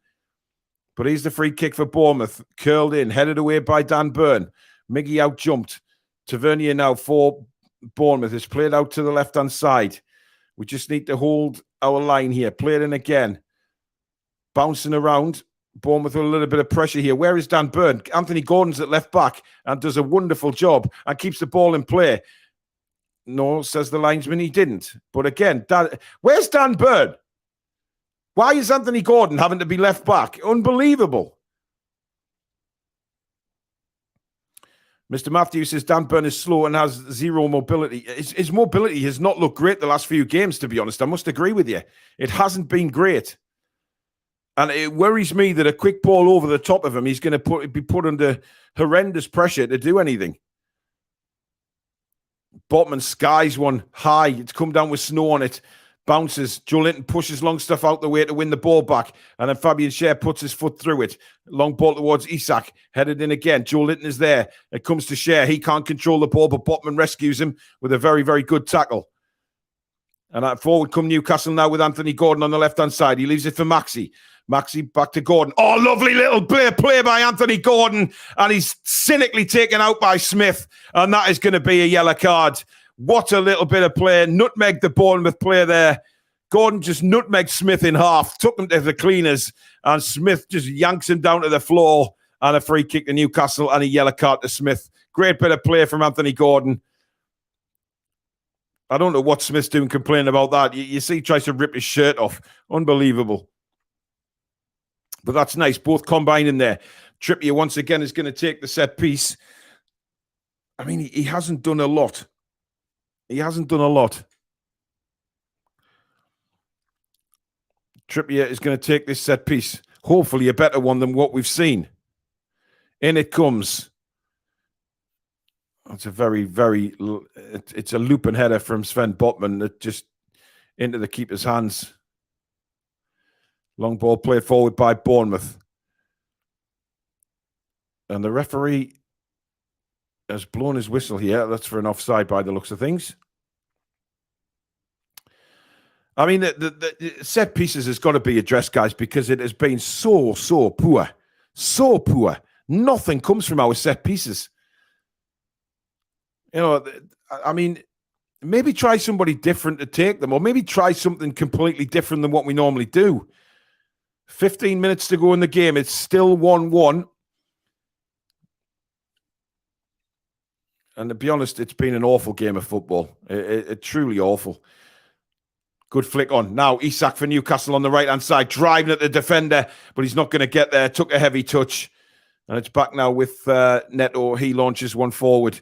But here's the free kick for Bournemouth. Curled in, headed away by Dan Burn. Miggy out jumped. Tavernier now for Bournemouth. It's played out to the left-hand side. We just need to hold our line here. Play it in again. Bouncing around. Bournemouth with a little bit of pressure here. Where is Dan Burn? Anthony Gordon's at left back and does a wonderful job and keeps the ball in play. No, says the linesman, he didn't. But again, where's Dan Burn? Why is Anthony Gordon having to be left back? Unbelievable. Mr. Matthews says Dan Burn is slow and has zero mobility. His mobility has not looked great the last few games, to be honest. I must agree with you. It hasn't been great. And it worries me that a quick ball over the top of him, he's going to be put under horrendous pressure to do anything. Botman skies one high. It's come down with snow on it. Bounces. Joe Linton pushes Longstaff out the way to win the ball back. And then Fabian Schär puts his foot through it. Long ball towards Isak. Headed in again. Joe Linton is there. It comes to Schär. He can't control the ball, but Botman rescues him with a very, very good tackle. And at forward come Newcastle now with Anthony Gordon on the left-hand side. He leaves it for Maxi. Maxi back to Gordon. Oh, lovely little play by Anthony Gordon. And he's cynically taken out by Smith. And that is going to be a yellow card. What a little bit of play. Nutmeg the Bournemouth player there. Gordon just nutmegged Smith in half. Took him to the cleaners. And Smith just yanks him down to the floor. And a free kick to Newcastle and a yellow card to Smith. Great bit of play from Anthony Gordon. I don't know what Smith's doing complaining about that. You see he tries to rip his shirt off. Unbelievable. But that's nice. Both combining there. Trippier once again is going to take the set piece. I mean, he hasn't done a lot. He hasn't done a lot. Trippier is going to take this set piece. Hopefully a better one than what we've seen. In it comes. It's a very, very... It's a looping header from Sven Botman that just into the keeper's hands. Long ball played forward by Bournemouth. And the referee has blown his whistle here. That's for an offside by the looks of things. I mean, the set pieces has got to be addressed, guys, because it has been so poor. So poor. Nothing comes from our set pieces. You know, I mean, maybe try somebody different to take them, or maybe try something completely different than what we normally do. 15 minutes to go in the game. It's still 1-1. And to be honest, it's been an awful game of football. It truly awful. Good flick on. Now, Isak for Newcastle on the right-hand side, driving at the defender, but he's not going to get there. Took a heavy touch. And it's back now with Neto. He launches one forward.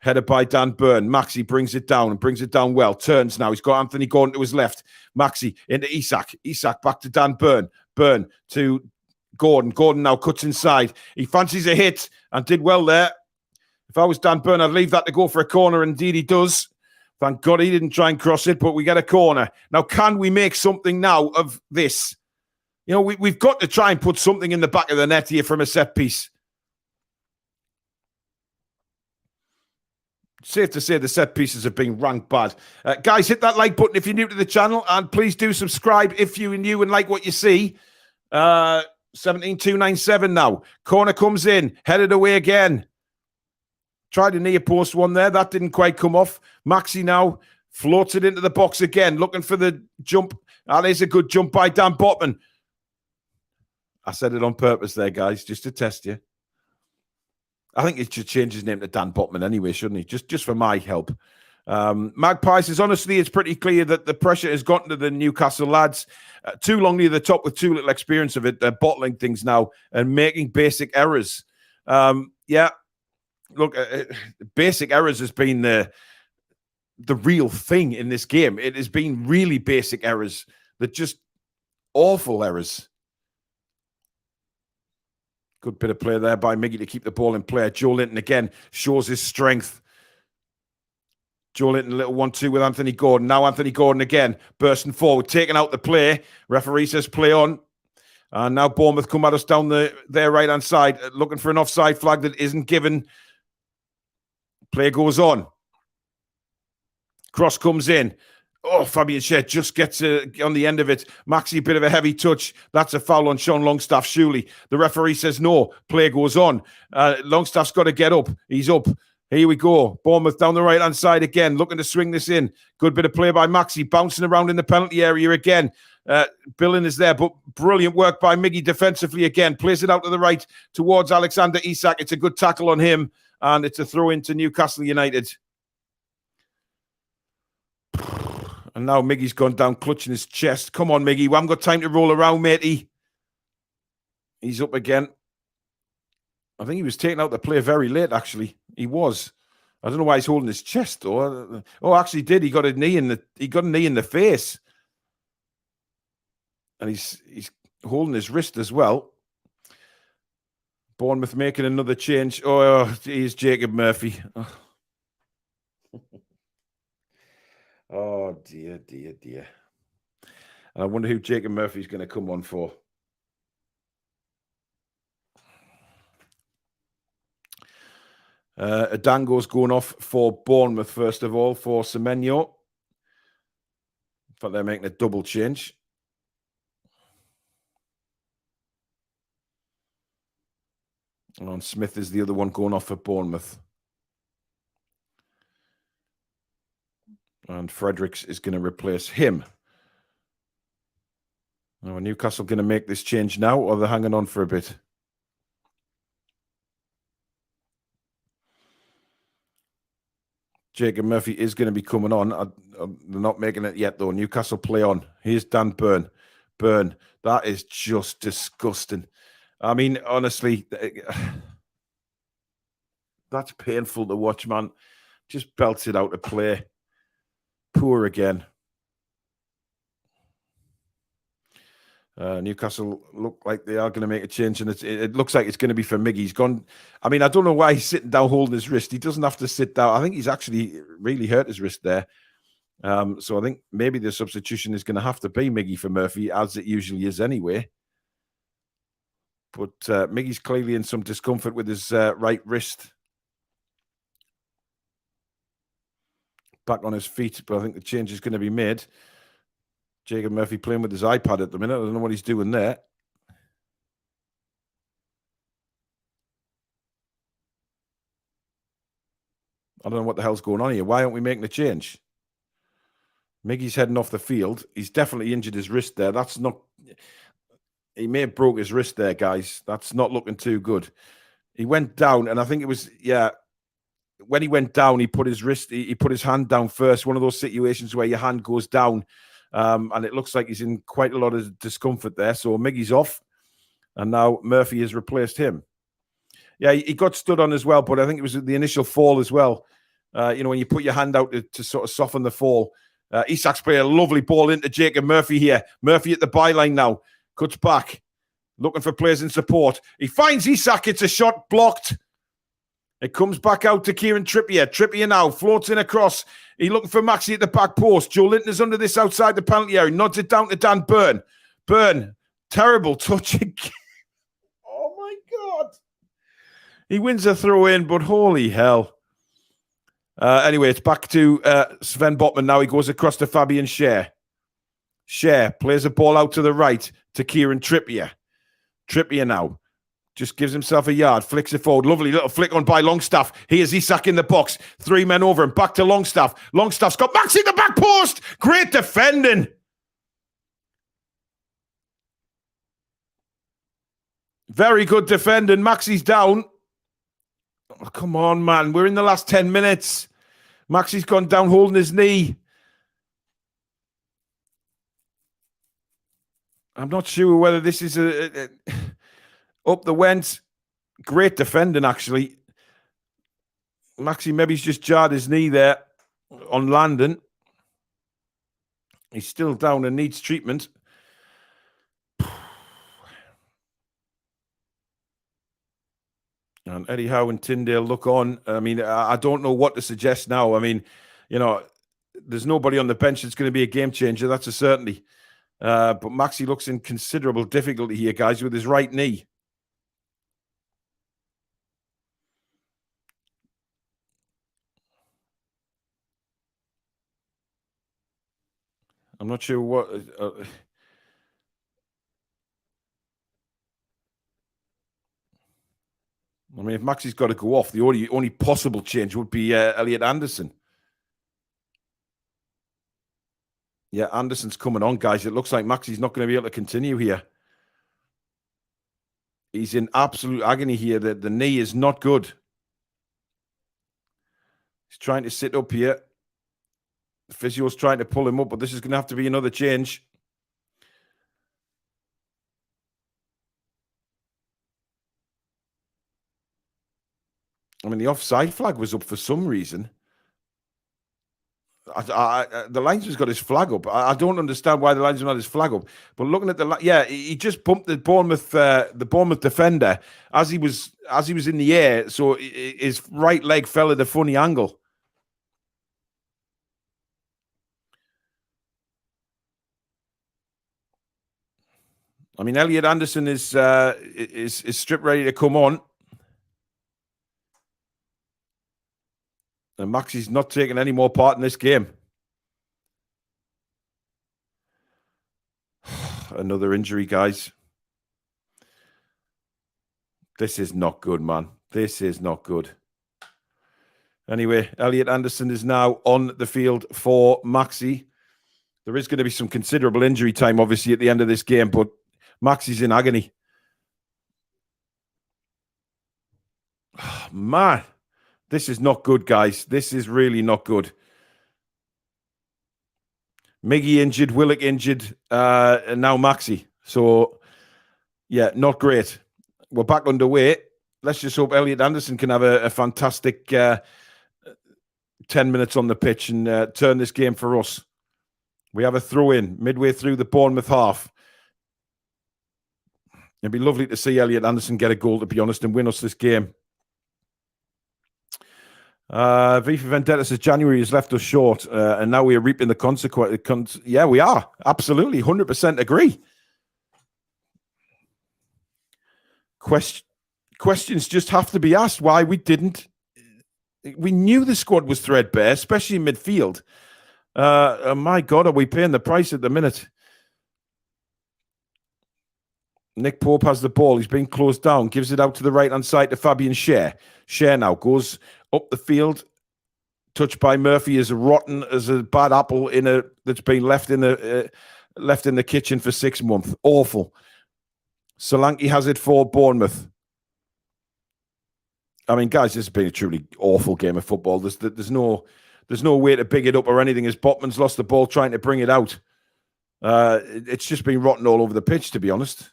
Headed by Dan Burn. Maxi brings it down and brings it down well. Turns now. He's got Anthony Gordon to his left. Maxi into Isak. Isak back to Dan Burn. Burn to Gordon. Gordon now cuts inside. He fancies a hit and did well there. If I was Dan Burn, I'd leave that to go for a corner. Indeed, he does. Thank God he didn't try and cross it, but we get a corner. Now, can we make something now of this? You know, we've got to try and put something in the back of the net here from a set piece. Safe to say the set pieces have been ranked bad. Guys, hit that like button if you're new to the channel, and please do subscribe if you're new and like what you see. 17297 now. Corner comes in, headed away again. Tried a near post one there. That didn't quite come off. Maxi now floats it into the box again, looking for the jump. That is a good jump by Dan Botman. I said it on purpose there, guys, just to test you. I think he should change his name to Dan Botman anyway, shouldn't he? Just for my help. Magpie says, honestly, it's pretty clear that the pressure has gotten to the Newcastle lads. Too long near the top with too little experience of it. They're bottling things now and making basic errors. Yeah, look, basic errors has been the real thing in this game. It has been really basic errors. That just awful errors. Good bit of play there by Miggy to keep the ball in play. Joe Linton again shows his strength. Joe Linton, a little 1-2 with Anthony Gordon. Now Anthony Gordon again, bursting forward, taking out the play. Referee says play on. And now Bournemouth come at us down their right-hand side, looking for an offside flag that isn't given. Play goes on. Cross comes in. Oh, Fabian Schär just gets on the end of it. Maxi, a bit of a heavy touch. That's a foul on Sean Longstaff, surely. The referee says no. Play goes on. Longstaff's got to get up. He's up. Here we go. Bournemouth down the right-hand side again, looking to swing this in. Good bit of play by Maxi, bouncing around in the penalty area again. Billing is there, but brilliant work by Miggy defensively again. Plays it out to the right towards Alexander Isak. It's a good tackle on him, and it's a throw into Newcastle United. And now Miggy's gone down, clutching his chest. Come on, Miggy. We haven't got time to roll around, matey. He's up again. I think he was taking out the play very late, actually. He was. I don't know why he's holding his chest though. Oh, actually, did he got a knee in the face, and he's holding his wrist as well. Bournemouth making another change. Oh, here's Jacob Murphy. Oh dear. And I wonder who Jacob Murphy's going to come on for. Adango's going off for Bournemouth, first of all, for Semenyo. In fact, they're making a double change. And Smith is the other one going off for Bournemouth. And Fredericks is going to replace him. Now, are Newcastle going to make this change now, or they're hanging on for a bit? Jacob Murphy is going to be coming on. They're not making it yet, though. Newcastle play on. Here's Dan Burn. Burn. That is just disgusting. I mean, honestly, that's painful to watch, man. Just belts it out to play. Poor again. Newcastle look like they are going to make a change, and it looks like it's going to be for Miggy. He's gone. I mean, I don't know why he's sitting down holding his wrist. He doesn't have to sit down. I think he's actually really hurt his wrist there. So I think maybe the substitution is going to have to be Miggy for Murphy, as it usually is anyway. But Miggy's clearly in some discomfort with his right wrist. Back on his feet, but I think the change is going to be made. Jacob Murphy playing with his iPad at the minute. I don't know what he's doing there. I don't know what the hell's going on here. Why aren't we making a change? Miggy's heading off the field. He's definitely injured his wrist there. That's not... He may have broke his wrist there, guys. That's not looking too good. He went down, and I think it was... Yeah, when he went down, he put his wrist... He put his hand down first. One of those situations where your hand goes down, and it looks like he's in quite a lot of discomfort there. So Miggy's off, and now Murphy has replaced him. Yeah, he got stood on as well, but I think it was the initial fall as well. You know, when you put your hand out to sort of soften the fall. Isak's played a lovely ball into Jacob Murphy here. Murphy at the byline now. Cuts back. Looking for players in support. He finds Isak. It's a shot blocked. It comes back out to Kieran Trippier. Trippier now floats in across. He's looking for Maxi at the back post. Joe Linton is under this outside the penalty area. Nods it down to Dan Burn. Burn. Terrible touch again. Oh, my God. He wins a throw in, but holy hell. Anyway, it's back to Sven Botman now. He goes across to Fabian Schär. Schär plays a ball out to the right to Kieran Trippier. Trippier now just gives himself a yard, flicks it forward. Lovely little flick on by Longstaff. Here's Isak in the box. 3 men over him. Back to Longstaff. Longstaff's got Maxi in the back post. Great defending. Very good defending. Maxi's down. Oh, come on, man. We're in the last 10 minutes. Maxi's gone down holding his knee. I'm not sure whether this is a up the went. Great defending, actually. Maxi maybe's just jarred his knee there on landing. He's still down and needs treatment. And Eddie Howe and Tyndale look on. I mean, I don't know what to suggest now. I mean, you know, there's nobody on the bench that's going to be a game changer. That's a certainty. But Maxi looks in considerable difficulty here, guys, with his right knee. I'm not sure what... I mean, if Maxi's got to go off, the only possible change would be Elliot Anderson. Yeah, Anderson's coming on, guys. It looks like Maxi's not going to be able to continue here. He's in absolute agony here. The knee is not good. He's trying to sit up here. The physio's trying to pull him up, but this is going to have to be another change. I mean, the offside flag was up for some reason. The linesman's got his flag up. I don't understand why the linesman had his flag up. But looking at he just bumped the Bournemouth defender as he was in the air, so his right leg fell at a funny angle. I mean, Elliot Anderson is stripped ready to come on. And Maxie's not taking any more part in this game. Another injury, guys. This is not good, man. This is not good. Anyway, Elliot Anderson is now on the field for Maxie. There is going to be some considerable injury time, obviously, at the end of this game, but Maxie's in agony. Oh, man. This is not good, guys. This is really not good. Miggy injured, Willock injured, and now Maxie. So, yeah, not great. We're back underway. Let's just hope Elliot Anderson can have a fantastic 10 minutes on the pitch and turn this game for us. We have a throw-in midway through the Bournemouth half. It'd be lovely to see Elliot Anderson get a goal, to be honest, and win us this game. V for Vendetta says January has left us short, and now we are reaping the consequence. Yeah, we are. Absolutely. 100% agree. Questions just have to be asked why we didn't. We knew the squad was threadbare, especially in midfield. My God, are we paying the price at the minute? Nick Pope has the ball. He's been closed down. Gives it out to the right-hand side to Fabian Schär. Schär now goes up the field. Touched by Murphy is rotten as a bad apple that's been left in the kitchen for 6 months. Awful. Solanke has it for Bournemouth. I mean, guys, this has been a truly awful game of football. There's no way to big it up or anything as Botman's lost the ball trying to bring it out. It's just been rotten all over the pitch, to be honest.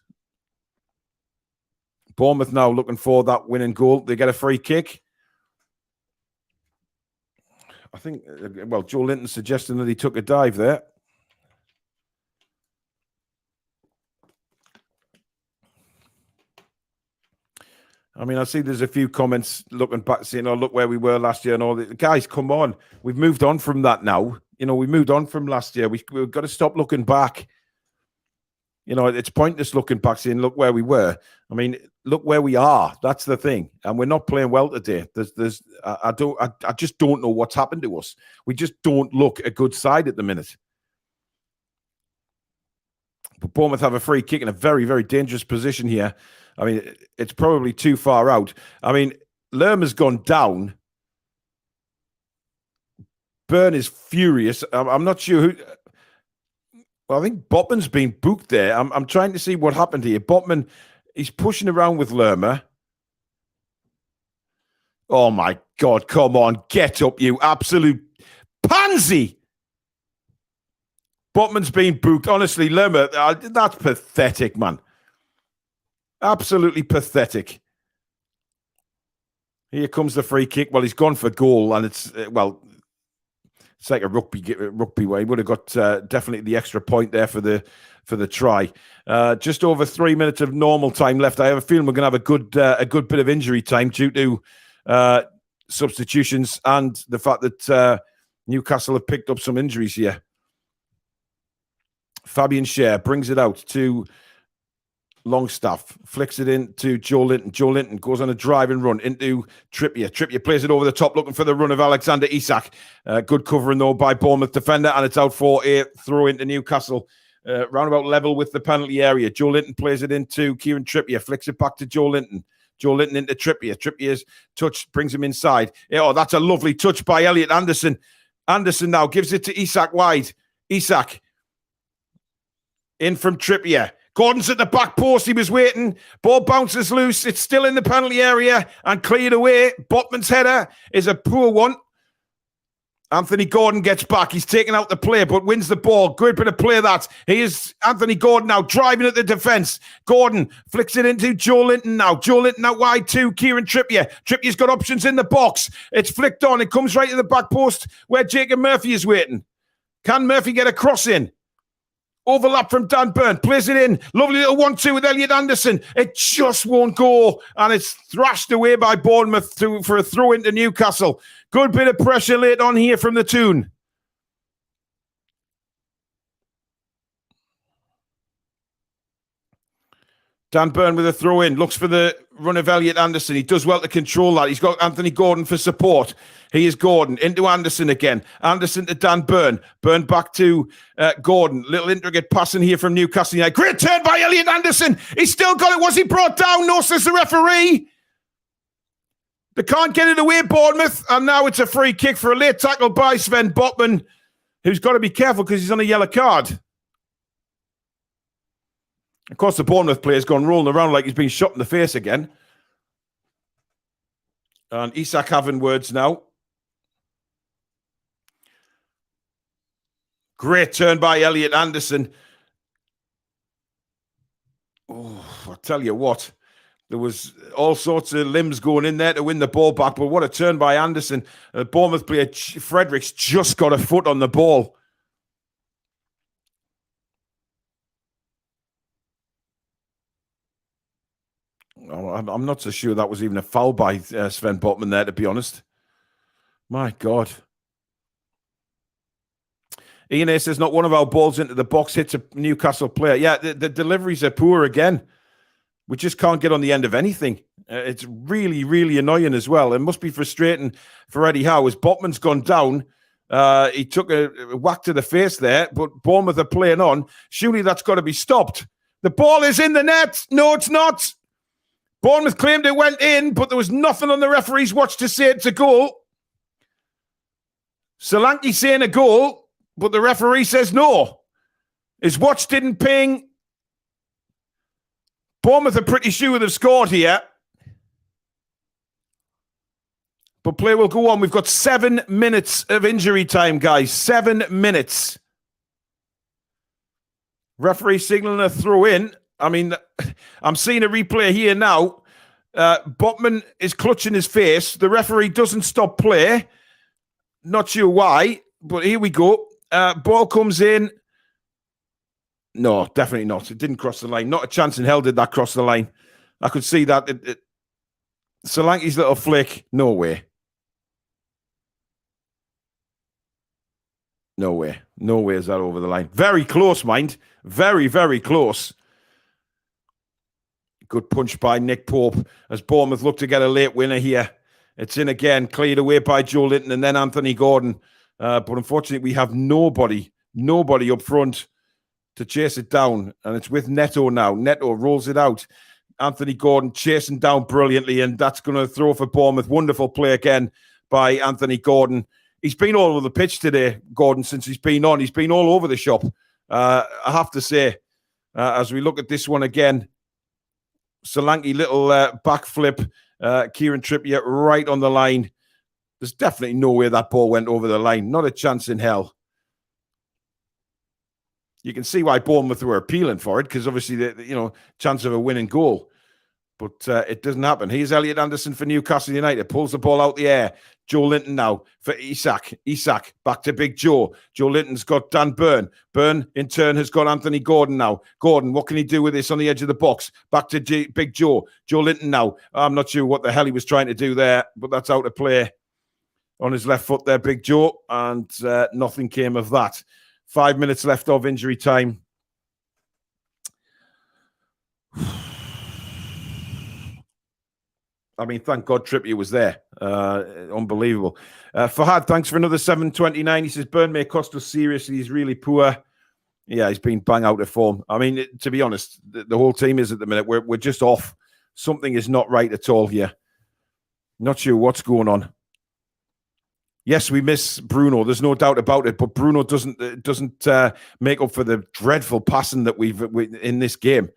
Bournemouth now looking for that winning goal. They get a free kick. I think, well, Joe Linton suggesting that he took a dive there. I mean, I see there's a few comments looking back saying, oh, look where we were last year and all that. Guys, come on. We've moved on from that now. You know, we moved on from last year. We've got to stop looking back. You know, it's pointless looking back saying, look where we were. I mean, look where we are. That's the thing. And we're not playing well today. I just don't know what's happened to us. We just don't look a good side at the minute. But Bournemouth have a free kick in a very, very dangerous position here. I mean, it's probably too far out. I mean, Lerma's gone down. Byrne is furious. I'm not sure who... Well, I think Botman's been booked there. I'm trying to see what happened here. Botman, he's pushing around with Lerma. Oh, my God. Come on. Get up, you absolute pansy. Botman's been booked. Honestly, Lerma, that's pathetic, man. Absolutely pathetic. Here comes the free kick. Well, he's gone for goal, and it's, it's like a rugby way. He would have got definitely the extra point there for the try. Just over 3 minutes of normal time left. I have a feeling we're going to have a good bit of injury time due to substitutions and the fact that Newcastle have picked up some injuries here. Fabian Schär brings it out to Longstaff, flicks it in to Joe Linton. Joe Linton goes on a drive and run into Trippier. Trippier plays it over the top, looking for the run of Alexander Isak. Good covering, though, by Bournemouth defender, and it's out for a throw into Newcastle. Roundabout level with the penalty area. Joe Linton plays it into Kieran Trippier, flicks it back to Joe Linton. Joe Linton into Trippier. Trippier's touch brings him inside. Oh, that's a lovely touch by Elliot Anderson. Anderson now gives it to Isak wide. Isak in from Trippier. Gordon's at the back post. He was waiting. Ball bounces loose. It's still in the penalty area and cleared away. Botman's header is a poor one. Anthony Gordon gets back. He's taken out the play, but wins the ball. Good bit of play that. Here's Anthony Gordon now driving at the defence. Gordon flicks it into Joe Linton now. Joe Linton out wide to Kieran Trippier. Trippier's got options in the box. It's flicked on. It comes right to the back post where Jacob Murphy is waiting. Can Murphy get a cross in? Overlap from Dan Burn. Plays it in. Lovely little 1-2 with Elliot Anderson. It just won't go. And it's thrashed away by Bournemouth for a throw into Newcastle. Good bit of pressure late on here from the Toon. Dan Burn with a throw in. Looks for the run of Elliot Anderson. He does well to control that. He's got Anthony Gordon for support. He is Gordon into Anderson again. Anderson to Dan Burn. Burn back to Gordon. Little intricate passing here from Newcastle United. Great turn by Elliot Anderson. He's still got it. Was he brought down? No, says the referee. They can't get it away, Bournemouth. And now it's a free kick for a late tackle by Sven Botman, who's got to be careful because he's on a yellow card. Of course, the Bournemouth player's gone rolling around like he's been shot in the face again. And Isak having words now. Great turn by Elliot Anderson. Oh, I'll tell you what. There was all sorts of limbs going in there to win the ball back, but what a turn by Anderson. Bournemouth player Fredericks just got a foot on the ball. Oh, I'm not so sure that was even a foul by Sven Botman there, to be honest. My God. Ian A says, not one of our balls into the box hits a Newcastle player. Yeah, the deliveries are poor again. We just can't get on the end of anything. It's really, really annoying as well. It must be frustrating for Eddie Howe. As Botman's gone down, he took a whack to the face there, but Bournemouth are playing on. Surely that's got to be stopped. The ball is in the net. No, it's not. Bournemouth claimed it went in, but there was nothing on the referee's watch to say it's a goal. Solanke saying a goal, but the referee says no. His watch didn't ping. Bournemouth are pretty sure they've scored here. But play will go on. We've got 7 minutes of injury time, guys. 7 minutes. Referee signaling a throw in. I mean, I'm seeing a replay here now. Botman is clutching his face. The referee doesn't stop play. Not sure why, but here we go. Ball comes in. No, definitely not. It didn't cross the line. Not a chance in hell did that cross the line. I could see that. Solanke's little flick. No way. No way. No way is that over the line. Very close, mind. Very, very close. Good punch by Nick Pope as Bournemouth look to get a late winner here. It's in again, cleared away by Joe Linton and then Anthony Gordon. But unfortunately, we have nobody up front to chase it down. And it's with Neto now. Neto rolls it out. Anthony Gordon chasing down brilliantly, and that's going to throw for Bournemouth. Wonderful play again by Anthony Gordon. He's been all over the pitch today, Gordon, since he's been on. He's been all over the shop. I have to say, as we look at this one again, Solanke, little backflip. Kieran Trippier right on the line. There's definitely no way that ball went over the line. Not a chance in hell. You can see why Bournemouth were appealing for it, because obviously, the chance of a winning goal. But it doesn't happen. Here's Elliot Anderson for Newcastle United. Pulls the ball out the air. Joe Linton now for Isak. Isak back to Big Joe. Joe Linton's got Dan Burn. Burn, in turn, has got Anthony Gordon now. Gordon, what can he do with this on the edge of the box? Back to Big Joe. Joe Linton now. I'm not sure what the hell he was trying to do there, but that's out of play on his left foot there, Big Joe. And nothing came of that. 5 minutes left of injury time. I mean, thank God Trippier was there. Unbelievable. Fahad, thanks for another 7.29. He says, Burn may cost us seriously. He's really poor. Yeah, he's been bang out of form. I mean, to be honest, the whole team is at the minute. We're just off. Something is not right at all here. Not sure what's going on. Yes, we miss Bruno. There's no doubt about it. But Bruno doesn't make up for the dreadful passing that we've in this game.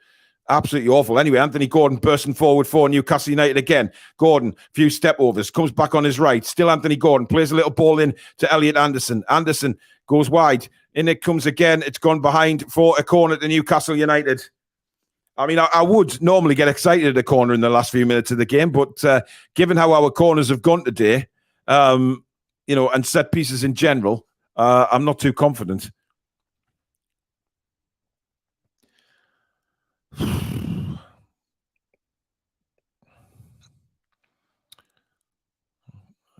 Absolutely awful. Anyway, Anthony Gordon bursting forward for Newcastle United again. Gordon, few step overs, comes back on his right. Still Anthony Gordon, plays a little ball in to Elliot Anderson. Anderson goes wide. In it comes again. It's gone behind for a corner to Newcastle United. I mean, I would normally get excited at a corner in the last few minutes of the game, but given how our corners have gone today, and set pieces in general, I'm not too confident.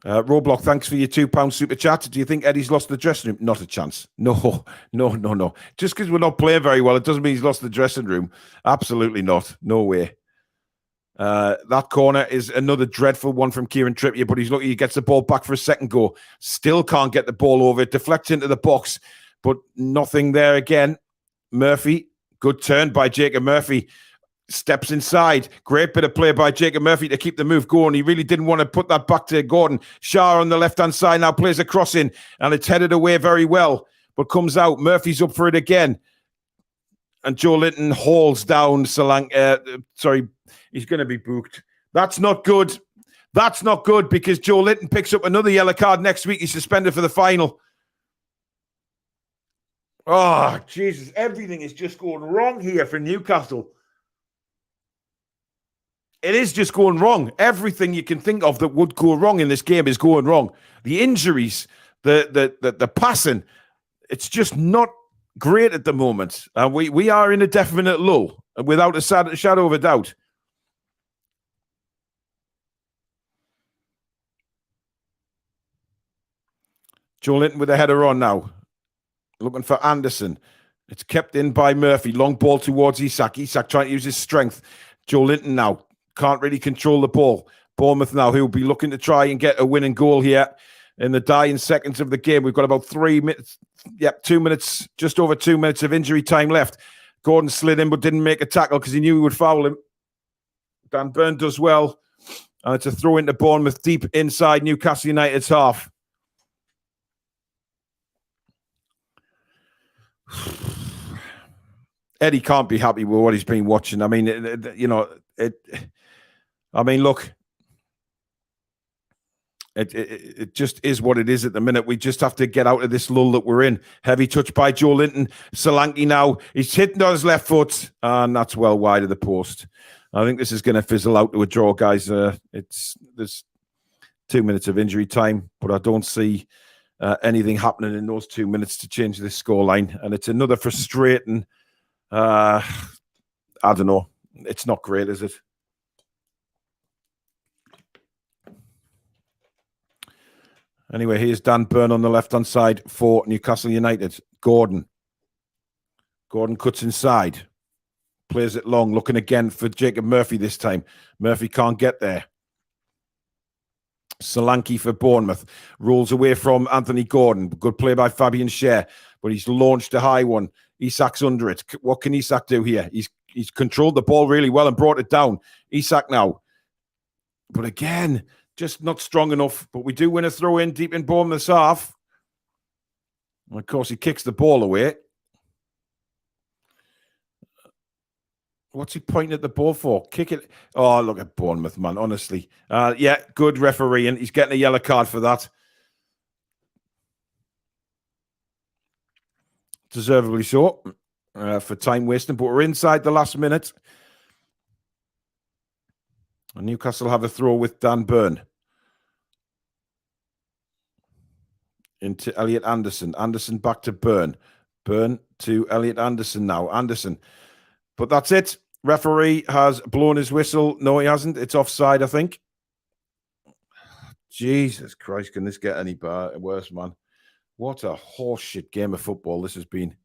Roblox, thanks for your £2 super chat. Do you think Eddie's lost the dressing room? Not a chance. No. Just because we're not playing very well, it doesn't mean he's lost the dressing room. Absolutely not. No way. That corner is another dreadful one from Kieran Trippier, but he's lucky he gets the ball back for a second go. Still can't get the ball over. It deflects into the box, but nothing there again. Murphy, good turn by Jacob Murphy. Steps inside. Great bit of play by Jacob Murphy to keep the move going. He really didn't want to put that back to Gordon. Shah on the left-hand side now plays a cross in, and it's headed away very well, but comes out. Murphy's up for it again. And Joe Linton hauls down Solanke. He's going to be booked. That's not good. That's not good because Joe Linton picks up another yellow card next week. He's suspended for the final. Oh, Jesus. Everything is just going wrong here for Newcastle. It is just going wrong. Everything you can think of that would go wrong in this game is going wrong. The injuries, the passing, it's just not great at the moment. And we are in a definite low, without a shadow of a doubt. Joe Linton with a header on now. Looking for Anderson. It's kept in by Murphy. Long ball towards Isak. Isak trying to use his strength. Joe Linton now. Can't really control the ball. Bournemouth now, who will be looking to try and get a winning goal here in the dying seconds of the game. We've got about 3 minutes. Yep, 2 minutes, just over 2 minutes of injury time left. Gordon slid in but didn't make a tackle because he knew he would foul him. Dan Burn does well. And it's a throw into Bournemouth deep inside Newcastle United's half. Eddie can't be happy with what he's been watching. I mean, look, it just is what it is at the minute. We just have to get out of this lull that we're in. Heavy touch by Joe Linton. Solanke now, he's hitting on his left foot, and that's well wide of the post. I think this is going to fizzle out to a draw, guys. There's 2 minutes of injury time, but I don't see anything happening in those 2 minutes to change this scoreline. And it's another frustrating, I don't know. It's not great, is it? Anyway, here's Dan Burn on the left-hand side for Newcastle United. Gordon cuts inside. Plays it long, looking again for Jacob Murphy this time. Murphy can't get there. Solanke for Bournemouth. Rolls away from Anthony Gordon. Good play by Fabian Schär, but he's launched a high one. Isak's under it. What can Isak do here? He's controlled the ball really well and brought it down. Isak now. But again, just not strong enough. But we do win a throw in deep in Bournemouth's half. And of course, he kicks the ball away. What's he pointing at the ball for? Kick it. Oh, look at Bournemouth, man. Honestly. Yeah, good refereeing. He's getting a yellow card for that. Deservedly so. For time wasting. But we're inside the last minute. And Newcastle have a throw with Dan Burn. Into Elliot Anderson. Anderson back to Burn. Burn to Elliot Anderson now. Anderson. But that's it. Referee has blown his whistle. No, he hasn't. It's offside, I think. Jesus Christ, can this get any worse, man? What a horseshit game of football this has been.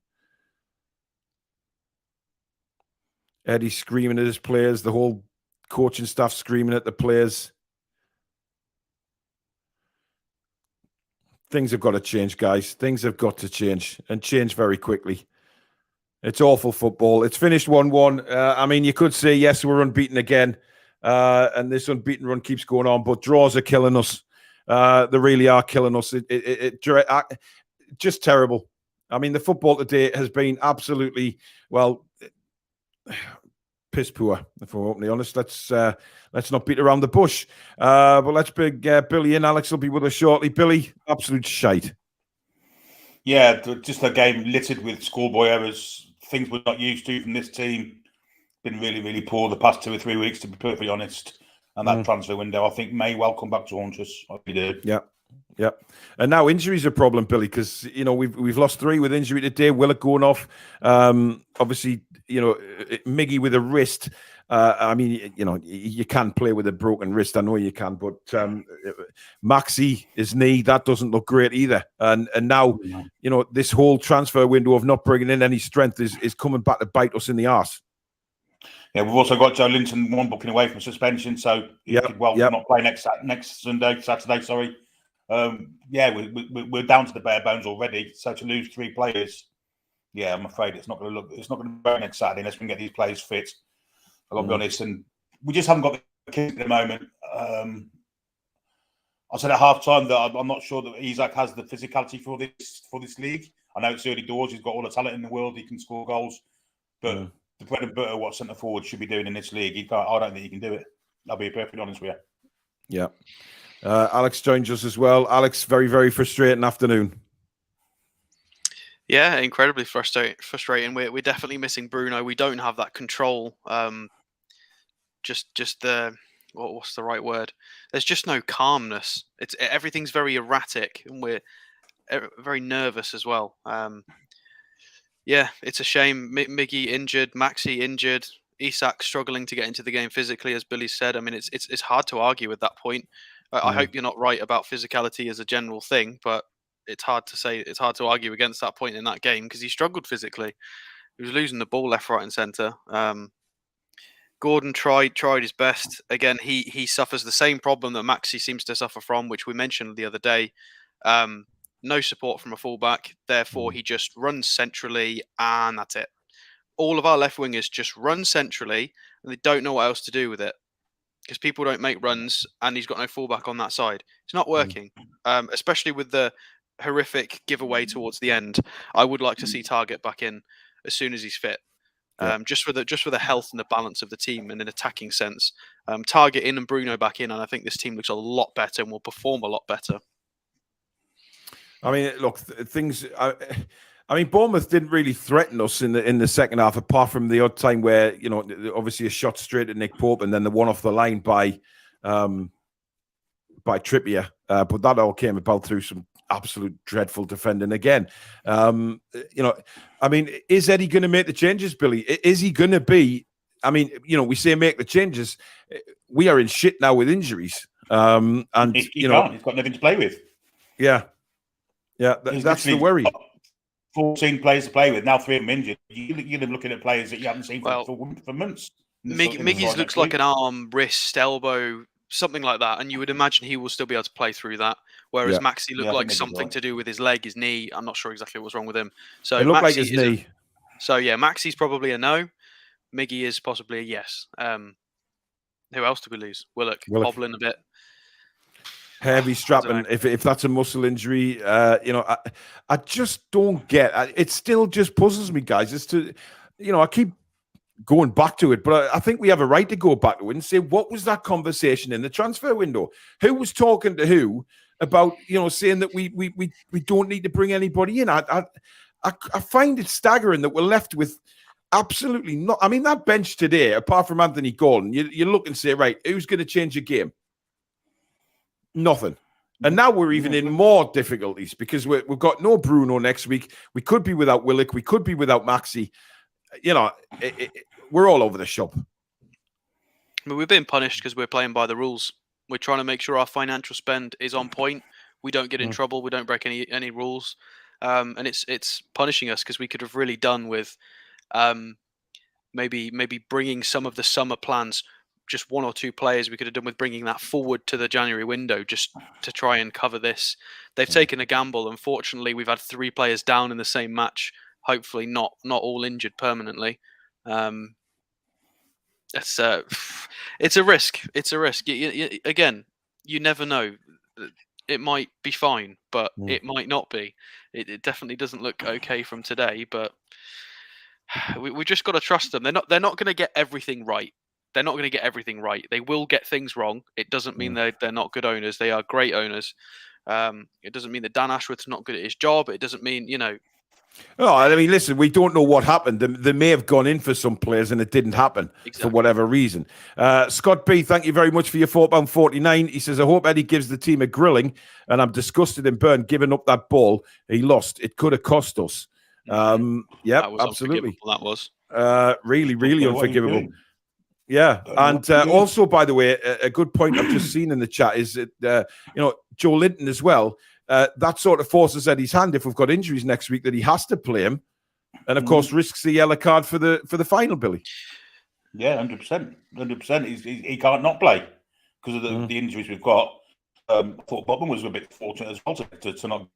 Eddie screaming at his players. The whole coaching staff screaming at the players. Things have got to change, guys. Things have got to change, and change very quickly. It's awful football. It's finished 1-1. I mean, you could say, yes, we're unbeaten again. And this unbeaten run keeps going on. But draws are killing us. They really are killing us. Just terrible. I mean, the football today has been absolutely, well, piss poor, if we're openly honest. Let's not beat around the bush. But let's bring Billy in. Alex will be with us shortly. Billy, absolute shite. Yeah, just a game littered with schoolboy errors, things we're not used to from this team. Been really, really poor the past 2 or 3 weeks, to be perfectly honest. And that transfer window, I think, may well come back to haunt us. I really do. Yeah. And now injuries are a problem, Billy, because we've lost 3 with injury today. Willock going off. Obviously, Miggy with a wrist. I mean, you can play with a broken wrist. I know you can, but Maxi, his knee, that doesn't look great either. And now, this whole transfer window of not bringing in any strength is coming back to bite us in the arse. Yeah, we've also got Joe Linton one booking away from suspension, so he could not play next Saturday. Sorry. We're down to the bare bones already. So to lose 3 players, I'm afraid it's not going to be very next Saturday unless we can get these players fit. I've got to be honest, and we just haven't got the kit at the moment. I said at half time that I'm not sure that Isak has the physicality for this league. I know it's early doors; he's got all the talent in the world. He can score goals, but the bread and butter what centre forward should be doing in this league, I don't think he can do it. I'll be perfectly honest with you. Yeah. Alex joins us as well. Alex, very, very frustrating afternoon. Yeah, incredibly frustrating. We're definitely missing Bruno. We don't have that control. Just the what's the right word? There's just no calmness. Everything's very erratic, and we're very nervous as well. Yeah, it's a shame. Miggy injured, Maxi injured, Isak struggling to get into the game physically, as Billy said. I mean, it's hard to argue with that point. I hope you're not right about physicality as a general thing, but it's hard to argue against that point in that game because he struggled physically. He was losing the ball left, right, and centre. Gordon tried his best. Again, he suffers the same problem that Maxi seems to suffer from, which we mentioned the other day. No support from a fullback. Therefore, he just runs centrally, and that's it. All of our left wingers just run centrally, and they don't know what else to do with it because people don't make runs, and he's got no fullback on that side. It's not working, especially with the horrific giveaway towards the end. I would like to see Target back in as soon as he's fit. Just for the health and the balance of the team in an attacking sense. Target in and Bruno back in, and I think this team looks a lot better and will perform a lot better. I mean, look, things. I mean, Bournemouth didn't really threaten us in the second half, apart from the odd time where obviously a shot straight at Nick Pope and then the one off the line by Trippier. But that all came about through some absolute dreadful defending again. I mean, is Eddie going to make the changes, Billy? Is he going to be? I mean, we say make the changes. We are in shit now with injuries, and he's got nothing to play with. Yeah, that's the worry. 14 players to play with now, 3 of them injured. You're looking at players that you haven't seen for months. Miggy's looks like an arm, wrist, elbow, something like that, and you would imagine he will still be able to play through that. Whereas Maxi looked like something to do with his leg, his knee. I'm not sure exactly what's wrong with him. So it looked like his knee. Maxi's probably a no. Miggy is possibly a yes. Who else did we lose? Willock. Hobbling a bit. Heavy strapping. If that's a muscle injury, I just don't get. It still just puzzles me, guys. As to, I keep going back to it, but I think we have a right to go back to it and say, what was that conversation in the transfer window? Who was talking to who about, saying that we don't need to bring anybody in? I find it staggering that we're left with absolutely not. I mean, that bench today, apart from Anthony Gordon, you look and say, right, who's going to change the game? Nothing. And now we're even in more difficulties because we've got no Bruno next week. We could be without Willock. We could be without Maxi. We're all over the shop. I mean, we're being punished because we're playing by the rules. We're trying to make sure our financial spend is on point. We don't get in trouble. We don't break any rules. And it's punishing us because we could have really done with maybe bringing some of the summer plans, just 1 or 2 players we could have done with bringing that forward to the January window just to try and cover this. They've taken a gamble. Unfortunately, we've had 3 players down in the same match. Hopefully not all injured permanently. It's a risk. It's a risk. Again, you never know. It might be fine, but it might not be. It definitely doesn't look okay from today, but we just got to trust them. They're not going to get everything right. They're not going to get everything right. They will get things wrong. It doesn't mean they're not good owners. They are great owners. It doesn't mean that Dan Ashworth's not good at his job. It doesn't mean, Oh, I mean, listen, we don't know what happened. They may have gone in for some players and it didn't happen for whatever reason. Scott B, thank you very much for your £4.49. He says, I hope Eddie gives the team a grilling, and I'm disgusted in Byrne giving up that ball. He lost. It could have cost us. Yeah, absolutely. That was really, really unforgivable. Yeah, and also, by the way, a good point I've just seen in the chat is that Joe Linton as well. That sort of forces Eddie's hand if we've got injuries next week that he has to play him, and of course risks the yellow card for the final. Billy. Yeah, 100%. He can't not play because of the injuries we've got. I thought Bobman was a bit fortunate as well to not.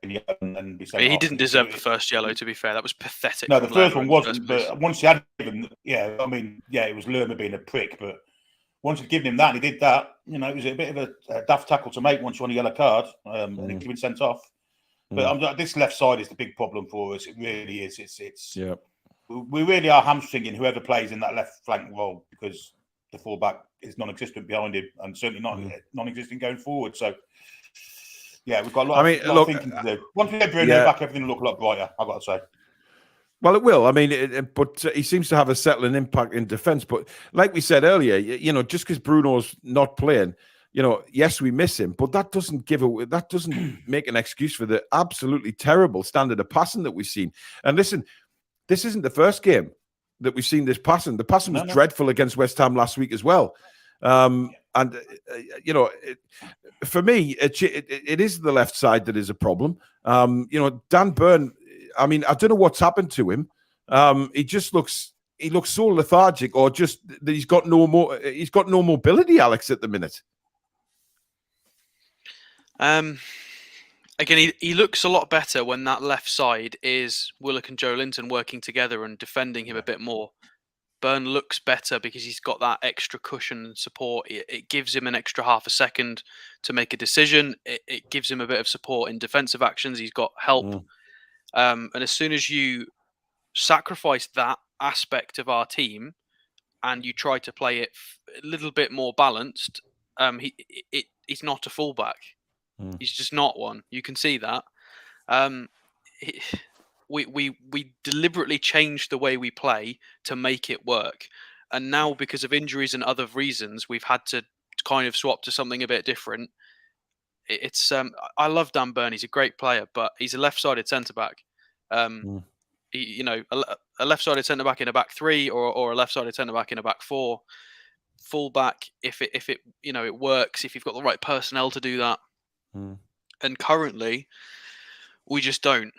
And be he didn't deserve the first yellow, to be fair. That was pathetic. No, the first one wasn't. But once he had given, it was Lerma being a prick. But once you'd given him that, and he did that, it was a bit of a daft tackle to make once you're on a yellow card, and he'd been sent off. But this left side is the big problem for us. It really is. It's we really are hamstringing whoever plays in that left flank role because the fullback is non-existent behind him, and certainly not non-existent going forward. So. Yeah, we've got a lot of thinking to do. Once we get Bruno back, everything will look a lot brighter, I've got to say. Well, it will. I mean, but he seems to have a settling impact in defence. But like we said earlier, just because Bruno's not playing, yes, we miss him, but that doesn't make an excuse for the absolutely terrible standard of passing that we've seen. And listen, this isn't the first game that we've seen this passing. The passing was dreadful against West Ham last week as well. And for me, it is the left side that is a problem. Dan Byrne, I mean, I don't know what's happened to him. He looks so lethargic, or just that he's got no mobility, Alex, at the minute. Again, he looks a lot better when that left side is Willock and Joe Linton working together and defending him a bit more. Byrne looks better because he's got that extra cushion and support. It gives him an extra half a second to make a decision. It gives him a bit of support in defensive actions. He's got help. And as soon as you sacrifice that aspect of our team and you try to play it a little bit more balanced, he's not a fullback. He's just not one. You can see that. We deliberately changed the way we play to make it work. And now, because of injuries and other reasons, we've had to kind of swap to something a bit different. I love Dan Byrne. He's a great player, but he's a left-sided centre-back. A left-sided centre-back in a back three or a left-sided centre-back in a back four. Full-back, if it works, if you've got the right personnel to do that. And currently, we just don't.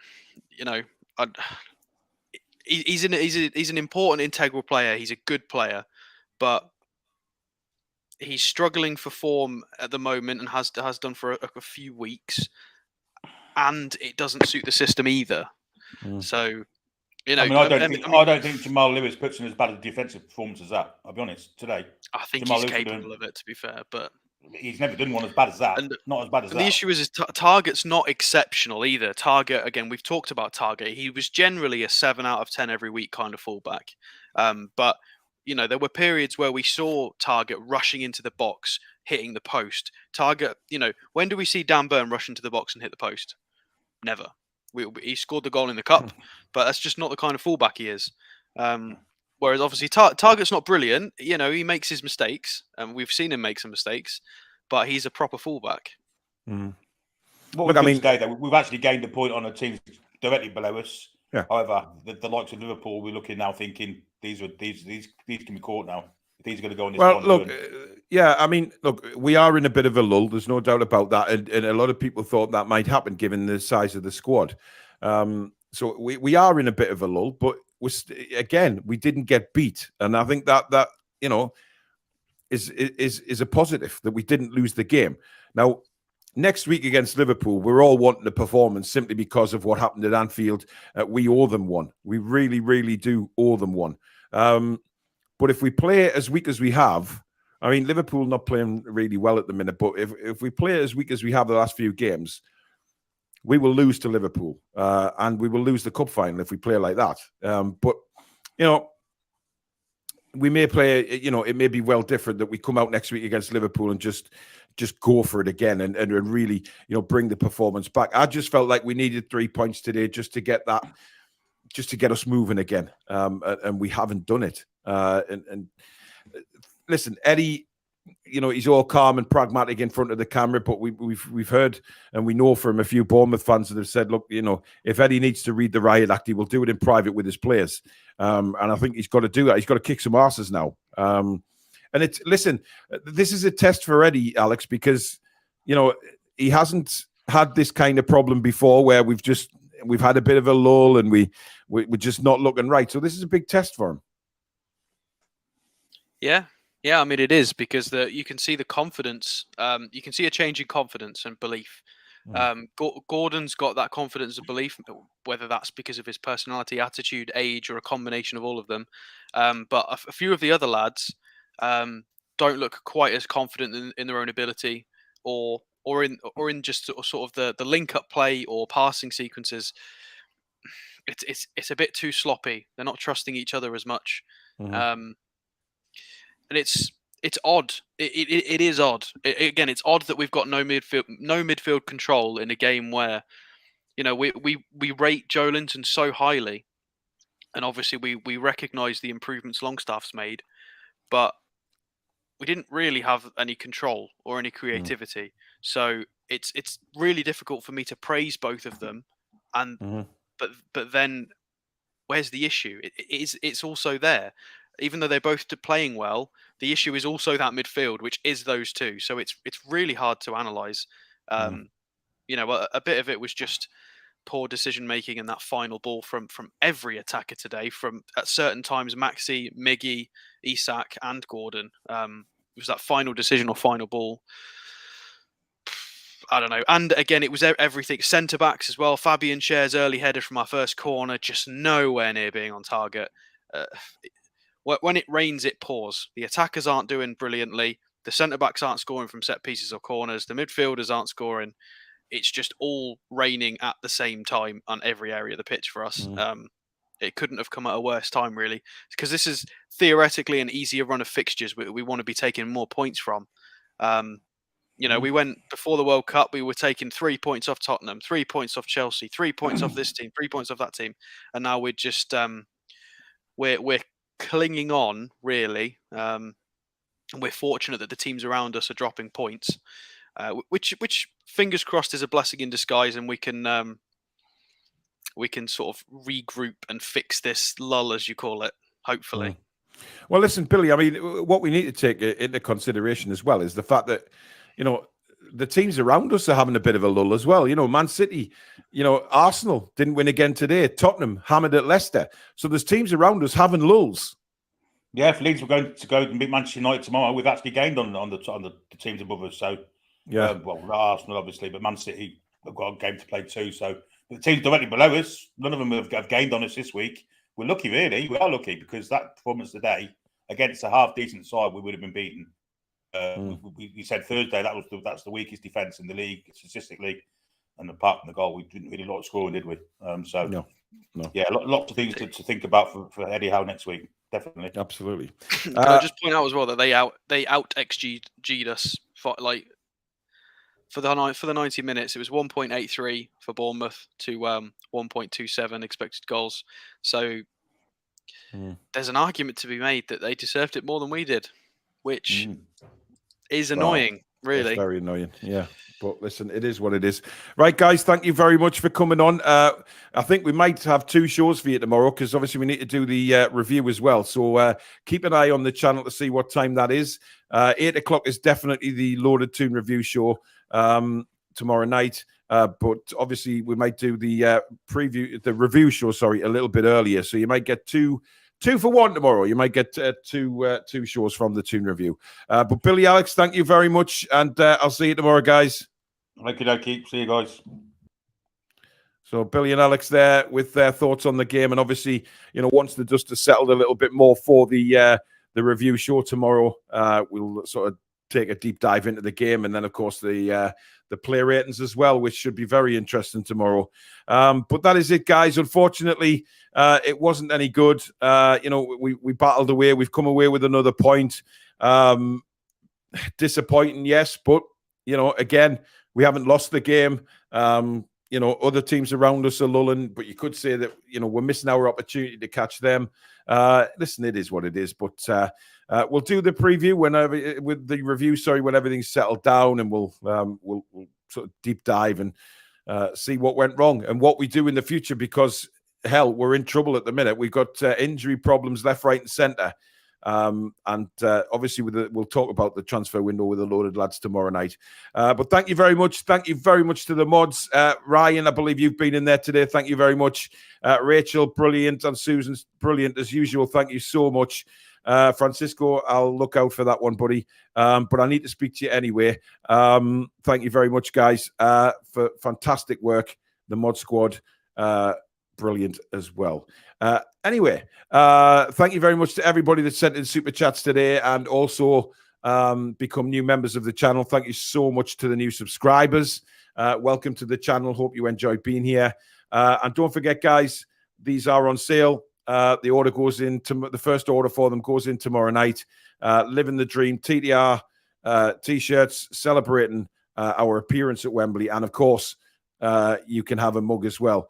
He's an important, integral player. He's a good player, but he's struggling for form at the moment and has done for a few weeks, and it doesn't suit the system either. So, I don't think Jamal Lewis puts in as bad a defensive performance as that. I'll be honest. Today, I think he's capable of it. To be fair, but he's never done one as bad as that. Not as bad as that. The issue is Target's not exceptional either. Target, again, we've talked about Target. He was generally a 7 out of 10 every week kind of fullback. But, there were periods where we saw Target rushing into the box, hitting the post. Target, when do we see Dan Byrne rush into the box and hit the post? Never. He scored the goal in the cup, but that's just not the kind of fullback he is. Whereas obviously Target's not brilliant. He makes his mistakes, and we've seen him make some mistakes, but he's a proper fullback. Today, though, we've actually gained a point on a team directly below us. Yeah. However, the likes of Liverpool, we're looking now thinking these can be caught now. These are going to go on this. Well, look, we are in a bit of a lull. There's no doubt about that, and a lot of people thought that might happen given the size of the squad. So we are in a bit of a lull, but we didn't get beat, and I think that is a positive that we didn't lose the game. Now, next week against Liverpool, we're all wanting a performance simply because of what happened at Anfield. We owe them one. We really, really do owe them one. But if we play as weak as we have, I mean, Liverpool not playing really well at the minute, but if we play as weak as we have the last few games, we will lose to Liverpool, and we will lose the cup final if we play like that. But we may play, it may be well different that we come out next week against Liverpool and just go for it again and really, bring the performance back. I just felt like we needed 3 points today just to get us moving again. And we haven't done it. And listen, Eddie, he's all calm and pragmatic in front of the camera, but we've heard and we know from a few Bournemouth fans that have said, look, if Eddie needs to read the riot act, he will do it in private with his players. And I think he's got to do that. He's got to kick some asses now. And listen, this is a test for Eddie, Alex, because, he hasn't had this kind of problem before where we've had a bit of a lull and we're just not looking right. So this is a big test for him. Yeah. Yeah, I mean, it is because you can see the confidence. You can see a change in confidence and belief. Gordon's got that confidence and belief, whether that's because of his personality, attitude, age, or a combination of all of them. But a few of the other lads don't look quite as confident in their own ability, or in just sort of the link-up play or passing sequences. It's a bit too sloppy. They're not trusting each other as much. And it's odd. It is odd. Again, it's odd that we've got no midfield control in a game where, we rate Joelinton so highly, and obviously we recognise the improvements Longstaff's made, but we didn't really have any control or any creativity. So it's really difficult for me to praise both of them, and but then where's the issue? It's also there. Even though they're both playing well, the issue is also that midfield, which is those two. So it's really hard to analyse. A bit of it was just poor decision making and that final ball from every attacker today. From at certain times, Maxi, Miggy, Isak, and Gordon. It was that final decision or final ball. I don't know. And again, it was everything. Centre backs as well. Fabian Schär's early header from our first corner, just nowhere near being on target. When it rains, it pours. The attackers aren't doing brilliantly. The centre-backs aren't scoring from set pieces or corners. The midfielders aren't scoring. It's just all raining at the same time on every area of the pitch for us. It couldn't have come at a worse time, really, because this is theoretically an easier run of fixtures we want to be taking more points from. We went before the World Cup, we were taking 3 points off Tottenham, 3 points off Chelsea, 3 points off this team, 3 points off that team. And now we're just... we're clinging on, really. And we're fortunate that the teams around us are dropping points, which fingers crossed is a blessing in disguise, and we can sort of regroup and fix this lull, as you call it, hopefully. Well, listen, Billy, I mean, what we need to take into consideration as well is the fact that, the teams around us are having a bit of a lull as well. Man City, Arsenal didn't win again today. Tottenham hammered at Leicester. So there's teams around us having lulls. Yeah, if Leeds were going to go and beat Manchester United tomorrow, we've actually gained on the teams above us. So, yeah, well, not Arsenal obviously, but Man City have got a game to play too. So the teams directly below us, none of them have gained on us this week. We're lucky, really. We are lucky because that performance today against a half decent side, we would have been beaten. We said Thursday that's the weakest defence in the league statistically, and apart from the goal, we didn't really like scoring, did we? No. Yeah, lots of things to think about for Eddie Howe next week. Definitely, absolutely. Can I just point out as well that they out XG'd us for the 90 minutes. It was 1.83 for Bournemouth to 1.27 expected goals. So there's an argument to be made that they deserved it more than we did, which is annoying, really. It's very annoying, yeah. But listen, it is what it is. Right, guys, thank you very much for coming on. I think we might have 2 shows for you tomorrow because obviously we need to do the review as well. So keep an eye on the channel to see what time that is. 8 o'clock is definitely the Loaded Toon review show tomorrow night. But obviously we might do the review show, a little bit earlier. So you might get two for one tomorrow. You might get two shows from the Toon review. But Billy, Alex, thank you very much. And I'll see you tomorrow, guys. Okie. See you guys. So Billy and Alex there with their thoughts on the game. And obviously, once the dust has settled a little bit more for the review show tomorrow, we'll sort of take a deep dive into the game, and then of course the player ratings as well, which should be very interesting tomorrow. But that is it, guys. Unfortunately, it wasn't any good. We battled away. We've come away with another point. Disappointing, yes, but again, we haven't lost the game. Other teams around us are lulling, but you could say that we're missing our opportunity to catch them. Listen, it is what it is, but we'll do the preview when everything's settled down, and we'll sort of deep dive and see what went wrong and what we do in the future, because hell, we're in trouble at the minute. We've got injury problems left, right, and centre. And obviously we'll talk about the transfer window with the loaded lads tomorrow night. But thank you very much. Thank you very much to the mods. Ryan, I believe you've been in there today. Thank you very much. Rachel, brilliant. And Susan's brilliant as usual. Thank you so much. Francisco, I'll look out for that one, buddy. But I need to speak to you anyway. Thank you very much, guys, for fantastic work. The mod squad, brilliant as well. Anyway, thank you very much to everybody that sent in super chats today and also become new members of the channel. Thank you so much to the new subscribers. Welcome to the channel. Hope you enjoyed being here. And don't forget, guys, these are on sale. The order goes in the first order for them goes in tomorrow night. Living the dream, TDR t-shirts celebrating our appearance at Wembley, and of course, you can have a mug as well.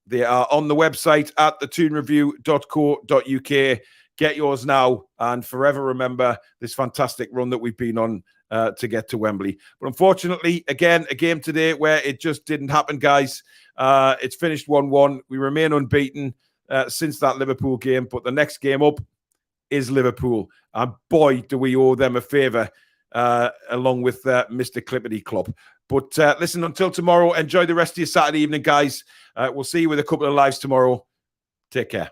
They are on the website at thetoonreview.co.uk. Get yours now and forever remember this fantastic run that we've been on to get to Wembley. But unfortunately, again, a game today where it just didn't happen, guys. It's finished 1-1. We remain unbeaten since that Liverpool game, but the next game up is Liverpool. And boy, do we owe them a favour, along with Mr. Clippity Klopp. But listen, until tomorrow, enjoy the rest of your Saturday evening, guys. We'll see you with a couple of lives tomorrow. Take care.